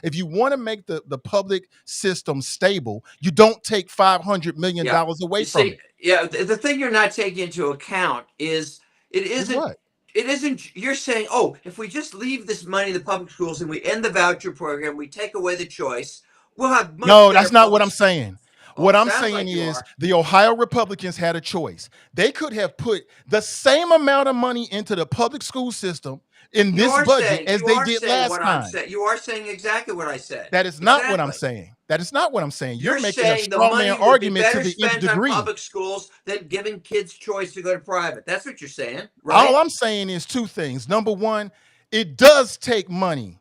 [SPEAKER 1] if you want to make the public system stable, you don't take $500 million away from it.
[SPEAKER 4] Yeah, the thing you're not taking into account is it
[SPEAKER 1] Is
[SPEAKER 4] isn't.
[SPEAKER 1] what?
[SPEAKER 4] It isn't. You're saying, oh, if we just leave this money in the public schools and we end the voucher program, we take away the choice, we'll have much
[SPEAKER 1] No,
[SPEAKER 4] better
[SPEAKER 1] that's not what
[SPEAKER 4] public
[SPEAKER 1] I'm saying.
[SPEAKER 4] Oh,
[SPEAKER 1] What
[SPEAKER 4] it
[SPEAKER 1] I'm
[SPEAKER 4] sounds
[SPEAKER 1] saying
[SPEAKER 4] like you
[SPEAKER 1] is
[SPEAKER 4] are.
[SPEAKER 1] the Ohio Republicans had a choice. They could have put the same amount of money into the public school system in this budget as they did last time.
[SPEAKER 4] You are saying exactly what I said.
[SPEAKER 1] That is not what I'm
[SPEAKER 4] Exactly.
[SPEAKER 1] saying. That is not what I'm saying. You're
[SPEAKER 4] You're
[SPEAKER 1] making a
[SPEAKER 4] saying the
[SPEAKER 1] straw
[SPEAKER 4] money
[SPEAKER 1] man
[SPEAKER 4] would be
[SPEAKER 1] argument to
[SPEAKER 4] better
[SPEAKER 1] the nth
[SPEAKER 4] spent on
[SPEAKER 1] degree.
[SPEAKER 4] public schools than giving kids choice to go to private. That's what you're saying, right?
[SPEAKER 1] All I'm saying is two things. Number one, it does take money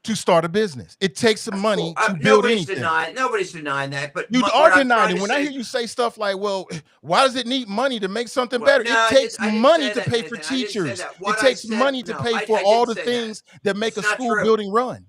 [SPEAKER 1] to start a business. It takes some money to build anything.
[SPEAKER 4] Nobody's denying that. But
[SPEAKER 1] You
[SPEAKER 4] what
[SPEAKER 1] are
[SPEAKER 4] I'm
[SPEAKER 1] denying
[SPEAKER 4] trying
[SPEAKER 1] it.
[SPEAKER 4] to
[SPEAKER 1] When I
[SPEAKER 4] say-
[SPEAKER 1] hear you say stuff like, well, why does it need money to make something
[SPEAKER 4] Well,
[SPEAKER 1] better?
[SPEAKER 4] no,
[SPEAKER 1] It takes
[SPEAKER 4] I didn't
[SPEAKER 1] money
[SPEAKER 4] say
[SPEAKER 1] to
[SPEAKER 4] that,
[SPEAKER 1] pay for
[SPEAKER 4] Nathan. I didn't say
[SPEAKER 1] teachers.
[SPEAKER 4] that.
[SPEAKER 1] It
[SPEAKER 4] What I
[SPEAKER 1] takes
[SPEAKER 4] said-
[SPEAKER 1] money to
[SPEAKER 4] no,
[SPEAKER 1] pay
[SPEAKER 4] I
[SPEAKER 1] for
[SPEAKER 4] didn't
[SPEAKER 1] all the
[SPEAKER 4] say that.
[SPEAKER 1] things that make
[SPEAKER 4] It's
[SPEAKER 1] a
[SPEAKER 4] not
[SPEAKER 1] school
[SPEAKER 4] true.
[SPEAKER 1] building run.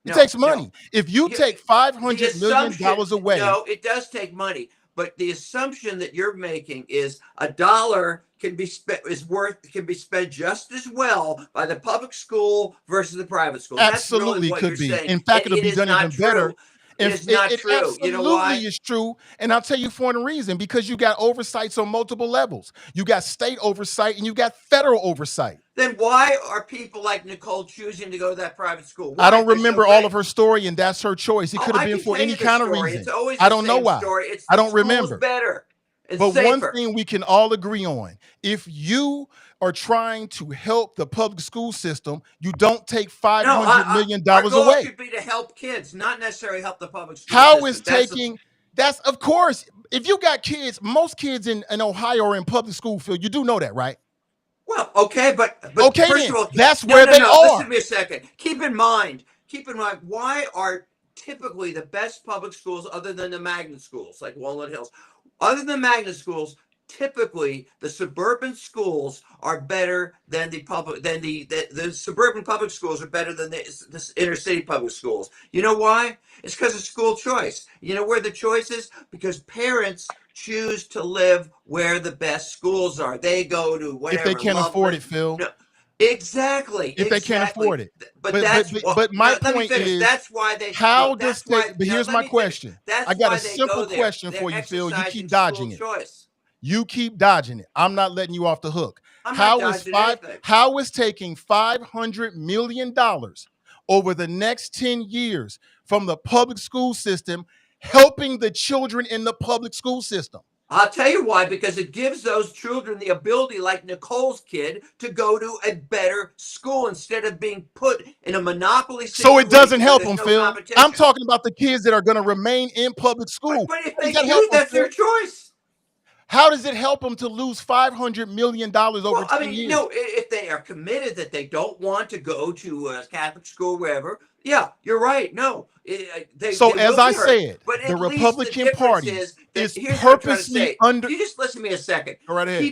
[SPEAKER 1] It
[SPEAKER 4] No,
[SPEAKER 1] takes
[SPEAKER 4] no.
[SPEAKER 1] money. If you take $500 million away.
[SPEAKER 4] No, it does take money. But the assumption that you're making is a dollar can be spent just as well by the public school versus the private school.
[SPEAKER 1] Absolutely
[SPEAKER 4] That's really what
[SPEAKER 1] could
[SPEAKER 4] you're
[SPEAKER 1] be.
[SPEAKER 4] saying.
[SPEAKER 1] In fact,
[SPEAKER 4] And
[SPEAKER 1] it'll
[SPEAKER 4] it
[SPEAKER 1] be
[SPEAKER 4] is
[SPEAKER 1] done
[SPEAKER 4] not
[SPEAKER 1] even better.
[SPEAKER 4] true. It
[SPEAKER 1] If
[SPEAKER 4] is not
[SPEAKER 1] it
[SPEAKER 4] true. You know
[SPEAKER 1] absolutely
[SPEAKER 4] why?
[SPEAKER 1] is true, and I'll tell you for a reason, because you got oversights on multiple levels. You got state oversight and you got federal oversight.
[SPEAKER 4] Then why are people like Nicole choosing to go to that private school?
[SPEAKER 1] I
[SPEAKER 4] Why?
[SPEAKER 1] don't
[SPEAKER 4] They're so
[SPEAKER 1] remember all
[SPEAKER 4] great.
[SPEAKER 1] of her story, and that's her choice. It
[SPEAKER 4] Oh,
[SPEAKER 1] could have
[SPEAKER 4] I
[SPEAKER 1] been
[SPEAKER 4] can
[SPEAKER 1] for
[SPEAKER 4] tell
[SPEAKER 1] any
[SPEAKER 4] you the
[SPEAKER 1] kind of
[SPEAKER 4] story. It's
[SPEAKER 1] reason.
[SPEAKER 4] always
[SPEAKER 1] I
[SPEAKER 4] the
[SPEAKER 1] don't know
[SPEAKER 4] same
[SPEAKER 1] why.
[SPEAKER 4] story. It's
[SPEAKER 1] I
[SPEAKER 4] the
[SPEAKER 1] don't
[SPEAKER 4] school's
[SPEAKER 1] remember.
[SPEAKER 4] better and
[SPEAKER 1] But one
[SPEAKER 4] safer.
[SPEAKER 1] thing we can all agree on, if you are trying to help the public school system, you don't take
[SPEAKER 4] No,
[SPEAKER 1] $500 million
[SPEAKER 4] our goal
[SPEAKER 1] away.
[SPEAKER 4] should be to help kids, not necessarily help the public school
[SPEAKER 1] How is
[SPEAKER 4] system.
[SPEAKER 1] that's of course, if you got kids, most kids in Ohio are in public school field. You do know that, right?
[SPEAKER 4] Well, okay, but
[SPEAKER 1] Okay,
[SPEAKER 4] first
[SPEAKER 1] then
[SPEAKER 4] of all,
[SPEAKER 1] that's
[SPEAKER 4] no,
[SPEAKER 1] where
[SPEAKER 4] no,
[SPEAKER 1] they
[SPEAKER 4] no. Listen to
[SPEAKER 1] are.
[SPEAKER 4] me a second. Keep in mind, why are typically the best public schools, other than the magnet schools like Walnut Hills, other than magnet schools, typically the suburban schools are better than the suburban public schools are better than the inner city public schools. You know why? It's because of school choice. You know where the choice is? Because parents choose to live where the best schools are. They go to
[SPEAKER 1] If they
[SPEAKER 4] whatever
[SPEAKER 1] can't afford it,
[SPEAKER 4] Loveland.
[SPEAKER 1] Phil.
[SPEAKER 4] No, exactly,
[SPEAKER 1] If they can't afford it.
[SPEAKER 4] But
[SPEAKER 1] But
[SPEAKER 4] that's what.
[SPEAKER 1] but my
[SPEAKER 4] No, let me
[SPEAKER 1] point
[SPEAKER 4] finish.
[SPEAKER 1] is,
[SPEAKER 4] That's why they. No,
[SPEAKER 1] how does
[SPEAKER 4] that's why.
[SPEAKER 1] but
[SPEAKER 4] No,
[SPEAKER 1] here's
[SPEAKER 4] let
[SPEAKER 1] my
[SPEAKER 4] me finish.
[SPEAKER 1] question. I
[SPEAKER 4] That's
[SPEAKER 1] got a
[SPEAKER 4] why they
[SPEAKER 1] simple
[SPEAKER 4] go there.
[SPEAKER 1] question
[SPEAKER 4] They're
[SPEAKER 1] for you, Phil. You keep
[SPEAKER 4] exercising
[SPEAKER 1] dodging
[SPEAKER 4] school
[SPEAKER 1] it.
[SPEAKER 4] choice.
[SPEAKER 1] You keep dodging it. I'm not letting you off the hook.
[SPEAKER 4] I'm not dodging anything.
[SPEAKER 1] How is taking $500 million over the next 10 years from the public school system helping the children in the public school system?
[SPEAKER 4] I'll tell you why, because it gives those children the ability, like Nicole's kid, to go to a better school instead of being put in a monopoly
[SPEAKER 1] So
[SPEAKER 4] situation
[SPEAKER 1] it doesn't
[SPEAKER 4] where
[SPEAKER 1] help
[SPEAKER 4] there's
[SPEAKER 1] them,
[SPEAKER 4] no
[SPEAKER 1] Phil. I'm
[SPEAKER 4] competition.
[SPEAKER 1] talking about the kids that are going to remain in public school.
[SPEAKER 4] But if
[SPEAKER 1] How does
[SPEAKER 4] they
[SPEAKER 1] that help
[SPEAKER 4] choose,
[SPEAKER 1] them,
[SPEAKER 4] that's
[SPEAKER 1] Phil?
[SPEAKER 4] their choice.
[SPEAKER 1] How does it help them to lose $500 million over
[SPEAKER 4] Well, I
[SPEAKER 1] 10
[SPEAKER 4] mean,
[SPEAKER 1] years?
[SPEAKER 4] if they are committed that they don't want to go to a Catholic school, wherever, yeah, you're right. No, they
[SPEAKER 1] So as
[SPEAKER 4] will
[SPEAKER 1] I
[SPEAKER 4] be hurt.
[SPEAKER 1] said,
[SPEAKER 4] But
[SPEAKER 1] the
[SPEAKER 4] at least the
[SPEAKER 1] Republican
[SPEAKER 4] difference
[SPEAKER 1] Party
[SPEAKER 4] is that
[SPEAKER 1] is
[SPEAKER 4] here's what I'm trying to
[SPEAKER 1] purposely
[SPEAKER 4] say.
[SPEAKER 1] under.
[SPEAKER 4] If you just listen to me a second.
[SPEAKER 1] Go right ahead.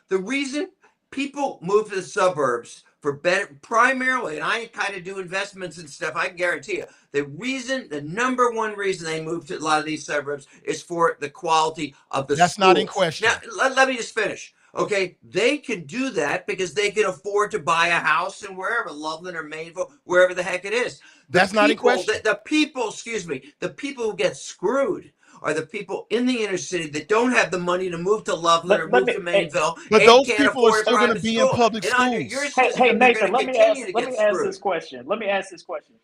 [SPEAKER 4] The reason people move to the suburbs for better, primarily, and I kind of do investments and stuff, I can guarantee you, the number one reason they move to a lot of these suburbs is for the quality of the
[SPEAKER 1] That's not in
[SPEAKER 4] schools.
[SPEAKER 1] question.
[SPEAKER 4] Now, let me just finish. Okay, they can do that because they can afford to buy a house in wherever, Loveland or Mainville, wherever the heck it is.
[SPEAKER 1] That's not in question.
[SPEAKER 4] The people, excuse me, the people who get screwed are the people in the inner city that don't have the money to move to Loveland or move to Mainville
[SPEAKER 1] But
[SPEAKER 4] and
[SPEAKER 1] those
[SPEAKER 4] can't
[SPEAKER 1] people are
[SPEAKER 4] afford a
[SPEAKER 1] still going to
[SPEAKER 4] private
[SPEAKER 1] be in
[SPEAKER 4] school.
[SPEAKER 1] public
[SPEAKER 4] And under your
[SPEAKER 1] schools.
[SPEAKER 3] Hey,
[SPEAKER 4] system, they're
[SPEAKER 3] Nathan,
[SPEAKER 4] going to continue to get screwed.
[SPEAKER 3] this question. Let me ask this question.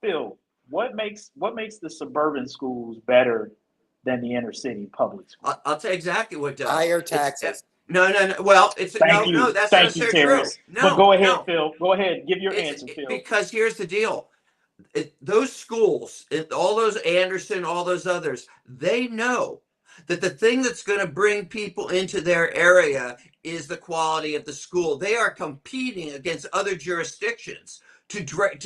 [SPEAKER 3] Phil, what makes the suburban schools better than the inner city public schools?
[SPEAKER 4] I'll tell you exactly what does.
[SPEAKER 2] Higher taxes.
[SPEAKER 4] No. Well,
[SPEAKER 3] Thank you.
[SPEAKER 4] no. That's
[SPEAKER 3] Thank
[SPEAKER 4] not
[SPEAKER 3] you,
[SPEAKER 4] necessarily
[SPEAKER 3] Tarris.
[SPEAKER 4] true.
[SPEAKER 3] But go ahead,
[SPEAKER 4] No.
[SPEAKER 3] Phil. Go ahead. Give your answer, Phil.
[SPEAKER 4] Because here's the deal. Those schools, all those Anderson, all those others, they know that the thing that's going to bring people into their area is the quality of the school. They are competing against other jurisdictions to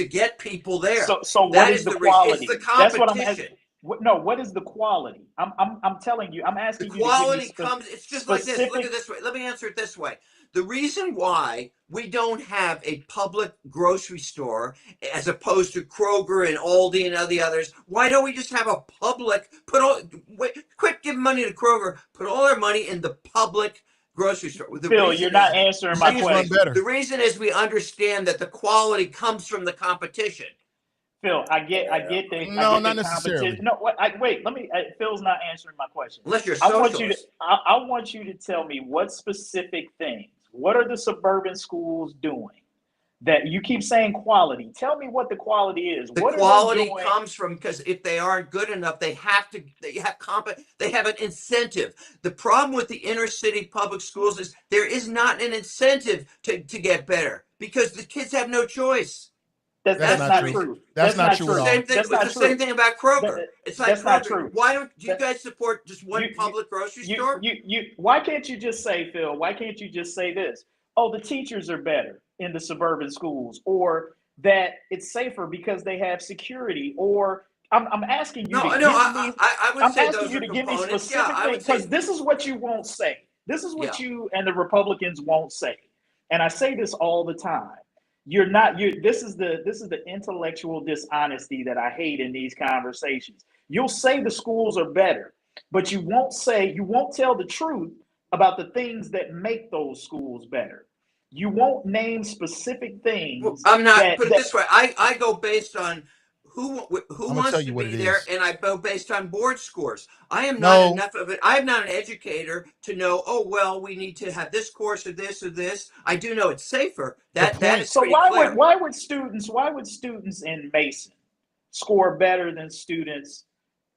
[SPEAKER 4] get people there.
[SPEAKER 3] So what is the quality?
[SPEAKER 4] It's the
[SPEAKER 3] That's what I'm asking.
[SPEAKER 4] competition.
[SPEAKER 3] No, what is the quality? I'm telling you. I'm asking
[SPEAKER 4] The
[SPEAKER 3] you to give me
[SPEAKER 4] quality comes. It's just like this. Look at it this way. Let me answer it this way. The reason why we don't have a public grocery store as opposed to Kroger and Aldi and all the others, why don't we just have a public, quit giving money to Kroger, put all our money in the public grocery store.
[SPEAKER 3] Phil, you're not answering my question.
[SPEAKER 4] The reason is we understand that the quality comes from the competition.
[SPEAKER 3] Phil, I get the
[SPEAKER 1] No, not necessarily.
[SPEAKER 3] No, wait. Let me. Phil's not answering my question.
[SPEAKER 4] Unless you're a socialist.
[SPEAKER 3] I want you to tell me what specific things. What are the suburban schools doing? That you keep saying quality. Tell me what the quality is.
[SPEAKER 4] The
[SPEAKER 3] what
[SPEAKER 4] quality comes from, because if they aren't good enough, they have an incentive. The problem with the inner city public schools is there is not an incentive to get better because the kids have no choice.
[SPEAKER 3] That's not true.
[SPEAKER 1] That's not true at all.
[SPEAKER 4] It's the same thing about Kroger. It's like
[SPEAKER 3] that's
[SPEAKER 4] Kroger.
[SPEAKER 3] not true.
[SPEAKER 4] Why don't you guys support just one public grocery store?
[SPEAKER 3] Why can't you just say, Phil? Why can't you just say this? Oh, the teachers are better in the suburban schools, or that it's safer because they have security, or I'm asking you.
[SPEAKER 4] I would say those
[SPEAKER 3] you
[SPEAKER 4] are
[SPEAKER 3] to give me
[SPEAKER 4] components.
[SPEAKER 3] specific things, because this is what you won't say. This is what you and the Republicans won't say, and I say this all the time. This is the intellectual dishonesty that I hate in these conversations. You'll say the schools are better, but you won't tell the truth about the things that make those schools better. You won't name specific things.
[SPEAKER 4] I'm not. Put it this way: I go based on who
[SPEAKER 1] I'm gonna tell
[SPEAKER 4] wants
[SPEAKER 1] you
[SPEAKER 4] to
[SPEAKER 1] what
[SPEAKER 4] be
[SPEAKER 1] it
[SPEAKER 4] there,
[SPEAKER 1] is.
[SPEAKER 4] and I vote based on board scores. I am not
[SPEAKER 1] No,
[SPEAKER 4] enough of it. I am not an educator to know, oh well, we need to have this course or this or this. I do know it's safer.
[SPEAKER 1] the
[SPEAKER 4] That
[SPEAKER 1] point.
[SPEAKER 4] is
[SPEAKER 3] So
[SPEAKER 4] pretty clear.
[SPEAKER 3] why would students in Mason score better than students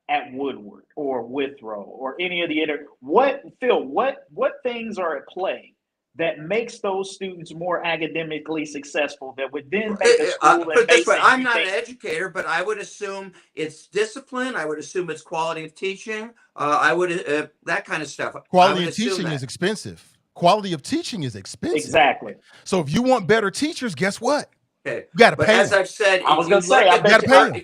[SPEAKER 3] at Woodward or Withrow or any of the other? What Phil? What things are at play that makes those students more academically successful that would then make a school
[SPEAKER 4] Put
[SPEAKER 3] in
[SPEAKER 4] it this way,
[SPEAKER 3] Mason,
[SPEAKER 4] I'm
[SPEAKER 3] you
[SPEAKER 4] not an
[SPEAKER 3] think?
[SPEAKER 4] educator, but I would assume it's discipline. I would assume it's quality of teaching. I would that kind of stuff. I
[SPEAKER 1] Quality
[SPEAKER 4] would
[SPEAKER 1] of
[SPEAKER 4] assume
[SPEAKER 1] teaching is
[SPEAKER 4] that.
[SPEAKER 1] expensive. Quality of teaching is expensive.
[SPEAKER 3] Exactly.
[SPEAKER 1] So if you want better teachers, guess what?
[SPEAKER 4] Okay,
[SPEAKER 1] You got to
[SPEAKER 4] but
[SPEAKER 1] pay
[SPEAKER 4] as
[SPEAKER 1] them.
[SPEAKER 4] I've said,
[SPEAKER 3] I was gonna say, I
[SPEAKER 1] You got
[SPEAKER 3] bet
[SPEAKER 1] to
[SPEAKER 3] you.
[SPEAKER 1] pay them.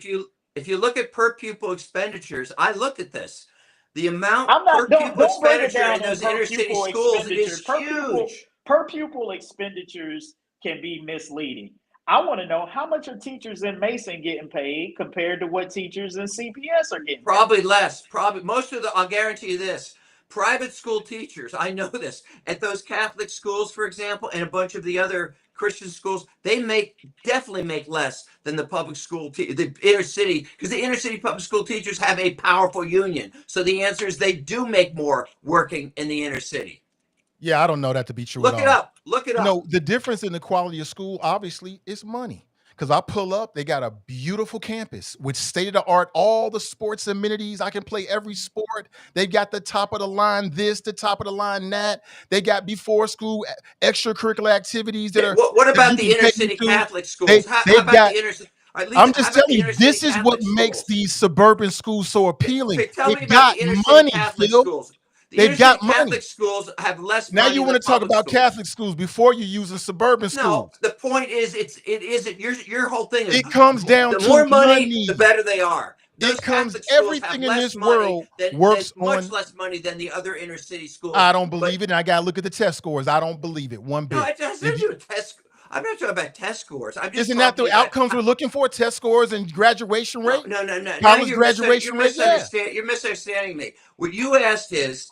[SPEAKER 4] if you look at per pupil expenditures, I looked at this. The amount
[SPEAKER 3] I'm
[SPEAKER 4] per
[SPEAKER 3] not.
[SPEAKER 4] pupil
[SPEAKER 3] Don't break it
[SPEAKER 4] expenditure
[SPEAKER 3] down
[SPEAKER 4] in
[SPEAKER 3] in
[SPEAKER 4] those
[SPEAKER 3] per
[SPEAKER 4] inner city
[SPEAKER 3] pupil
[SPEAKER 4] schools is
[SPEAKER 3] expenditures.
[SPEAKER 4] huge.
[SPEAKER 3] Per pupil expenditures can be misleading. I want to know how much are teachers in Mason getting paid compared to what teachers in CPS are getting paid.
[SPEAKER 4] Probably less. Probably most of the. I'll guarantee you this. Private school teachers, I know this, at those Catholic schools, for example, and a bunch of the other Christian schools, they definitely make less than the public school, the inner city, because the inner city public school teachers have a powerful union. So the answer is they do make more working in the inner city.
[SPEAKER 1] Yeah, I don't know that to be true at
[SPEAKER 4] Look it
[SPEAKER 1] all.
[SPEAKER 4] up. Look it
[SPEAKER 1] You
[SPEAKER 4] up.
[SPEAKER 1] know, the difference in the quality of school, obviously, is money. Because I pull up, they got a beautiful campus with state of the art, all the sports amenities. I can play every sport. They got the top of the line this, the top of the line that. They got before school extracurricular activities that
[SPEAKER 4] Okay,
[SPEAKER 1] are
[SPEAKER 4] what
[SPEAKER 1] that
[SPEAKER 4] about
[SPEAKER 1] you
[SPEAKER 4] the
[SPEAKER 1] can
[SPEAKER 4] inner
[SPEAKER 1] pay
[SPEAKER 4] city
[SPEAKER 1] into.
[SPEAKER 4] Catholic schools? How
[SPEAKER 1] They've
[SPEAKER 4] about
[SPEAKER 1] got.
[SPEAKER 4] the inner city? All right, leave
[SPEAKER 1] I'm
[SPEAKER 4] it. How
[SPEAKER 1] just
[SPEAKER 4] about
[SPEAKER 1] telling
[SPEAKER 4] the
[SPEAKER 1] you,
[SPEAKER 4] inner city
[SPEAKER 1] this is what
[SPEAKER 4] Catholic
[SPEAKER 1] makes
[SPEAKER 4] schools?
[SPEAKER 1] these suburban schools so appealing.
[SPEAKER 4] Okay, tell
[SPEAKER 1] They
[SPEAKER 4] me about
[SPEAKER 1] got
[SPEAKER 4] the inner city
[SPEAKER 1] money,
[SPEAKER 4] Catholic
[SPEAKER 1] Phil.
[SPEAKER 4] schools. The
[SPEAKER 1] They've
[SPEAKER 4] inner city
[SPEAKER 1] got money.
[SPEAKER 4] Catholic schools have less
[SPEAKER 1] Now
[SPEAKER 4] money
[SPEAKER 1] you
[SPEAKER 4] than
[SPEAKER 1] want
[SPEAKER 4] the
[SPEAKER 1] to talk
[SPEAKER 4] public
[SPEAKER 1] about
[SPEAKER 4] schools.
[SPEAKER 1] Catholic schools before you using suburban
[SPEAKER 4] No,
[SPEAKER 1] schools.
[SPEAKER 4] the point is, it isn't. Your whole thing is
[SPEAKER 1] It comes down
[SPEAKER 4] the
[SPEAKER 1] to
[SPEAKER 4] more money, the
[SPEAKER 1] money.
[SPEAKER 4] better they are. Those
[SPEAKER 1] It comes,
[SPEAKER 4] Catholic schools have
[SPEAKER 1] everything in
[SPEAKER 4] less
[SPEAKER 1] this
[SPEAKER 4] money
[SPEAKER 1] world
[SPEAKER 4] than
[SPEAKER 1] works
[SPEAKER 4] much
[SPEAKER 1] on.
[SPEAKER 4] less money than the other inner city schools.
[SPEAKER 1] I don't
[SPEAKER 4] But
[SPEAKER 1] believe it, and I gotta look at the test scores. I don't believe it one
[SPEAKER 4] no,
[SPEAKER 1] bit.
[SPEAKER 4] it has
[SPEAKER 1] If
[SPEAKER 4] nothing to
[SPEAKER 1] you,
[SPEAKER 4] do with test. I'm not talking about test scores. I'm just
[SPEAKER 1] isn't that
[SPEAKER 4] talking
[SPEAKER 1] the
[SPEAKER 4] about
[SPEAKER 1] outcomes we're looking for? Test scores and graduation
[SPEAKER 4] no,
[SPEAKER 1] rate,
[SPEAKER 4] no, no, no. Now
[SPEAKER 1] college graduation rate. Yeah,
[SPEAKER 4] you're misunderstanding me. What you asked is,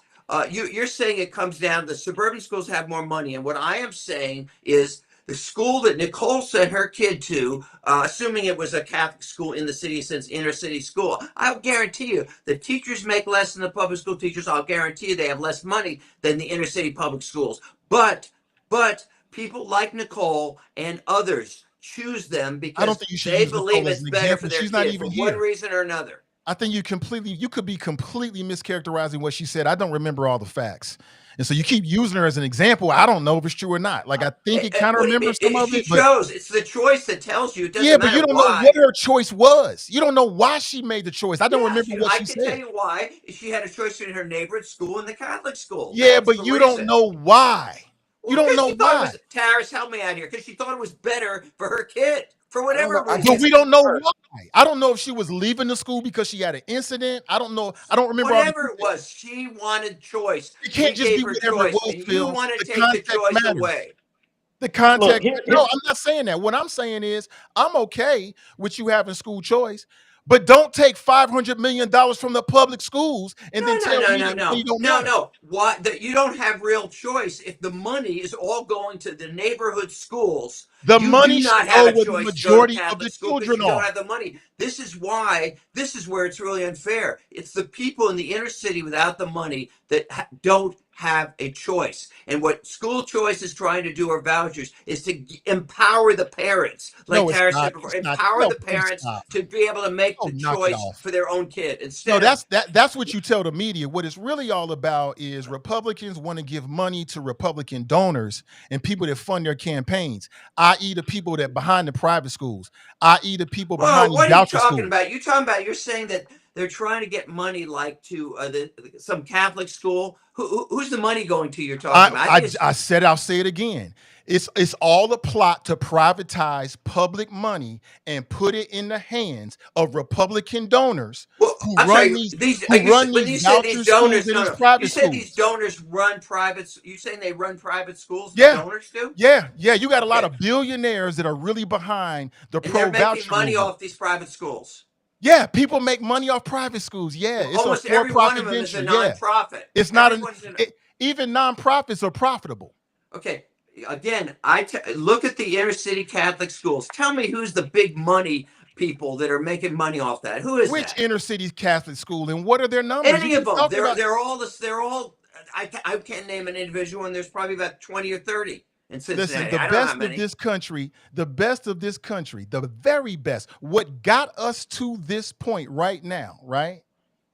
[SPEAKER 4] you're saying it comes down to suburban schools have more money, and what I am saying is the school that Nicole sent her kid to, assuming it was a Catholic school in the city, since inner city school, I'll guarantee you the teachers make less than the public school teachers. I'll guarantee you they have less money than the inner city public schools. But people like Nicole and others choose them
[SPEAKER 1] I don't
[SPEAKER 4] because
[SPEAKER 1] think you should
[SPEAKER 4] they
[SPEAKER 1] use
[SPEAKER 4] believe
[SPEAKER 1] Nicole as
[SPEAKER 4] it's
[SPEAKER 1] an
[SPEAKER 4] better for
[SPEAKER 1] example.
[SPEAKER 4] their
[SPEAKER 1] She's not
[SPEAKER 4] kid for
[SPEAKER 1] even
[SPEAKER 4] one
[SPEAKER 1] here.
[SPEAKER 4] reason or another.
[SPEAKER 1] I think you could be completely mischaracterizing what she said. I don't remember all the facts. And so you keep using her as an example. I don't know if it's true or not. Like, I think it kind of remembers some of
[SPEAKER 4] She
[SPEAKER 1] it, but
[SPEAKER 4] chose. It's the choice that tells you. It
[SPEAKER 1] yeah,
[SPEAKER 4] doesn't
[SPEAKER 1] but you
[SPEAKER 4] matter
[SPEAKER 1] don't know
[SPEAKER 4] why.
[SPEAKER 1] what her choice was. You don't know why she made the choice. I don't
[SPEAKER 4] Yeah,
[SPEAKER 1] remember what
[SPEAKER 4] I
[SPEAKER 1] she
[SPEAKER 4] can tell
[SPEAKER 1] said.
[SPEAKER 4] you why. She had a choice between her neighborhood school and the Catholic school.
[SPEAKER 1] Yeah,
[SPEAKER 4] That's
[SPEAKER 1] but
[SPEAKER 4] the
[SPEAKER 1] you don't
[SPEAKER 4] reason.
[SPEAKER 1] know why. You
[SPEAKER 4] Well,
[SPEAKER 1] don't
[SPEAKER 4] because
[SPEAKER 1] know
[SPEAKER 4] she thought it
[SPEAKER 1] why.
[SPEAKER 4] was, Tarris, help me out here, because she thought it was better for her kid for
[SPEAKER 2] I don't
[SPEAKER 4] whatever
[SPEAKER 2] know. I
[SPEAKER 1] But
[SPEAKER 4] reason.
[SPEAKER 2] can't
[SPEAKER 1] we
[SPEAKER 2] speak
[SPEAKER 1] don't know
[SPEAKER 2] for her.
[SPEAKER 1] why. I don't know if she was leaving the school because she had an incident. I don't know. I don't remember all the
[SPEAKER 4] Whatever it
[SPEAKER 1] details.
[SPEAKER 4] was, she wanted choice.
[SPEAKER 1] It
[SPEAKER 4] We
[SPEAKER 1] can't just be
[SPEAKER 4] gave her
[SPEAKER 1] whatever it
[SPEAKER 4] choice,
[SPEAKER 1] was,
[SPEAKER 4] and you
[SPEAKER 1] Phil.
[SPEAKER 4] want to
[SPEAKER 1] The
[SPEAKER 4] take the
[SPEAKER 1] context
[SPEAKER 4] choice
[SPEAKER 1] matters.
[SPEAKER 4] away.
[SPEAKER 1] The
[SPEAKER 3] Look,
[SPEAKER 1] context.
[SPEAKER 3] here,
[SPEAKER 1] No, I'm not saying that. What I'm saying is I'm okay with you having school choice, but don't take $500 million from the public schools and then tell me that money don't matter.
[SPEAKER 4] No. Why that you don't have real choice if the money is all going to the neighborhood schools?
[SPEAKER 1] The
[SPEAKER 4] You do
[SPEAKER 1] money should
[SPEAKER 4] not have
[SPEAKER 1] go
[SPEAKER 4] a
[SPEAKER 1] where the
[SPEAKER 4] choice to go to
[SPEAKER 1] majority of
[SPEAKER 4] Catholic
[SPEAKER 1] the
[SPEAKER 4] school because
[SPEAKER 1] children
[SPEAKER 4] you don't
[SPEAKER 1] are.
[SPEAKER 4] have the money. This is why. This is where it's really unfair. It's the people in the inner city without the money that don't have a choice. And what school choice is trying to do, or vouchers, is to empower the parents, like
[SPEAKER 1] No, it's
[SPEAKER 4] Tara said
[SPEAKER 1] not.
[SPEAKER 4] before,
[SPEAKER 1] It's not.
[SPEAKER 4] empower
[SPEAKER 1] No,
[SPEAKER 4] the
[SPEAKER 1] please
[SPEAKER 4] parents
[SPEAKER 1] stop.
[SPEAKER 4] to be able to make
[SPEAKER 1] Oh,
[SPEAKER 4] the
[SPEAKER 1] knock it
[SPEAKER 4] choice
[SPEAKER 1] off.
[SPEAKER 4] for their own kid
[SPEAKER 1] No,
[SPEAKER 4] instead of
[SPEAKER 1] that's what you tell the media. What it's really all about is Republicans want to give money to Republican donors and people that fund their campaigns, i.e., the people that behind the private schools, i.e., the people
[SPEAKER 4] Whoa,
[SPEAKER 1] behind these
[SPEAKER 4] what are you
[SPEAKER 1] voucher
[SPEAKER 4] talking
[SPEAKER 1] schools.
[SPEAKER 4] about? You're saying that they're trying to get money like to some Catholic school. Who's the money going to? You're talking about? I think it's
[SPEAKER 1] I said I'll say it again. It's all a plot to privatize public money and put it in the hands of Republican donors
[SPEAKER 4] well.
[SPEAKER 1] who
[SPEAKER 4] I'm
[SPEAKER 1] run
[SPEAKER 4] sorry.
[SPEAKER 1] these
[SPEAKER 4] These
[SPEAKER 1] who run
[SPEAKER 4] when
[SPEAKER 1] these
[SPEAKER 4] you say
[SPEAKER 1] voucher
[SPEAKER 4] these
[SPEAKER 1] schools
[SPEAKER 4] donors,
[SPEAKER 1] and
[SPEAKER 4] no,
[SPEAKER 1] these
[SPEAKER 4] no. You
[SPEAKER 1] private
[SPEAKER 4] said these
[SPEAKER 1] schools.
[SPEAKER 4] donors run private. You saying they run private schools? The
[SPEAKER 1] Yeah,
[SPEAKER 4] donors do,
[SPEAKER 1] yeah. You got a lot
[SPEAKER 4] okay,
[SPEAKER 1] of billionaires that are really behind the
[SPEAKER 4] and they're
[SPEAKER 1] pro
[SPEAKER 4] making
[SPEAKER 1] voucher
[SPEAKER 4] money
[SPEAKER 1] movement.
[SPEAKER 4] off these private schools.
[SPEAKER 1] Yeah, people make money off private schools. Yeah,
[SPEAKER 4] Well,
[SPEAKER 1] it's a
[SPEAKER 4] almost every one of
[SPEAKER 1] for-profit
[SPEAKER 4] them is a
[SPEAKER 1] venture. Yeah,
[SPEAKER 4] nonprofit.
[SPEAKER 1] it's not an
[SPEAKER 4] Everyone's in.
[SPEAKER 1] even nonprofits are profitable.
[SPEAKER 4] Okay, again, look at the inner city Catholic schools. Tell me who's the big money people that are making money off that. Who is
[SPEAKER 1] Which
[SPEAKER 4] that?
[SPEAKER 1] inner city Catholic school, and what are their numbers?
[SPEAKER 4] Any
[SPEAKER 1] You
[SPEAKER 4] of
[SPEAKER 1] keep
[SPEAKER 4] them.
[SPEAKER 1] talking about-
[SPEAKER 4] They're all this. They're all. I can't name an individual, and there's probably about 20 or 30 in Cincinnati.
[SPEAKER 1] Listen, the
[SPEAKER 4] I don't know how
[SPEAKER 1] best of
[SPEAKER 4] many.
[SPEAKER 1] this country, the best of this country, the very best, what got us to this point right now, right?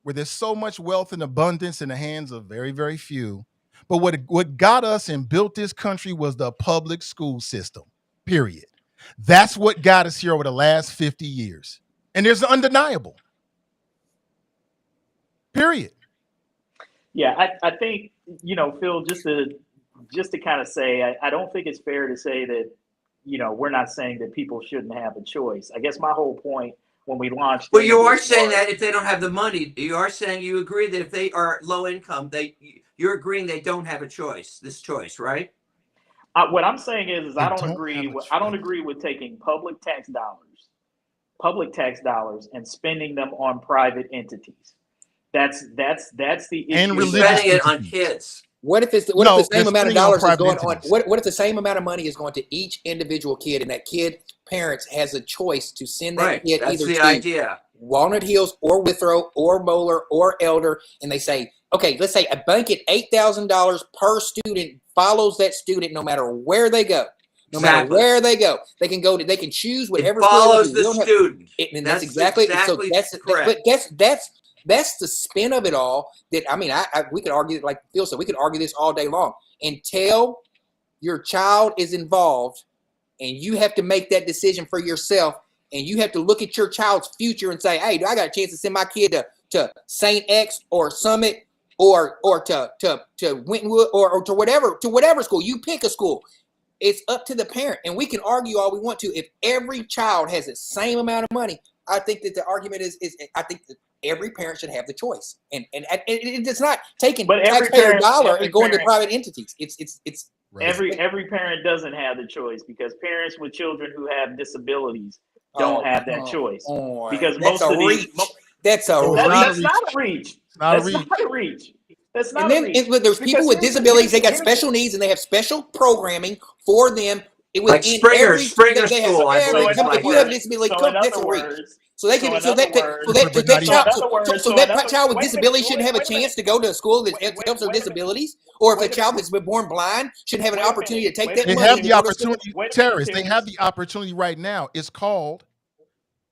[SPEAKER 1] Where there's so much wealth and abundance in the hands of very, very few. But what got us and built this country was the public school system, period. That's what got us here over the last 50 years. And there's undeniable. Period.
[SPEAKER 3] Yeah, I think, Phil, just to kind of say, I don't think it's fair to say that, we're not saying that people shouldn't have a choice. I guess my whole point when we launched.
[SPEAKER 4] Well, you are saying that if they don't have the money, you are saying you agree that if they are low income, you're agreeing they don't have a choice. This choice, right?
[SPEAKER 3] What I'm saying is I don't agree. I don't
[SPEAKER 1] choice.
[SPEAKER 3] agree with taking public tax dollars, and spending them on private entities. That's the issue.
[SPEAKER 1] And religious
[SPEAKER 4] Spending it on
[SPEAKER 1] entities.
[SPEAKER 4] kids.
[SPEAKER 2] What if it's
[SPEAKER 1] No,
[SPEAKER 2] the same
[SPEAKER 1] they're
[SPEAKER 2] amount of
[SPEAKER 1] spending on
[SPEAKER 2] dollars is
[SPEAKER 1] private
[SPEAKER 2] going on?
[SPEAKER 1] entities.
[SPEAKER 2] What if the same amount of money is going to each individual kid, and that kid parents has a choice to send that
[SPEAKER 4] Right.
[SPEAKER 2] kid
[SPEAKER 4] That's
[SPEAKER 2] either
[SPEAKER 4] the
[SPEAKER 2] to
[SPEAKER 4] idea.
[SPEAKER 2] Walnut Hills or Withrow or Moeller or Elder, and they say, okay, let's say a blanket $8,000 per student follows that student no matter where they go. No matter
[SPEAKER 4] Exactly.
[SPEAKER 2] where they go, they can go to. They can choose whatever.
[SPEAKER 4] It follows
[SPEAKER 2] school they
[SPEAKER 4] the
[SPEAKER 2] do.
[SPEAKER 4] student.
[SPEAKER 2] And that's exactly so.
[SPEAKER 4] Correct.
[SPEAKER 2] But that's the spin of it all. That I mean, we could argue, like Phil said, we could argue this all day long until your child is involved, and you have to make that decision for yourself, and you have to look at your child's future and say, hey, do I got a chance to send my kid to St. X or Summit or to Wintonwood or to whatever school? You pick a school. It's up to the parent, and we can argue all we want to. If every child has the same amount of money, I think that the argument is I think that every parent should have the choice, and it's not taking taxpayer dollar and going to private entities. It's
[SPEAKER 1] Right.
[SPEAKER 3] Every parent doesn't have the choice, because parents with children who have disabilities don't have that choice. Because
[SPEAKER 2] that's
[SPEAKER 3] most of these,
[SPEAKER 2] that's
[SPEAKER 1] not
[SPEAKER 3] not a reach. That's not a reach. That's not
[SPEAKER 2] and
[SPEAKER 3] a
[SPEAKER 2] then
[SPEAKER 3] reach.
[SPEAKER 2] there's people with disabilities. They got special needs, and they have special programming for them.
[SPEAKER 4] Like Springer School, I believe.
[SPEAKER 2] If you have a disability, that's a reach. So they can. So that child with disability shouldn't have a chance to go to a school that helps their disabilities. Or if a child that's been born blind shouldn't have an opportunity to take that
[SPEAKER 1] They
[SPEAKER 2] money.
[SPEAKER 1] have the opportunity, Tarris. They have the opportunity right now. It's called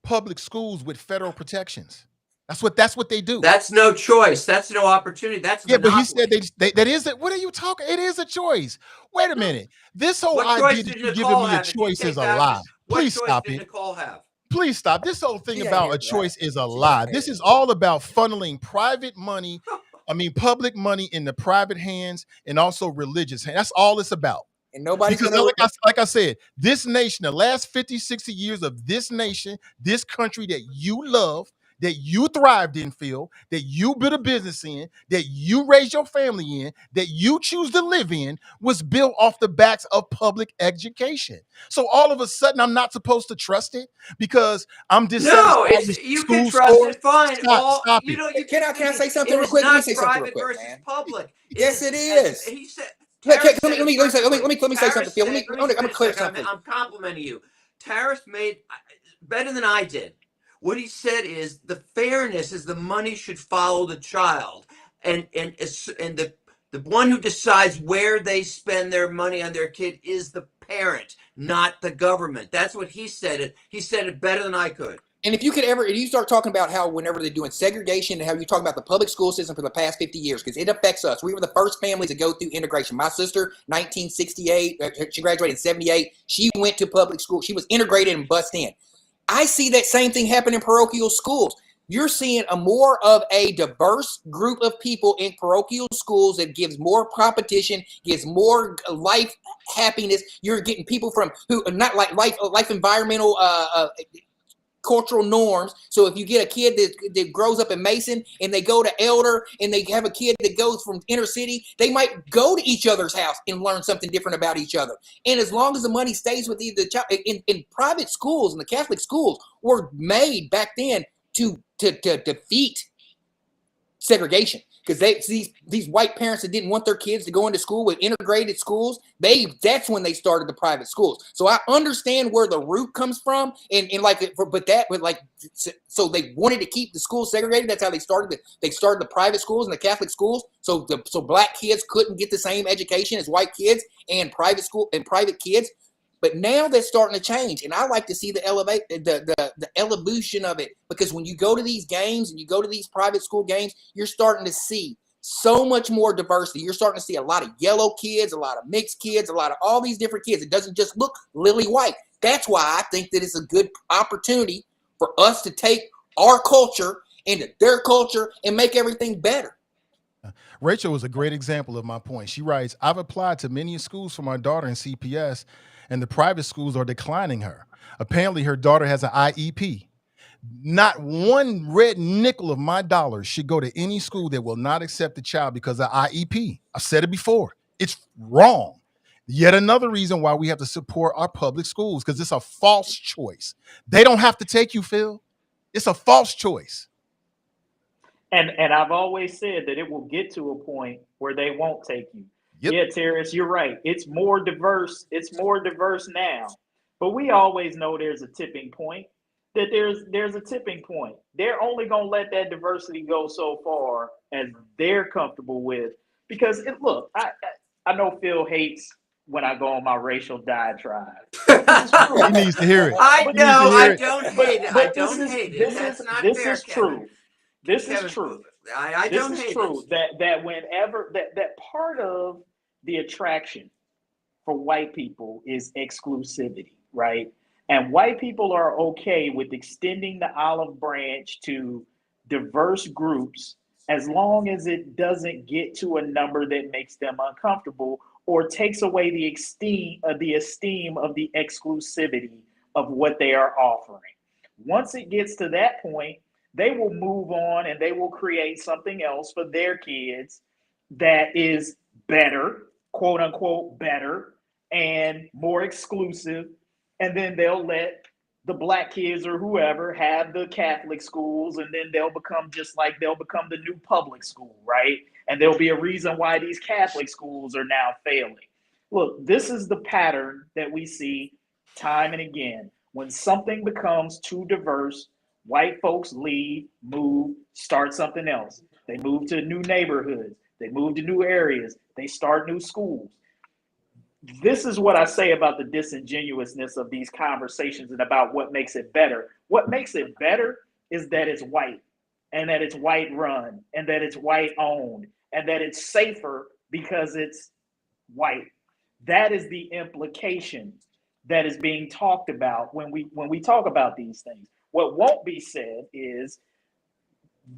[SPEAKER 1] public schools with federal protections. That's what they do.
[SPEAKER 4] That's no choice. That's no opportunity. That's
[SPEAKER 1] Yeah, but he
[SPEAKER 4] monopoly.
[SPEAKER 1] said that is it. What are you talking? It is a choice. Wait a minute. This whole
[SPEAKER 4] What choice
[SPEAKER 1] idea
[SPEAKER 4] did
[SPEAKER 1] that you're
[SPEAKER 4] Nicole
[SPEAKER 1] giving me a
[SPEAKER 4] have if you
[SPEAKER 1] choice
[SPEAKER 4] take
[SPEAKER 1] is a
[SPEAKER 4] that?
[SPEAKER 1] lie.
[SPEAKER 4] What
[SPEAKER 1] Please
[SPEAKER 4] choice
[SPEAKER 1] stop
[SPEAKER 4] did
[SPEAKER 1] it.
[SPEAKER 4] Nicole have?
[SPEAKER 1] Please stop. This whole thing
[SPEAKER 2] She
[SPEAKER 1] about
[SPEAKER 2] ain't
[SPEAKER 1] a
[SPEAKER 2] here,
[SPEAKER 1] choice
[SPEAKER 2] right?
[SPEAKER 1] is a
[SPEAKER 2] She
[SPEAKER 1] lie.
[SPEAKER 2] ain't
[SPEAKER 1] This
[SPEAKER 2] here.
[SPEAKER 1] is all about funneling private money, public money in the private hands and also religious hands. That's all it's about.
[SPEAKER 2] And nobody's
[SPEAKER 1] Because
[SPEAKER 2] gonna
[SPEAKER 1] like I said, this nation, the last 50, 60 years of this nation, this country that you love, that you thrived in, Phil, that you built a business in, that you raised your family in, that you choose to live in, was built off the backs of public education. So all of a sudden, I'm not supposed to trust it because I'm dissatisfied
[SPEAKER 4] No,
[SPEAKER 1] with
[SPEAKER 4] you
[SPEAKER 1] school
[SPEAKER 4] can trust
[SPEAKER 1] scores?
[SPEAKER 4] it. Fine.
[SPEAKER 1] Stop
[SPEAKER 4] You
[SPEAKER 1] it.
[SPEAKER 4] know, you
[SPEAKER 2] Can I say something
[SPEAKER 4] it
[SPEAKER 2] real
[SPEAKER 4] is
[SPEAKER 2] quick? Let me
[SPEAKER 4] not
[SPEAKER 2] say something real
[SPEAKER 4] private
[SPEAKER 2] quick,
[SPEAKER 4] versus
[SPEAKER 2] man.
[SPEAKER 4] public.
[SPEAKER 2] Yes, it is.
[SPEAKER 4] He said.
[SPEAKER 2] Let
[SPEAKER 4] Tarris
[SPEAKER 2] me say something, Phil.
[SPEAKER 4] Tarris
[SPEAKER 2] I'm gonna clear
[SPEAKER 4] said-
[SPEAKER 2] something.
[SPEAKER 4] I'm complimenting you. Tarris made better than I did. What he said is the fairness is the money should follow the child, and the one who decides where they spend their money on their kid is the parent, not the government. That's what he said. He said it better than I could.
[SPEAKER 2] And if you start talking about how whenever they're doing segregation and how you talk about the public school system for the past 50 years, because it affects us. We were the first families to go through integration. My sister, 1968, she graduated in 78. She went to public school. She was integrated and bussed in. I see that same thing happen in parochial schools. You're seeing a more of a diverse group of people in parochial schools that gives more competition, gives more life happiness. You're getting people from who are not like life environmental cultural norms. So if you get a kid that grows up in Mason and they go to Elder and they have a kid that goes from inner city, they might go to each other's house and learn something different about each other. And as long as the money stays with the child, in private schools and the Catholic schools were made back then to defeat segregation. because these white parents that didn't want their kids to go into school with integrated schools, that's when they started the private schools. So I understand where the root comes from, and so they wanted to keep the schools segregated. That's how they started the private schools and the Catholic schools. So black kids couldn't get the same education as white kids and private kids. But now that's starting to change, and I like to see the evolution of it, because when you go to these games and you go to these private school games, you're starting to see so much more diversity. You're starting to see a lot of yellow kids, a lot of mixed kids, a lot of all these different kids. It doesn't just look lily white. That's why I think that it's a good opportunity for us to take our culture into their culture and make everything better.
[SPEAKER 1] Rachel was a great example of my point. She writes, I've applied to many schools for my daughter in CPS, and the private schools are declining her. Apparently, her daughter has an IEP. Not one red nickel of my dollars should go to any school that will not accept the child because of IEP. I've said it before. It's wrong. Yet another reason why we have to support our public schools, because it's a false choice. They don't have to take you, Phil. It's a false choice.
[SPEAKER 3] And I've always said that it will get to a point where they won't take you. Yep. Yeah, Tarris, you're right. It's more diverse. It's more diverse now. But we always know there's a tipping point. That there's a tipping point. They're only going to let that diversity go so far as they're comfortable with. Because look, I know Phil hates when I go on my racial diatribe.
[SPEAKER 1] He needs to hear it.
[SPEAKER 4] I know. I don't hate it. I don't hate it. That's not fair,
[SPEAKER 3] This is true. This is true.
[SPEAKER 4] I don't hate it.
[SPEAKER 3] That whenever that part of the attraction for white people is exclusivity, right? And white people are okay with extending the olive branch to diverse groups as long as it doesn't get to a number that makes them uncomfortable or takes away the esteem of the exclusivity of what they are offering. Once it gets to that point, they will move on and they will create something else for their kids that is better, quote unquote, better and more exclusive. And then they'll let the black kids or whoever have the Catholic schools, and then they'll become the new public school, right? And there'll be a reason why these Catholic schools are now failing. Look, this is the pattern that we see time and again. When something becomes too diverse, white folks leave, move, start something else. They move to new neighborhoods. They move to new areas. They start new schools. This is what I say about the disingenuousness of these conversations and about what makes it better. What makes it better is that it's white, and that it's white run, and that it's white owned, and that it's safer because it's white. That is the implication that is being talked about when we talk about these things. What won't be said is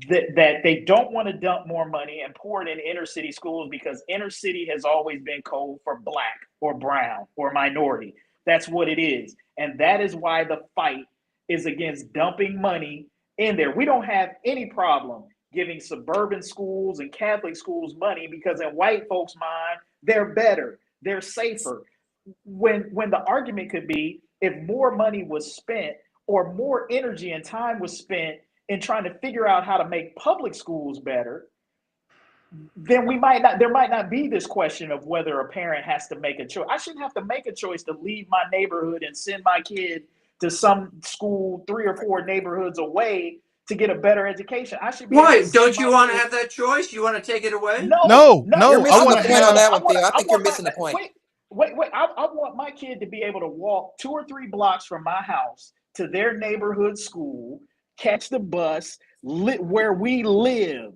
[SPEAKER 3] that they don't want to dump more money and pour it in inner city schools because inner city has always been code for black or brown or minority. That's what it is. And that is why the fight is against dumping money in there. We don't have any problem giving suburban schools and Catholic schools money because in white folks' mind, they're better, they're safer. When the argument could be if more money was spent or more energy and time was spent in trying to figure out how to make public schools better, then there might not be this question of whether a parent has to make a choice. I shouldn't have to make a choice to leave my neighborhood and send my kid to some school 3 or 4 neighborhoods away to get a better education. I should be.
[SPEAKER 4] Why? Don't you want to have that choice? You want to take it away?
[SPEAKER 2] No. You're missing the point on that one, Phil. I think you're missing the point.
[SPEAKER 3] Wait. I want my kid to be able to walk 2 or 3 blocks from my house to their neighborhood school, catch the bus, where we live.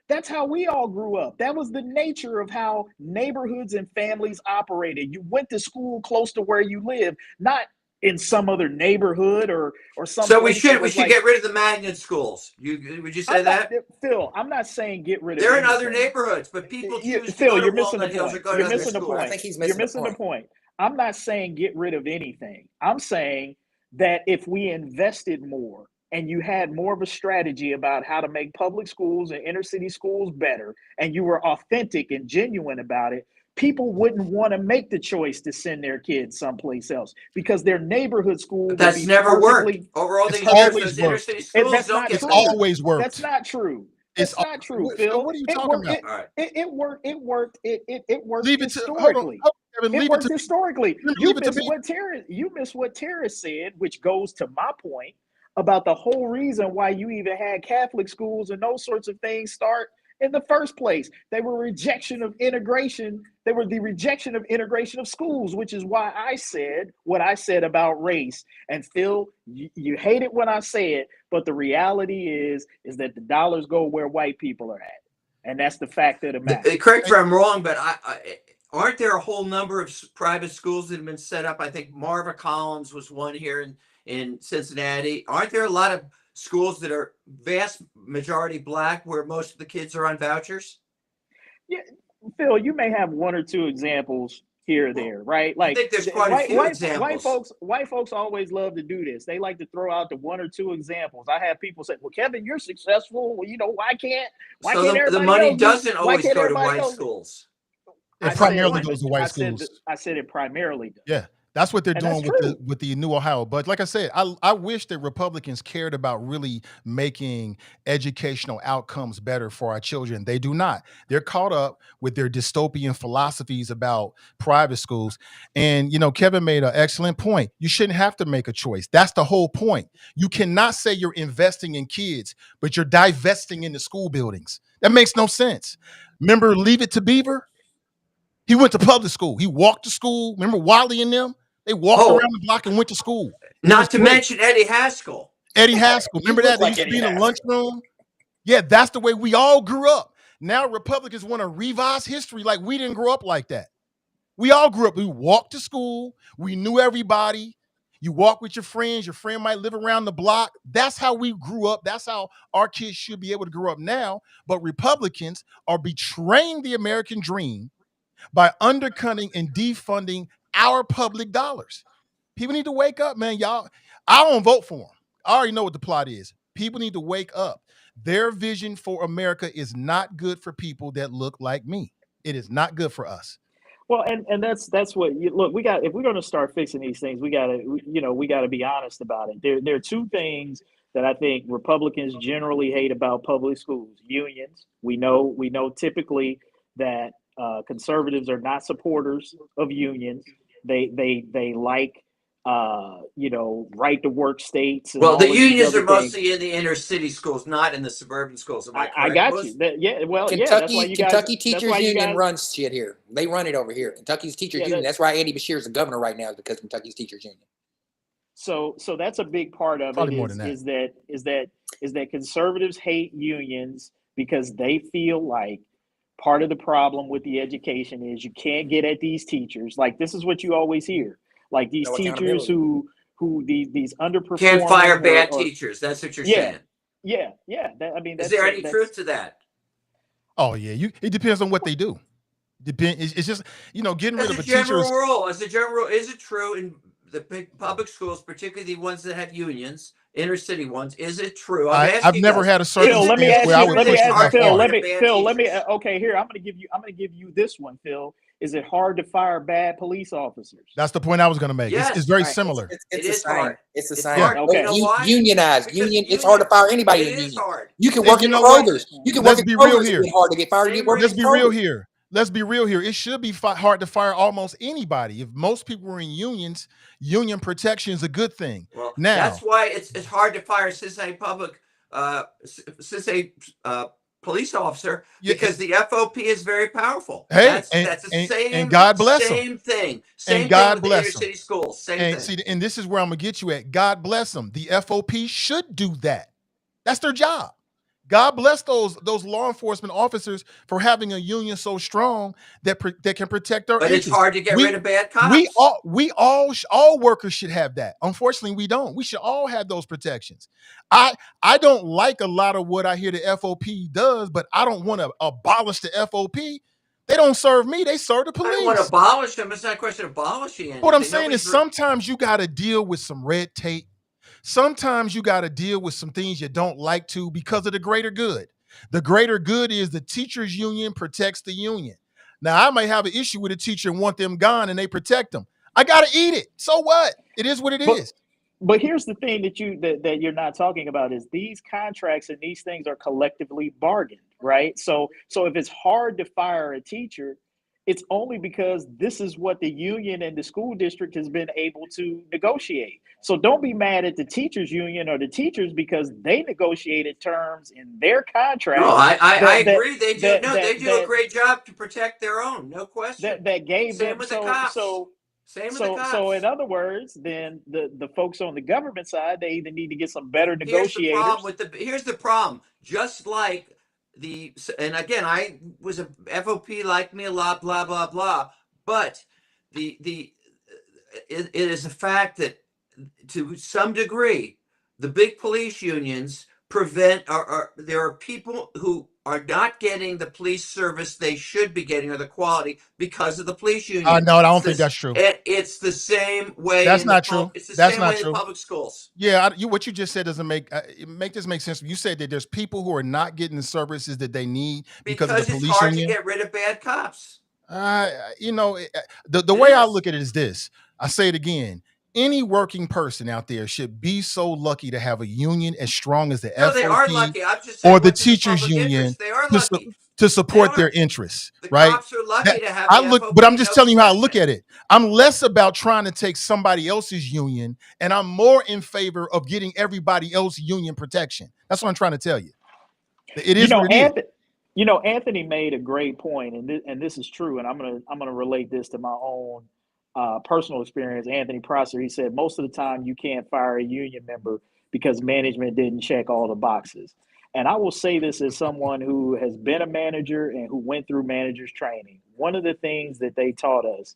[SPEAKER 3] That's how we all grew up. That was the nature of how neighborhoods and families operated. You went to school close to where you live, not in some other neighborhood or some.
[SPEAKER 4] So we should get rid of the magnet schools. Would you say that?
[SPEAKER 3] Phil, I'm not saying get rid of.
[SPEAKER 4] They're in other neighborhoods, but people choose
[SPEAKER 3] Phil,
[SPEAKER 4] to go
[SPEAKER 3] you're
[SPEAKER 4] to
[SPEAKER 3] missing the
[SPEAKER 4] Walnut Hills
[SPEAKER 3] point.
[SPEAKER 4] or go to
[SPEAKER 3] You're
[SPEAKER 4] other
[SPEAKER 3] missing the
[SPEAKER 4] schools.
[SPEAKER 3] point.
[SPEAKER 2] I think he's
[SPEAKER 3] You're missing the point. I'm not saying get rid of anything. I'm saying that if we invested more and you had more of a strategy about how to make public schools and inner city schools better, and you were authentic and genuine about it, people wouldn't want to make the choice to send their kids someplace else because their neighborhood school would
[SPEAKER 4] That's
[SPEAKER 3] be
[SPEAKER 4] never worked.
[SPEAKER 3] perfectly.
[SPEAKER 4] Over all
[SPEAKER 1] It's
[SPEAKER 4] these years,
[SPEAKER 1] always
[SPEAKER 4] those inner
[SPEAKER 1] worked.
[SPEAKER 4] city schools
[SPEAKER 3] That's
[SPEAKER 4] don't
[SPEAKER 3] not
[SPEAKER 4] get
[SPEAKER 1] It's
[SPEAKER 3] true.
[SPEAKER 4] better.
[SPEAKER 1] always worked.
[SPEAKER 3] That's not true.
[SPEAKER 1] It's
[SPEAKER 3] That's not true,
[SPEAKER 1] Phil,
[SPEAKER 3] Phil.
[SPEAKER 1] what are you
[SPEAKER 3] It
[SPEAKER 1] talking
[SPEAKER 3] worked.
[SPEAKER 1] about?
[SPEAKER 4] All right.
[SPEAKER 3] It worked. It worked. It worked
[SPEAKER 1] Leave it to
[SPEAKER 3] historically.
[SPEAKER 1] Kevin,
[SPEAKER 3] It
[SPEAKER 1] leave it
[SPEAKER 3] worked
[SPEAKER 1] to me.
[SPEAKER 3] historically.
[SPEAKER 1] Let me
[SPEAKER 3] You
[SPEAKER 1] leave it to
[SPEAKER 3] missed
[SPEAKER 1] me.
[SPEAKER 3] what Tarris said, which goes to my point about the whole reason why you even had Catholic schools and those sorts of things start in the first place. They were rejection of integration. They were the rejection of integration of schools, which is why I said what I said about race. And Phil, you hate it when I say it, but the reality is that the dollars go where white people are at. And that's the fact of the matter.
[SPEAKER 4] Correct me if I'm wrong, but aren't there a whole number of private schools that have been set up? I think Marva Collins was one here in Cincinnati. Aren't there a lot of schools that are vast majority black where most of the kids are on vouchers?
[SPEAKER 3] Yeah, Phil, you may have one or two examples here or there, right?
[SPEAKER 4] I think there's quite a few examples.
[SPEAKER 3] White folks always love to do this. They like to throw out the one or two examples. I have people say, "Well, Kevin, you're successful. Well, why can't everybody
[SPEAKER 4] the money
[SPEAKER 3] else
[SPEAKER 4] doesn't
[SPEAKER 3] why
[SPEAKER 4] always
[SPEAKER 3] can't
[SPEAKER 4] go to
[SPEAKER 3] everybody
[SPEAKER 4] white
[SPEAKER 3] else?"
[SPEAKER 4] schools.
[SPEAKER 1] It primarily goes to white schools.
[SPEAKER 3] I said it primarily does.
[SPEAKER 1] Yeah, that's what they're
[SPEAKER 3] And
[SPEAKER 1] doing
[SPEAKER 3] that's
[SPEAKER 1] with the New Ohio. But like I said, I wish that Republicans cared about really making educational outcomes better for our children. They do not. They're caught up with their dystopian philosophies about private schools. And Kevin made an excellent point. You shouldn't have to make a choice. That's the whole point. You cannot say you're investing in kids, but you're divesting in the school buildings. That makes no sense. Remember, Leave It to Beaver? He went to public school. He walked to school. Remember Wally and them? They walked around the block and went to school.
[SPEAKER 4] Not to mention Eddie Haskell.
[SPEAKER 1] Eddie Haskell. Remember that? They used to be in the lunchroom. Yeah, that's the way we all grew up. Now Republicans want to revise history like we didn't grow up like that. We all grew up. We walked to school. We knew everybody. You walk with your friends. Your friend might live around the block. That's how we grew up. That's how our kids should be able to grow up now. But Republicans are betraying the American dream by undercutting and defunding our public dollars. People need to wake up, man. Y'all, I don't vote for them. I already know what the plot is. People need to wake up. Their vision for America is not good for people that look like me. It is not good for us.
[SPEAKER 3] Well, and that's what look. We got if we're going to start fixing these things, we got to be honest about it. There are two things that I think Republicans generally hate about public schools: unions. We know typically that conservatives are not supporters of unions. They like right to work states. And
[SPEAKER 4] well, the
[SPEAKER 3] all of
[SPEAKER 4] unions
[SPEAKER 3] these
[SPEAKER 4] are
[SPEAKER 3] other
[SPEAKER 4] mostly in the inner city schools, not in the suburban schools. Am I correct?
[SPEAKER 3] I got you. That's why you guys.
[SPEAKER 2] Kentucky Teachers Union runs shit here. They run it over here. Kentucky's Teachers Union. That's why Andy Bashir is the governor right now, is because Kentucky's Teachers Union.
[SPEAKER 3] So that's a big part of
[SPEAKER 1] Probably
[SPEAKER 3] it.
[SPEAKER 1] more than that.
[SPEAKER 3] Is that conservatives hate unions because they feel like part of the problem with the education is you can't get at these teachers. Like, this is what you always hear. Like, these teachers who these underperforming
[SPEAKER 4] can't fire bad teachers. That's what you're saying.
[SPEAKER 3] Yeah.
[SPEAKER 4] Is there any truth to that?
[SPEAKER 1] Oh yeah, it depends on what they do. It's just getting rid of a teacher.
[SPEAKER 4] As a general rule, is it true in the big public schools, particularly the ones that have unions, inner city ones? Is it true?
[SPEAKER 1] I've never had a circumstance
[SPEAKER 3] Phil, let me okay, here, I'm gonna give you this one, Phil. Is it hard to fire bad police officers?
[SPEAKER 1] That's the point I was going to make.
[SPEAKER 4] Yes,
[SPEAKER 1] it's very similar.
[SPEAKER 2] It's the same. It's the same.
[SPEAKER 3] Okay.
[SPEAKER 2] Unionized. It's hard to fire anybody in a union.
[SPEAKER 4] Hard.
[SPEAKER 2] You can work in Kroger's. You can work in Kroger's. It's hard to get fired.
[SPEAKER 1] Let's be real here. Let's be real here. It should be hard to fire almost anybody. If most people were in unions, union protection is a good thing.
[SPEAKER 4] Well,
[SPEAKER 1] now
[SPEAKER 4] that's why it's hard to fire Cincinnati police officer, because the FOP is very powerful.
[SPEAKER 1] Hey,
[SPEAKER 4] that's the same.
[SPEAKER 1] And God bless
[SPEAKER 4] same
[SPEAKER 1] them.
[SPEAKER 4] Thing.
[SPEAKER 1] Same
[SPEAKER 4] and
[SPEAKER 1] God
[SPEAKER 4] thing with
[SPEAKER 1] bless
[SPEAKER 4] the inner city schools. Same thing.
[SPEAKER 1] See, and this is where I'm gonna get you at. God bless them. The FOP should do that. That's their job. God bless those law enforcement officers for having a union so strong that can protect our interests.
[SPEAKER 4] It's hard to get rid of bad cops.
[SPEAKER 1] All workers should have that. Unfortunately, we don't. We should all have those protections. I don't like a lot of what I hear the FOP does, but I don't want to abolish the FOP. They don't serve me. They serve the police.
[SPEAKER 4] I don't want to abolish them. It's not a question of abolishing anything.
[SPEAKER 1] What I'm saying is sometimes you got to deal with some red tape. Sometimes you got to deal with some things you don't like because of the greater good. The greater good is the teachers union protects the union. Now, I might have an issue with a teacher and want them gone and they protect them. I got to eat it. So what? It is what it
[SPEAKER 3] But
[SPEAKER 1] is.
[SPEAKER 3] but here's the thing that you're not talking about is these contracts and these things are collectively bargained, right? So if it's hard to fire a teacher, it's only because this is what the union and the school district has been able to negotiate. So don't be mad at the teachers union or the teachers because they negotiated terms in their
[SPEAKER 4] No,
[SPEAKER 3] contracts
[SPEAKER 4] I
[SPEAKER 3] that that
[SPEAKER 4] agree. They do.
[SPEAKER 3] that
[SPEAKER 4] No, they
[SPEAKER 3] that
[SPEAKER 4] do a
[SPEAKER 3] that
[SPEAKER 4] great job to protect their own. No question.
[SPEAKER 3] that gave
[SPEAKER 4] Same
[SPEAKER 3] them
[SPEAKER 4] with the cops. Same with the
[SPEAKER 3] so in
[SPEAKER 4] cops.
[SPEAKER 3] other words, then the folks on the government side, they either need to get some better
[SPEAKER 4] Here's the problem
[SPEAKER 3] negotiators.
[SPEAKER 4] here's the problem. Just like and again, I was a FOP, like me a lot, blah blah blah. But the it is a fact that to some degree, the big police unions prevent, or there are people who are not getting the police service they should be getting or the quality because of the police union.
[SPEAKER 1] No, I don't think that's true.
[SPEAKER 4] It's the same way
[SPEAKER 1] That's
[SPEAKER 4] in
[SPEAKER 1] not true.
[SPEAKER 4] it's the
[SPEAKER 1] That's
[SPEAKER 4] same
[SPEAKER 1] not
[SPEAKER 4] way in
[SPEAKER 1] true.
[SPEAKER 4] the public schools.
[SPEAKER 1] Yeah, what you just said doesn't make this make sense. You said that there's people who are not getting the services that they need because of the
[SPEAKER 4] Because it's
[SPEAKER 1] police
[SPEAKER 4] hard to
[SPEAKER 1] union.
[SPEAKER 4] get rid of bad cops.
[SPEAKER 1] You know, the
[SPEAKER 4] It
[SPEAKER 1] way I
[SPEAKER 4] is.
[SPEAKER 1] look at it is this. I say it again. Any working person out there should be so lucky to have a union as strong as the
[SPEAKER 4] No, they are
[SPEAKER 1] FOP
[SPEAKER 4] lucky. I'm just saying
[SPEAKER 1] or the
[SPEAKER 4] what's in the
[SPEAKER 1] teachers
[SPEAKER 4] public
[SPEAKER 1] union
[SPEAKER 4] interest. They are
[SPEAKER 1] to, su-
[SPEAKER 4] lucky.
[SPEAKER 1] to
[SPEAKER 4] They
[SPEAKER 1] support their
[SPEAKER 4] are.
[SPEAKER 1] interests,
[SPEAKER 4] The
[SPEAKER 1] right?
[SPEAKER 4] cops are lucky to have
[SPEAKER 1] I
[SPEAKER 4] the
[SPEAKER 1] look,
[SPEAKER 4] FOP,
[SPEAKER 1] but I'm just
[SPEAKER 4] no
[SPEAKER 1] telling you how I look
[SPEAKER 4] question.
[SPEAKER 1] at it. I'm less about trying to take somebody else's union, and I'm more in favor of getting everybody else union protection. That's what I'm trying to tell you. It
[SPEAKER 3] You
[SPEAKER 1] is
[SPEAKER 3] know,
[SPEAKER 1] what it is.
[SPEAKER 3] Anthony made a great point, and this is true, and I'm gonna relate this to my own personal experience. Anthony Prosser, he said most of the time you can't fire a union member because management didn't check all the boxes. And I will say this as someone who has been a manager and who went through managers training. One of the things that they taught us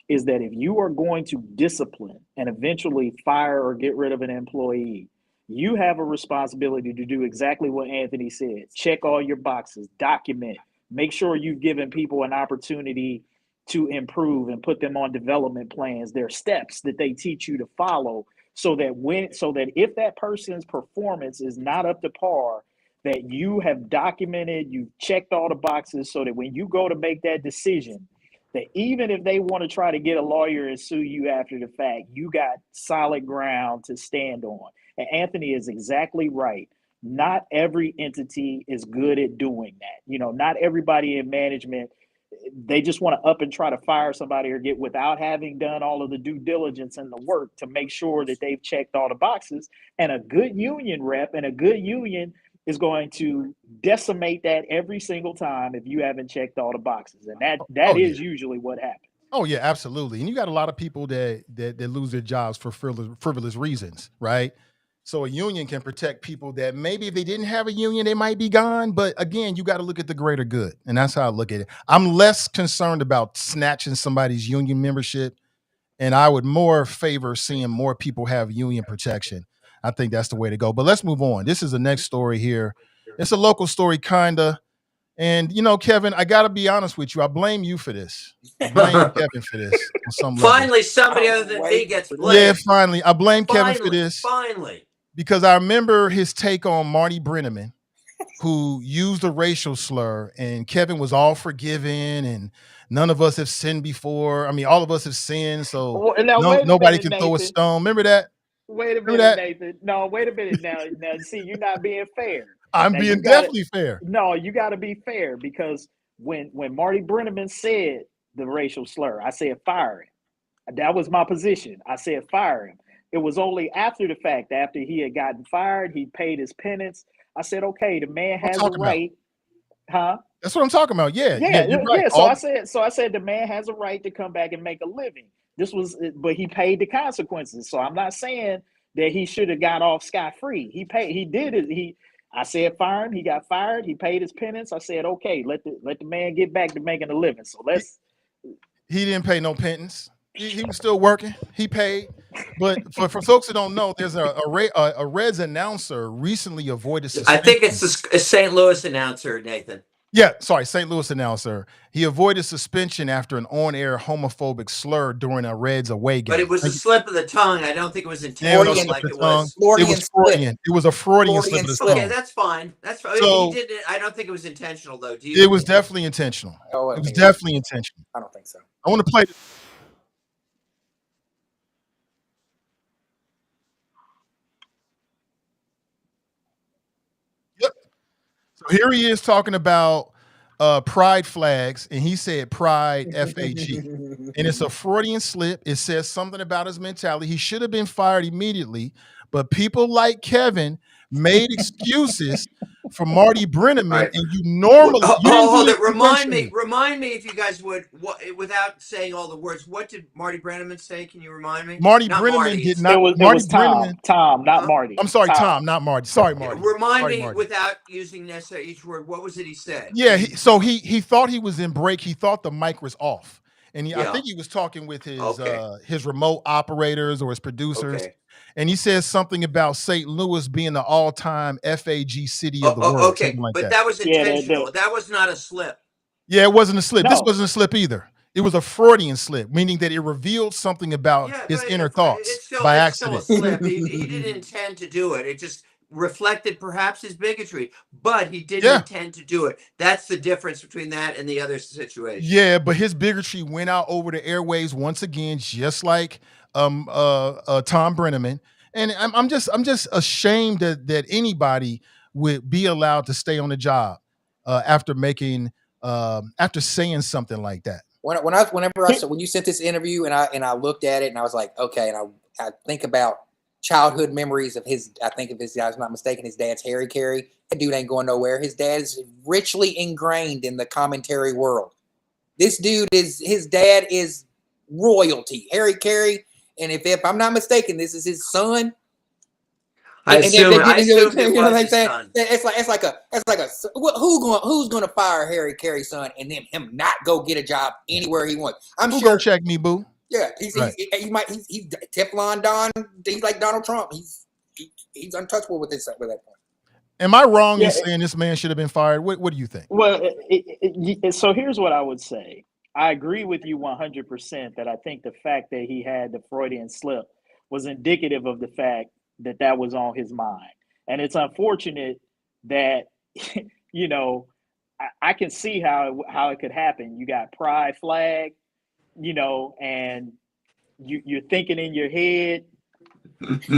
[SPEAKER 3] is that if you are going to discipline and eventually fire or get rid of an employee, you have a responsibility to do exactly what Anthony said. Check all your boxes, document, make sure you've given people an opportunity to improve and put them on development plans. There are steps that they teach you to follow so that if that person's performance is not up to par, that you have documented, you've checked all the boxes so that when you go to make that decision, that even if they want to try to get a lawyer and sue you after the fact, you got solid ground to stand on. And Anthony is exactly right. Not every entity is good at doing that. Not everybody in management, they just want to up and try to fire somebody or get without having done all of the due diligence and the work to make sure that they've checked all the boxes. And a good union rep and a good union is going to decimate that every single time if you haven't checked all the boxes. And that is usually what happens.
[SPEAKER 1] Oh yeah, absolutely. And you got a lot of people that lose their jobs for frivolous reasons, right? So a union can protect people that maybe if they didn't have a union, they might be gone. But again, you got to look at the greater good. And that's how I look at it. I'm less concerned about snatching somebody's union membership. And I would more favor seeing more people have union protection. I think that's the way to go. But let's move on. This is the next story here. It's a local story, kinda. And Kevin, I gotta be honest with you. I blame you for this. I blame Kevin for this on some level.
[SPEAKER 4] Finally, somebody other than me gets blamed.
[SPEAKER 1] Yeah, finally. I blame Kevin for this.
[SPEAKER 4] Finally.
[SPEAKER 1] Because I remember his take on Marty Brenneman, who used a racial slur, and Kevin was all forgiving, and none of us have sinned before. I mean, all of us have sinned, so nobody can throw a stone. Remember that?
[SPEAKER 3] Wait a minute, Nathan. No, wait a minute now. Now, see, you're not being fair.
[SPEAKER 1] I'm being definitely fair.
[SPEAKER 3] No, you got to be fair because when Marty Brenneman said the racial slur, I said fire him. That was my position. I said fire him. It was only after the fact, after he had gotten fired, he paid his penance. I said, okay, the man has a right. Huh?
[SPEAKER 1] That's what I'm talking about. Yeah. You're right.
[SPEAKER 3] So I said the man has a right to come back and make a living. But he paid the consequences. So I'm not saying that he should have got off scot-free. He did it. I said fire him. He got fired. He paid his penance. I said, okay, let the man get back to making a living. So
[SPEAKER 1] he didn't pay no penance. He was still working. He paid. But for folks that don't know, there's a Reds announcer recently avoided suspension.
[SPEAKER 4] I think it's a St. Louis announcer, Nathan.
[SPEAKER 1] Yeah, sorry, St. Louis announcer. He avoided suspension after an on-air homophobic slur during a Reds away game.
[SPEAKER 4] But it was a slip of the tongue. I don't think it was
[SPEAKER 1] Yeah, it was a
[SPEAKER 4] intentional
[SPEAKER 1] slip
[SPEAKER 4] like
[SPEAKER 1] of
[SPEAKER 4] it
[SPEAKER 1] the tongue.
[SPEAKER 4] was.
[SPEAKER 1] It was
[SPEAKER 2] Freudian slip.
[SPEAKER 1] Freudian. It was a Freudian slip
[SPEAKER 2] Freudian
[SPEAKER 1] of the
[SPEAKER 2] slip.
[SPEAKER 4] Okay,
[SPEAKER 1] tongue.
[SPEAKER 4] that's fine. That's fine. He
[SPEAKER 1] So
[SPEAKER 4] did it. I don't think it was intentional, though. Do
[SPEAKER 1] it
[SPEAKER 4] you?
[SPEAKER 1] was definitely intentional.
[SPEAKER 2] Oh,
[SPEAKER 1] It was
[SPEAKER 2] okay.
[SPEAKER 1] definitely intentional.
[SPEAKER 2] I don't think so.
[SPEAKER 1] I want to play. Yep. So here he is talking about pride flags, and he said pride FAG. And it's a Freudian slip. It says something about his mentality. He should have been fired immediately, but people like Kevin made excuses for Marty Brenneman,
[SPEAKER 4] Right.
[SPEAKER 1] and you normally you didn't
[SPEAKER 4] Hold
[SPEAKER 1] do
[SPEAKER 4] it.
[SPEAKER 1] this intentionally.
[SPEAKER 4] Remind me if you guys would, without saying all the words. What did Marty Brenneman say? Can you remind me?
[SPEAKER 1] Marty
[SPEAKER 4] Not
[SPEAKER 1] Brenneman
[SPEAKER 4] Marty.
[SPEAKER 1] did
[SPEAKER 3] It
[SPEAKER 1] not.
[SPEAKER 3] was
[SPEAKER 1] Marty
[SPEAKER 3] Tom,
[SPEAKER 1] Brenneman.
[SPEAKER 3] not
[SPEAKER 4] Huh?
[SPEAKER 3] Marty.
[SPEAKER 1] I'm sorry, Tom, not Marty. Sorry, Marty.
[SPEAKER 4] Remind
[SPEAKER 1] Sorry,
[SPEAKER 4] me
[SPEAKER 1] Marty.
[SPEAKER 4] without using necessarily each word. What was it he said?
[SPEAKER 1] Yeah, he thought he was in break. He thought the mic was off, and I
[SPEAKER 4] Yeah.
[SPEAKER 1] think he was talking with
[SPEAKER 4] Okay.
[SPEAKER 1] his remote operators or his producers.
[SPEAKER 4] Okay.
[SPEAKER 1] And he says something about St. Louis being the all-time FAG city of the world,
[SPEAKER 4] Okay.
[SPEAKER 1] something like
[SPEAKER 4] But
[SPEAKER 1] that.
[SPEAKER 4] that was
[SPEAKER 3] Yeah,
[SPEAKER 4] intentional. That was not a slip.
[SPEAKER 1] Yeah, it wasn't a slip. This
[SPEAKER 3] No.
[SPEAKER 1] wasn't a slip either. It was a Freudian slip, meaning that it revealed something about
[SPEAKER 4] Yeah,
[SPEAKER 1] his
[SPEAKER 4] but
[SPEAKER 1] inner thoughts
[SPEAKER 4] it's still
[SPEAKER 1] by
[SPEAKER 4] it's still a
[SPEAKER 1] accident.
[SPEAKER 4] slip. He didn't intend to do it. It just reflected perhaps his bigotry, but he didn't
[SPEAKER 1] Yeah.
[SPEAKER 4] intend to do it. That's the difference between that and the other situation.
[SPEAKER 1] Yeah, but his bigotry went out over the airwaves once again, just like Tom Brenneman. And I'm just ashamed that anybody would be allowed to stay on the job after saying something like that.
[SPEAKER 2] When you sent this interview and I looked at it and I was like, okay, and I think about childhood memories of his. I think if this guy's not mistaken, his dad's Harry Carey. That dude ain't going nowhere. His dad is richly ingrained in the commentary world. This dude his dad is royalty, Harry Carey. And if I'm not mistaken, this is his son.
[SPEAKER 4] I assume it was his son.
[SPEAKER 2] It's like a who's gonna fire Harry Carey's son and then him not go get a job anywhere he wants? I'm
[SPEAKER 1] Who
[SPEAKER 2] sure.
[SPEAKER 1] gonna check me, boo?
[SPEAKER 2] Yeah, he's Teflon Don. He's like Donald Trump. He's untouchable with that point.
[SPEAKER 1] Am I wrong
[SPEAKER 3] Yeah,
[SPEAKER 1] in saying this man should have been fired? What do you think?
[SPEAKER 3] Well, so here's what I would say. I agree with you 100% that I think the fact that he had the Freudian slip was indicative of the fact that was on his mind. And it's unfortunate that, I can see how it could happen. You got pride flag, and you're thinking in your head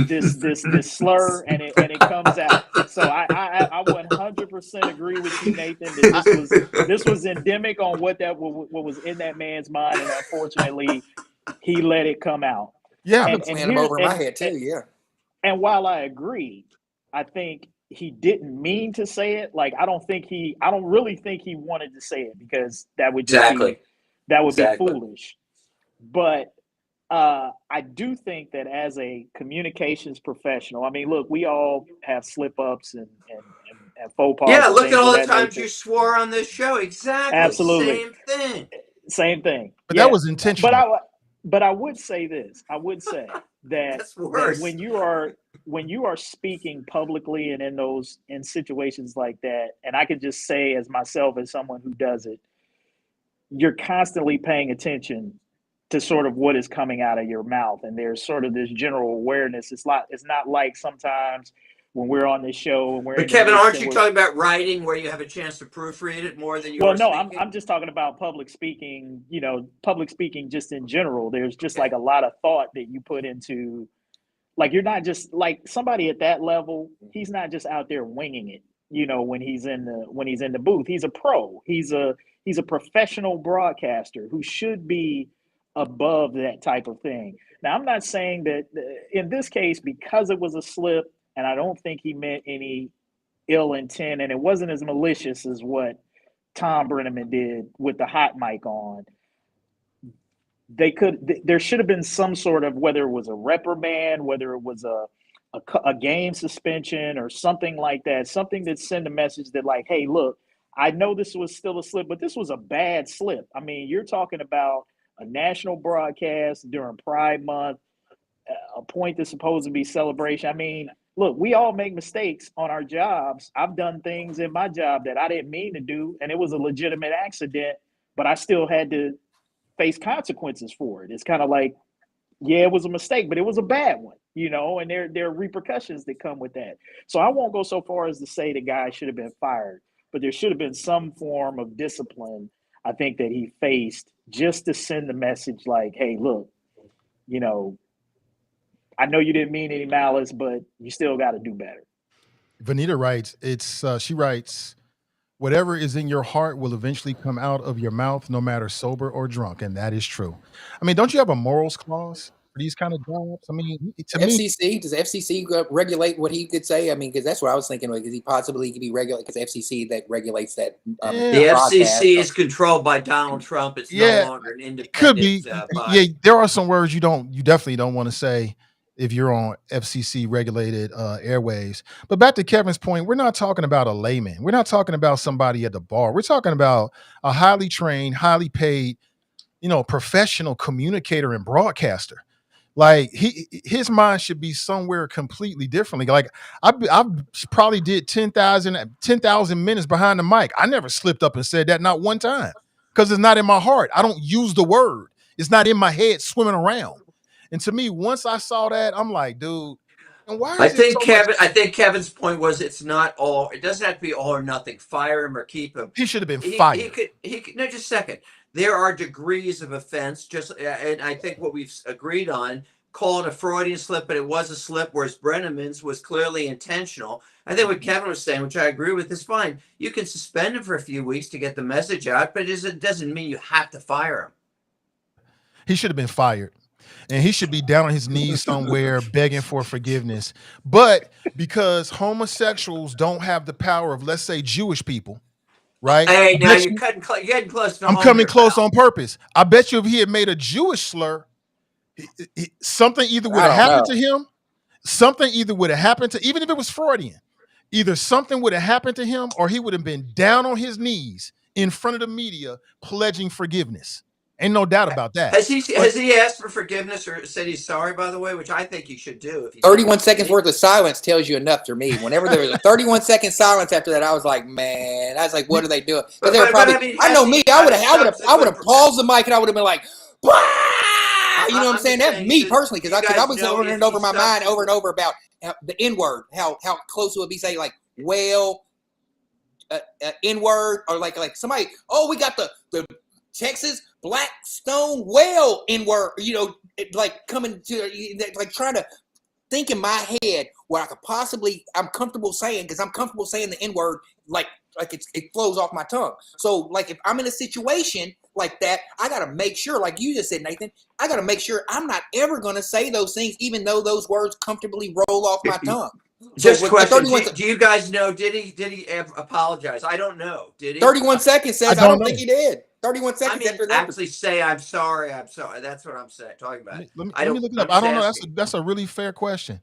[SPEAKER 3] this slur and it comes out. So I 100% agree with you, Nathan, that this was endemic on what was in that man's mind, and unfortunately he let it come out.
[SPEAKER 1] Yeah.
[SPEAKER 2] I'm playing him over my head too. Yeah.
[SPEAKER 3] And while I agree, I think he didn't mean to say it. Like I don't really think he wanted to say it, because that would just be foolish. But I do think that as a communications professional, I mean, look, we all have slip ups and faux pas.
[SPEAKER 4] Yeah, look at all the times you swore on this show. Exactly.
[SPEAKER 3] Absolutely.
[SPEAKER 4] Same thing.
[SPEAKER 1] But that was intentional.
[SPEAKER 3] But I would say this. I would say that,
[SPEAKER 4] that
[SPEAKER 3] when you are speaking publicly and in situations like that, and I could just say as myself, as someone who does it, you're constantly paying attention to sort of what is coming out of your mouth, and there's sort of this general awareness. It's not like sometimes when we're on this show and
[SPEAKER 4] But Kevin, aren't you talking about writing where you have a chance to proofread it more than you are speaking?
[SPEAKER 3] I'm just talking about public speaking, public speaking just in general. There's just like a lot of thought that you put into, like, you're not just like somebody at that level. He's not just out there winging it, when he's in the booth. He's a pro. He's a professional broadcaster who should be above that type of thing. Now, I'm not saying that in this case, because it was a slip, and I don't think he meant any ill intent, and it wasn't as malicious as what Tom Brenneman did with the hot mic on. There should have been some sort of, whether it was a reprimand, whether it was a game suspension or something like that, something that send a message that, like, hey, look, I know this was still a slip, but this was a bad slip. I mean, you're talking about a national broadcast during Pride Month, a point that's supposed to be celebration. I mean, look, we all make mistakes on our jobs. I've done things in my job that I didn't mean to do, and it was a legitimate accident, but I still had to face consequences for it. It's kind of like, yeah, it was a mistake, but it was a bad one, and there are repercussions that come with that. So I won't go so far as to say the guy should have been fired, but there should have been some form of discipline, I think, that he faced just to send the message like, hey, look, I know you didn't mean any malice, but you still got to do better.
[SPEAKER 1] Vanita writes, she writes, whatever is in your heart will eventually come out of your mouth, no matter sober or drunk. And that is true. I mean, don't you have a morals clause for these kind of jobs? I mean, to me,
[SPEAKER 2] FCC, does FCC regulate what he could say? I mean, because that's what I was thinking. Because he possibly could be regulated, because FCC that regulates that.
[SPEAKER 4] The FCC is controlled by Donald Trump. It's no longer an independent.
[SPEAKER 1] Could be. Body. There are some words you definitely don't want to say if you're on FCC regulated airwaves. But back to Kevin's point, we're not talking about a layman. We're not talking about somebody at the bar. We're talking about a highly trained, highly paid, professional communicator and broadcaster. Like his mind should be somewhere completely differently. Like I probably did 10,000 minutes behind the mic. I never slipped up and said that, not one time, because it's not in my heart. I don't use the word. It's not in my head swimming around. And to me, once I saw that, I'm like, dude, and why?
[SPEAKER 4] I think Kevin's point was it doesn't have to be all or nothing. Fire him or keep him.
[SPEAKER 1] He should have been fired.
[SPEAKER 4] He could. No, just a second. There are degrees of offense. And I think what we've agreed on, call it a Freudian slip, but it was a slip, whereas Brenneman's was clearly intentional. I think what Kevin was saying, which I agree with, is fine. You can suspend him for a few weeks to get the message out, but it doesn't mean you have to fire him.
[SPEAKER 1] He should have been fired. And he should be down on his knees somewhere begging for forgiveness. But because homosexuals don't have the power of, let's say, Jewish people, right?
[SPEAKER 4] Hey, now you're getting close to home.
[SPEAKER 1] I'm coming close on purpose. I bet you if he had made a Jewish slur, something either would have happened to him, even if it was Freudian, either something would have happened to him or he would have been down on his knees in front of the media pledging forgiveness. Ain't no doubt about that.
[SPEAKER 4] Has he asked for forgiveness or said he's sorry, by the way, which I think he should do.
[SPEAKER 2] 31 seconds worth of silence tells you enough to me. Whenever there was a 31-second silence after that, I was like, man, what are they doing? I know me. I would have paused the mic and I would have been like, bah! You know what I'm saying? That's me personally, because I was over and over my mind over and over about the N-word, how close it would be saying like, well, N-word, or like somebody, we got the Texas Blackstone whale N-word, like coming to, like trying to think in my head where I could possibly, I'm comfortable saying, because I'm comfortable saying the N-word like it flows off my tongue. So like if I'm in a situation like that, I got to make sure, like you just said, Nathan, I got to make sure I'm not ever going to say those things, even though those words comfortably roll off my tongue.
[SPEAKER 4] Just a question. Do you guys know, did he apologize? I don't know. Did he?
[SPEAKER 2] 31 seconds says I don't think he did. 31 seconds after that.
[SPEAKER 4] Actually say I'm sorry. That's what I'm talking about.
[SPEAKER 1] Let me look it up. I don't know. That's a really fair question.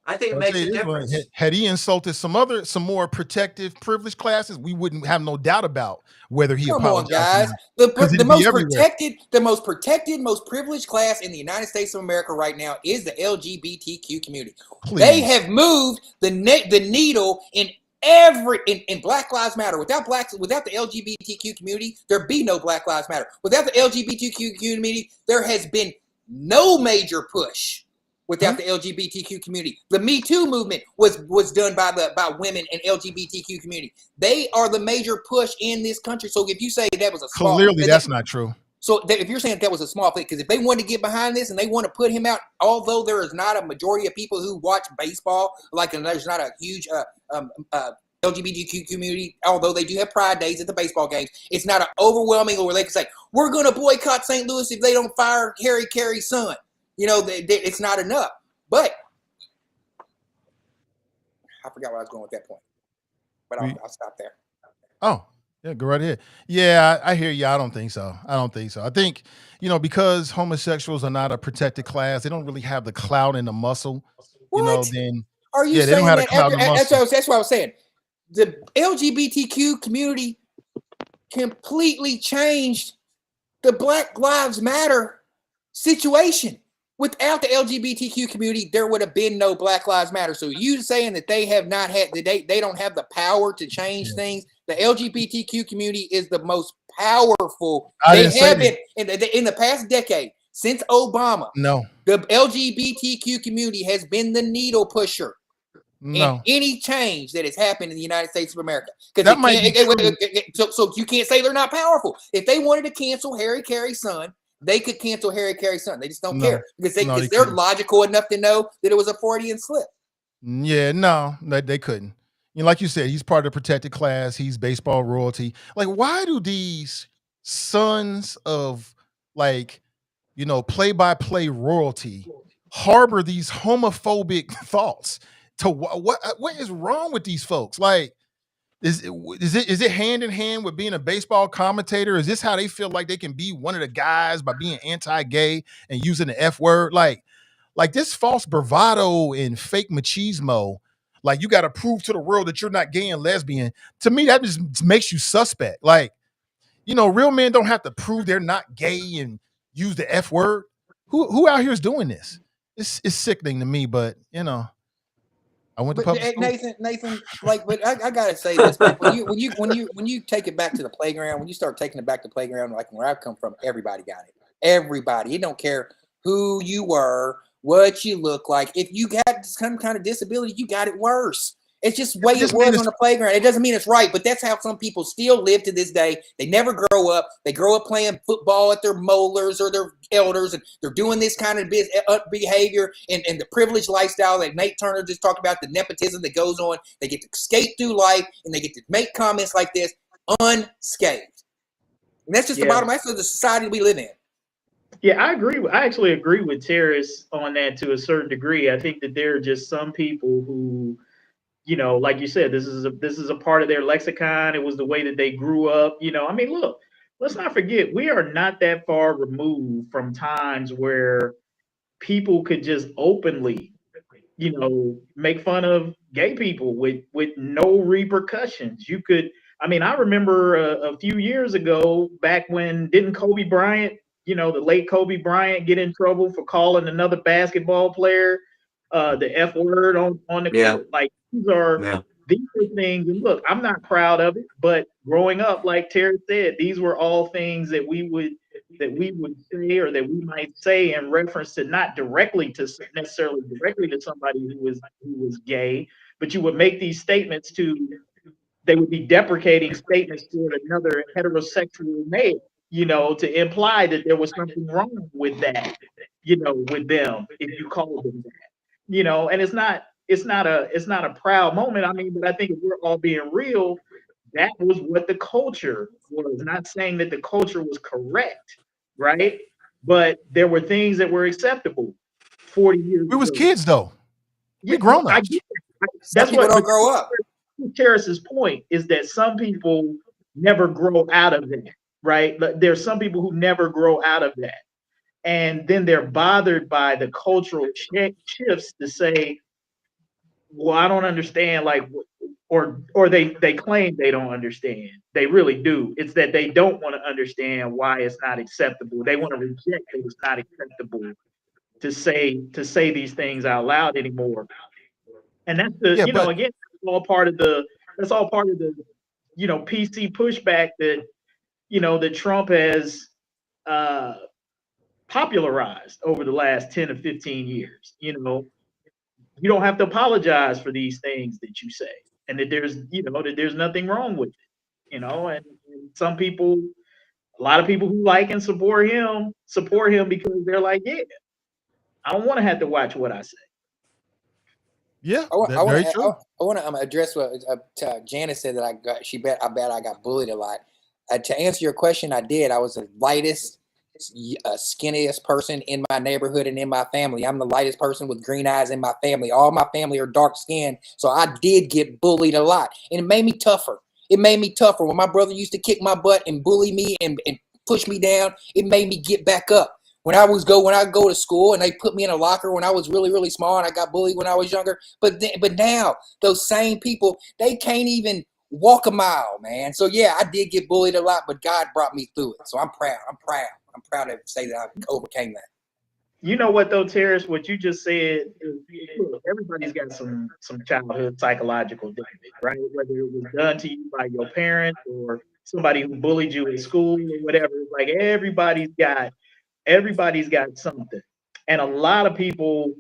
[SPEAKER 4] I think it makes a difference.
[SPEAKER 1] Had he insulted some more protective privileged classes, we wouldn't have no doubt about whether he apologized. Come on, guys.
[SPEAKER 2] The most protected, most privileged class in the United States of America right now is the LGBTQ community. Please. They have moved the needle in Black Lives Matter. Without the LGBTQ community, there be no Black Lives Matter. Without the LGBTQ community, there has been no major push. Without the LGBTQ community, the Me Too movement was done by women and LGBTQ community. They are the major push in this country. So if you say that was a small,
[SPEAKER 1] clearly that's not true.
[SPEAKER 2] So if you're saying that was a small thing, because if they want to get behind this and they want to put him out, although there is not a majority of people who watch baseball, and there's not a huge LGBTQ community, although they do have pride days at the baseball games, it's not an overwhelming where they can say, we're going to boycott St. Louis if they don't fire Harry Carey's son. It's not enough. But I forgot where I was going with that point. But I'll stop there.
[SPEAKER 1] Oh, yeah, go right ahead. Yeah, I hear you. I don't think so. I think, because homosexuals are not a protected class, they don't really have the clout and the muscle.
[SPEAKER 2] What?
[SPEAKER 1] Then
[SPEAKER 2] are you saying
[SPEAKER 1] they don't have the clout and the muscle.
[SPEAKER 2] That's what I was saying. The LGBTQ community completely changed the Black Lives Matter situation. Without the LGBTQ community, there would have been no Black Lives Matter. So you saying that they have not had, they don't have the power to change things. The LGBTQ community is the most powerful.
[SPEAKER 1] I
[SPEAKER 2] They
[SPEAKER 1] didn't say
[SPEAKER 2] have
[SPEAKER 1] that.
[SPEAKER 2] been in the past decade since Obama.
[SPEAKER 1] No,
[SPEAKER 2] The LGBTQ community has been the needle pusher in
[SPEAKER 1] no.
[SPEAKER 2] any change that has happened in the United States of America. Because
[SPEAKER 1] That might be true.
[SPEAKER 2] so you can't say they're not powerful. If they wanted to cancel Harry Carey's son, they could cancel Harry Carey's son. They just don't
[SPEAKER 1] No.
[SPEAKER 2] care because
[SPEAKER 1] No, they
[SPEAKER 2] they're
[SPEAKER 1] couldn't.
[SPEAKER 2] logical enough to know that it was a Freudian slip.
[SPEAKER 1] Yeah, no, they couldn't. You know, like you said, he's part of the protected class. He's baseball royalty. Like, why do these sons of, like, you know, play-by-play royalty harbor these homophobic thoughts? To what is wrong with these folks? Like, is it hand in hand with being a baseball commentator? Is this how they feel like they can be one of the guys by being anti-gay and using the F word? Like this false bravado and fake machismo, like you got to prove to the world that you're not gay and lesbian. To me, that just makes you suspect. Like, you know, real men don't have to prove they're not gay and use the F word. Who out here is doing this? It's sickening to me, but you know, I went to
[SPEAKER 2] But
[SPEAKER 1] public school.
[SPEAKER 2] Nathan, like, but I gotta say this, man. When you take it back to the playground, when you start taking it back to the playground, like where I come from, everybody got it. Everybody. It don't care who you were, what you look like. If you got some kind of disability, you got it worse. It's just the way it was on the playground. It doesn't mean it's right, but that's how some people still live to this day. They never grow up. They grow up playing football at their molars or their elders, and they're doing this kind of behavior and the privileged lifestyle that Nate Turner just talked about, the nepotism that goes on. They get to skate through life, and they get to make comments like this unscathed. And that's just the bottom line of the society we live in.
[SPEAKER 3] Yeah, I agree. I actually agree with Tarris on that to a certain degree. I think that there are just some people who, you know, like you said, this is a part of their lexicon. It was the way that they grew up. You know, I mean, look, let's not forget, we are not that far removed from times where people could just openly, you know, make fun of gay people with no repercussions. You could, I mean, I remember a few years ago, back when didn't Kobe Bryant, you know, the late Kobe Bryant, get in trouble for calling another basketball player the F word on the court? Like these are things. And look, I'm not proud of it, but growing up, like Terry said, these were all things that we would say, or that we might say in reference to not necessarily directly to somebody who was gay, but you would make these statements they would be deprecating statements toward another heterosexual male, you know, to imply that there was something wrong with that, you know, with them if you called them that, you know. And it's not a proud moment. I mean, but I think if we're all being real, that was what the culture was. Not saying that the culture was correct, right? But there were things that were acceptable 40 years
[SPEAKER 1] We was
[SPEAKER 3] ago.
[SPEAKER 1] kids though. We grown ups.
[SPEAKER 2] That's people don't grow up.
[SPEAKER 3] Terrace's point is that some people never grow out of that, right? There's some people who never grow out of that. And then they're bothered by the cultural shifts to say, well, I don't understand, like, or they claim they don't understand. They really do. It's that they don't want to understand why it's not acceptable. They want to reject that it's not acceptable to say these things out loud anymore. And that's the, you know, again, that's all part of the, you know, PC pushback that, you know, that Trump has popularized over the last 10 or 15 years. You know, you don't have to apologize for these things that you say, and that there's, you know, that there's nothing wrong with it, you know. And some people, a lot of people who like and support him because they're like, yeah, I don't want to have to watch what I say.
[SPEAKER 1] Yeah,
[SPEAKER 2] I want to address what Janice said, that I bet I got bullied a lot. To answer your question, I did. I was the lightest, skinniest person in my neighborhood and in my family. I'm the lightest person with green eyes in my family. All my family are dark skinned, so I did get bullied a lot, and it made me tougher. When my brother used to kick my butt and bully me and push me down, it made me get back up. When I go to school and they put me in a locker when I was really, really small and I got bullied when I was younger. But now those same people, they can't even walk a mile, man. So yeah, I did get bullied a lot, but God brought me through it. So I'm proud. I'm proud to say that I overcame that.
[SPEAKER 3] You know what though, Terrence? What you just said is, look, everybody's got some childhood psychological damage, right? Whether it was done to you by your parents or somebody who bullied you in school or whatever. Like everybody's got something, and a lot of people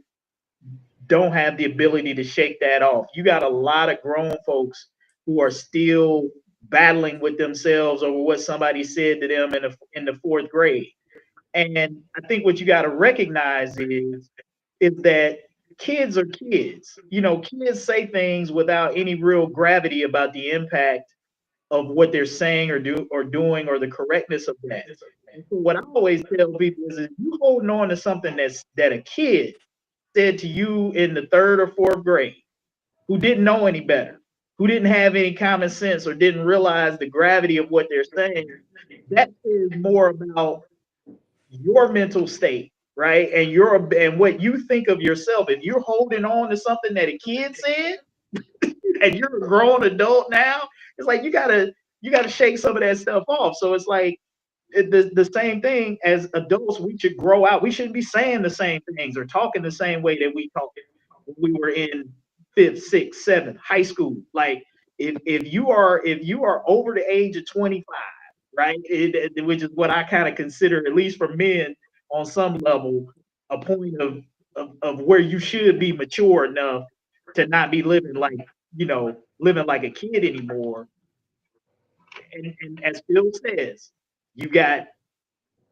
[SPEAKER 3] don't have the ability to shake that off. You got a lot of grown folks who are still battling with themselves over what somebody said to them in the fourth grade. And I think what you got to recognize is that kids are kids. You know, kids say things without any real gravity about the impact of what they're saying or doing or the correctness of that. And so what I always tell people is, if you holding on to something that a kid said to you in the third or fourth grade, who didn't know any better, who didn't have any common sense or didn't realize the gravity of what they're saying, that is more about your mental state, right? And what you think of yourself. If you're holding on to something that a kid said and you're a grown adult now, it's like you gotta shake some of that stuff off. So it's like the same thing. As adults, we should grow out. We shouldn't be saying the same things or talking the same way that we talked when we were in fifth, sixth, seventh, high school. Like if you are over the age of 25, right? Which is what I kind of consider, at least for men, on some level, a point of where you should be mature enough to not be living like a kid anymore. And as Phil says, you got,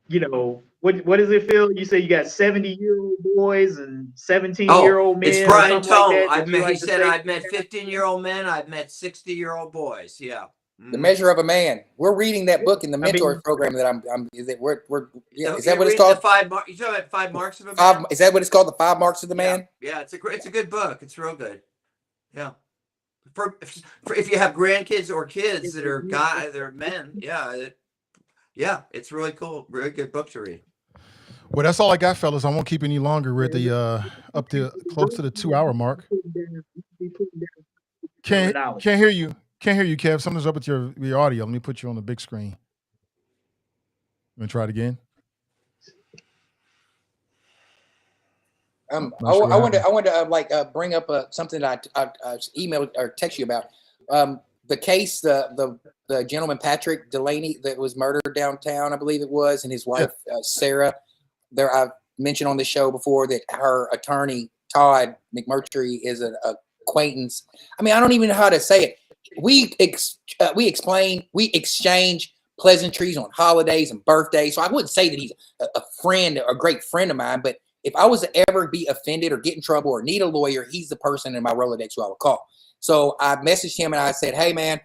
[SPEAKER 3] what does it, Phil? You say you got 70-year-old boys and 17-year-old men.
[SPEAKER 4] It's Brian Tone.
[SPEAKER 3] Like
[SPEAKER 4] he said I've met 15-year-old men. I've met 60-year-old boys. Yeah.
[SPEAKER 2] The Measure of a Man. We're reading that book in the mentor program that is that what it's called?
[SPEAKER 4] You talking about 5 Marks of a Man?
[SPEAKER 2] Is that what it's called? The 5 Marks of the Man?
[SPEAKER 4] Yeah, it's a good book. It's real good. Yeah. For if you have grandkids or kids that are men, yeah, it's really cool. Really good book to read.
[SPEAKER 1] Well, that's all I got, fellas. I won't keep any longer. We're at the up to close to the 2-hour mark. Can't hear you. Can't hear you, Kev. Something's up with your audio. Let me put you on the big screen. You want to try it again?
[SPEAKER 2] I wanted to bring up something that I emailed or text you about. The case, the gentleman Patrick Delaney that was murdered downtown, I believe it was, and his wife Sarah. I've mentioned on the show before that her attorney Todd McMurtry is an acquaintance. I mean, I don't even know how to say it. We exchange pleasantries on holidays and birthdays. So I wouldn't say that he's a friend, a great friend of mine, but if I was to ever be offended or get in trouble or need a lawyer, he's the person in my Rolodex who I would call. So I messaged him and I said, hey, man,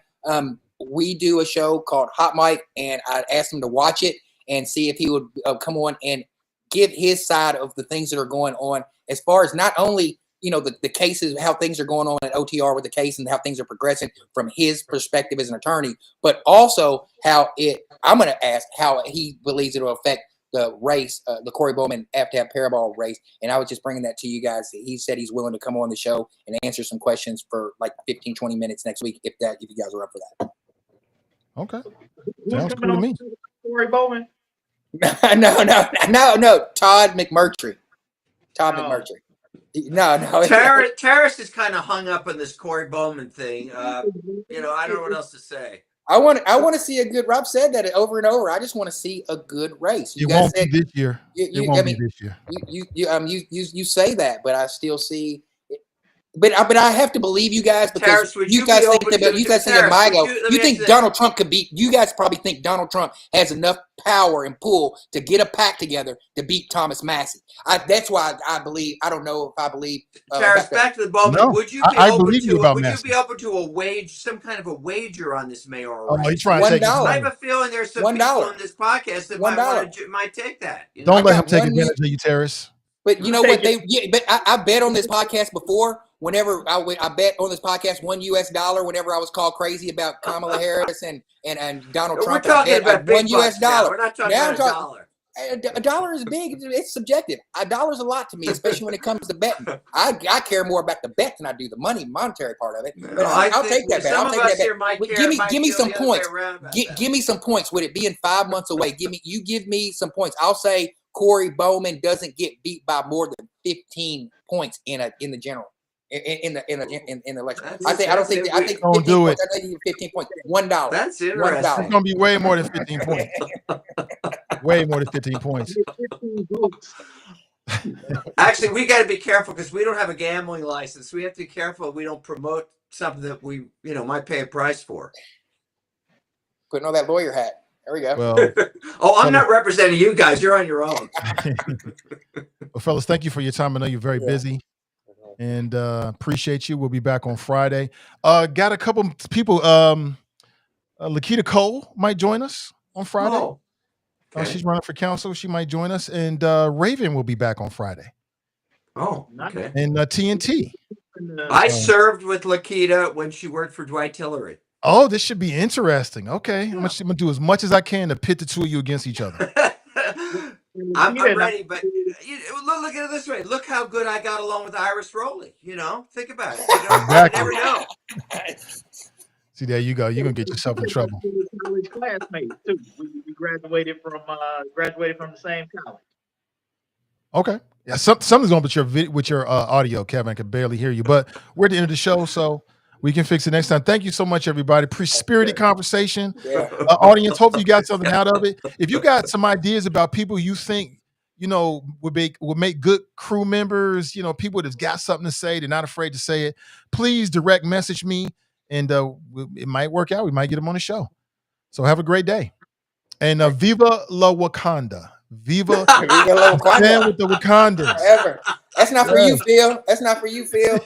[SPEAKER 2] we do a show called Hot Mic, and I asked him to watch it and see if he would come on and give his side of the things that are going on as far as not only the cases, how things are going on at OTR with the case and how things are progressing from his perspective as an attorney, but also I'm going to ask how he believes it will affect the race, the Corey Bowman have Parabol race. And I was just bringing that to you guys. He said he's willing to come on the show and answer some questions for like 15, 20 minutes next week if you guys are up for that.
[SPEAKER 1] Okay. Sounds cool to me.
[SPEAKER 3] Corey Bowman?
[SPEAKER 2] No. Todd McMurtry. McMurtry. No.
[SPEAKER 4] Tarris is kind of hung up on this Corey Bowman thing. I don't know what else to say.
[SPEAKER 2] I want to see a good. Rob said that over and over. I just want to see a good race.
[SPEAKER 1] It won't be this year. It won't be this year.
[SPEAKER 2] You say that, but I still see. But I have to believe you guys because
[SPEAKER 4] Tarris,
[SPEAKER 2] you guys think you think Donald Trump could beat. You guys probably think Donald Trump has enough power and pull to get a pack together to beat Thomas Massey. That's why I believe. I don't know if I believe.
[SPEAKER 4] Tarris, back to the Bowman.
[SPEAKER 1] No,
[SPEAKER 4] would you be open to a some kind of a wager on this mayoral race?
[SPEAKER 1] He's trying to take
[SPEAKER 2] $1.
[SPEAKER 4] I have a feeling there's some people on this podcast that might take that.
[SPEAKER 1] Don't let him take advantage of you, Tarris.
[SPEAKER 2] But you know what but I bet on this podcast before. Whenever I bet on this podcast $1 whenever I was called crazy about Kamala Harris and Donald Trump.
[SPEAKER 4] We're talking about big
[SPEAKER 2] $1.
[SPEAKER 4] We're not talking about
[SPEAKER 2] a dollar is big. It's subjective. A dollar's a lot to me, especially when it comes to betting. I care more about the bet than I do the monetary part of it. But I'll take that bet. I'll take that bet. Give me some points. Give me some points. With it being 5 months away, give me some points. I'll say Corey Bowman doesn't get beat by more than 15 points in the general. In the election, I don't think 15
[SPEAKER 1] Don't do
[SPEAKER 2] points.
[SPEAKER 1] it.
[SPEAKER 2] I think 15 points. $1.
[SPEAKER 4] That's
[SPEAKER 1] It's
[SPEAKER 4] interesting.
[SPEAKER 1] gonna be way more than 15 points. Way more than 15 points.
[SPEAKER 5] 15 votes.
[SPEAKER 4] Actually, we got to be careful because we don't have a gambling license. We have to be careful we don't promote something that we, might pay a price for.
[SPEAKER 2] Putting on that lawyer hat. There we go.
[SPEAKER 1] Well,
[SPEAKER 4] Oh, I'm not representing you guys. You're on your own.
[SPEAKER 1] well, fellas, thank you for your time. I know you're very busy, and appreciate you. We'll be back on Friday. Got a couple people. Lakita Cole might join us on Friday.
[SPEAKER 4] Oh, okay.
[SPEAKER 1] She's running for council. She might join us, and Raven will be back on Friday.
[SPEAKER 4] Oh, okay.
[SPEAKER 1] And TNT.
[SPEAKER 4] I served with Lakita when she worked for Dwight Tillery.
[SPEAKER 1] Oh, this should be interesting. Okay, I'm gonna do as much as I can to pit the two of you against each other.
[SPEAKER 4] I'm ready, but look at it this way. Look how good I got along with Iris Rowley. Think about it.
[SPEAKER 1] Exactly.
[SPEAKER 4] You never know.
[SPEAKER 1] See, there you go. You're gonna get yourself in trouble.
[SPEAKER 5] College classmates too. We graduated from the same college.
[SPEAKER 1] Okay. Yeah, something's going with your audio, Kevin. I can barely hear you, but we're at the end of the show, so we can fix it next time. Thank you so much, everybody. Spirited conversation. Audience, hopefully you got something out of it. If you got some ideas about people you think, would make good crew members, people that's got something to say, they're not afraid to say it, please direct message me, and it might work out. We might get them on the show. So have a great day. And Viva la Wakanda. Viva la Wakanda. Stand with the Wakandans.
[SPEAKER 2] Forever. That's not for you, Phil. That's not for you, Phil.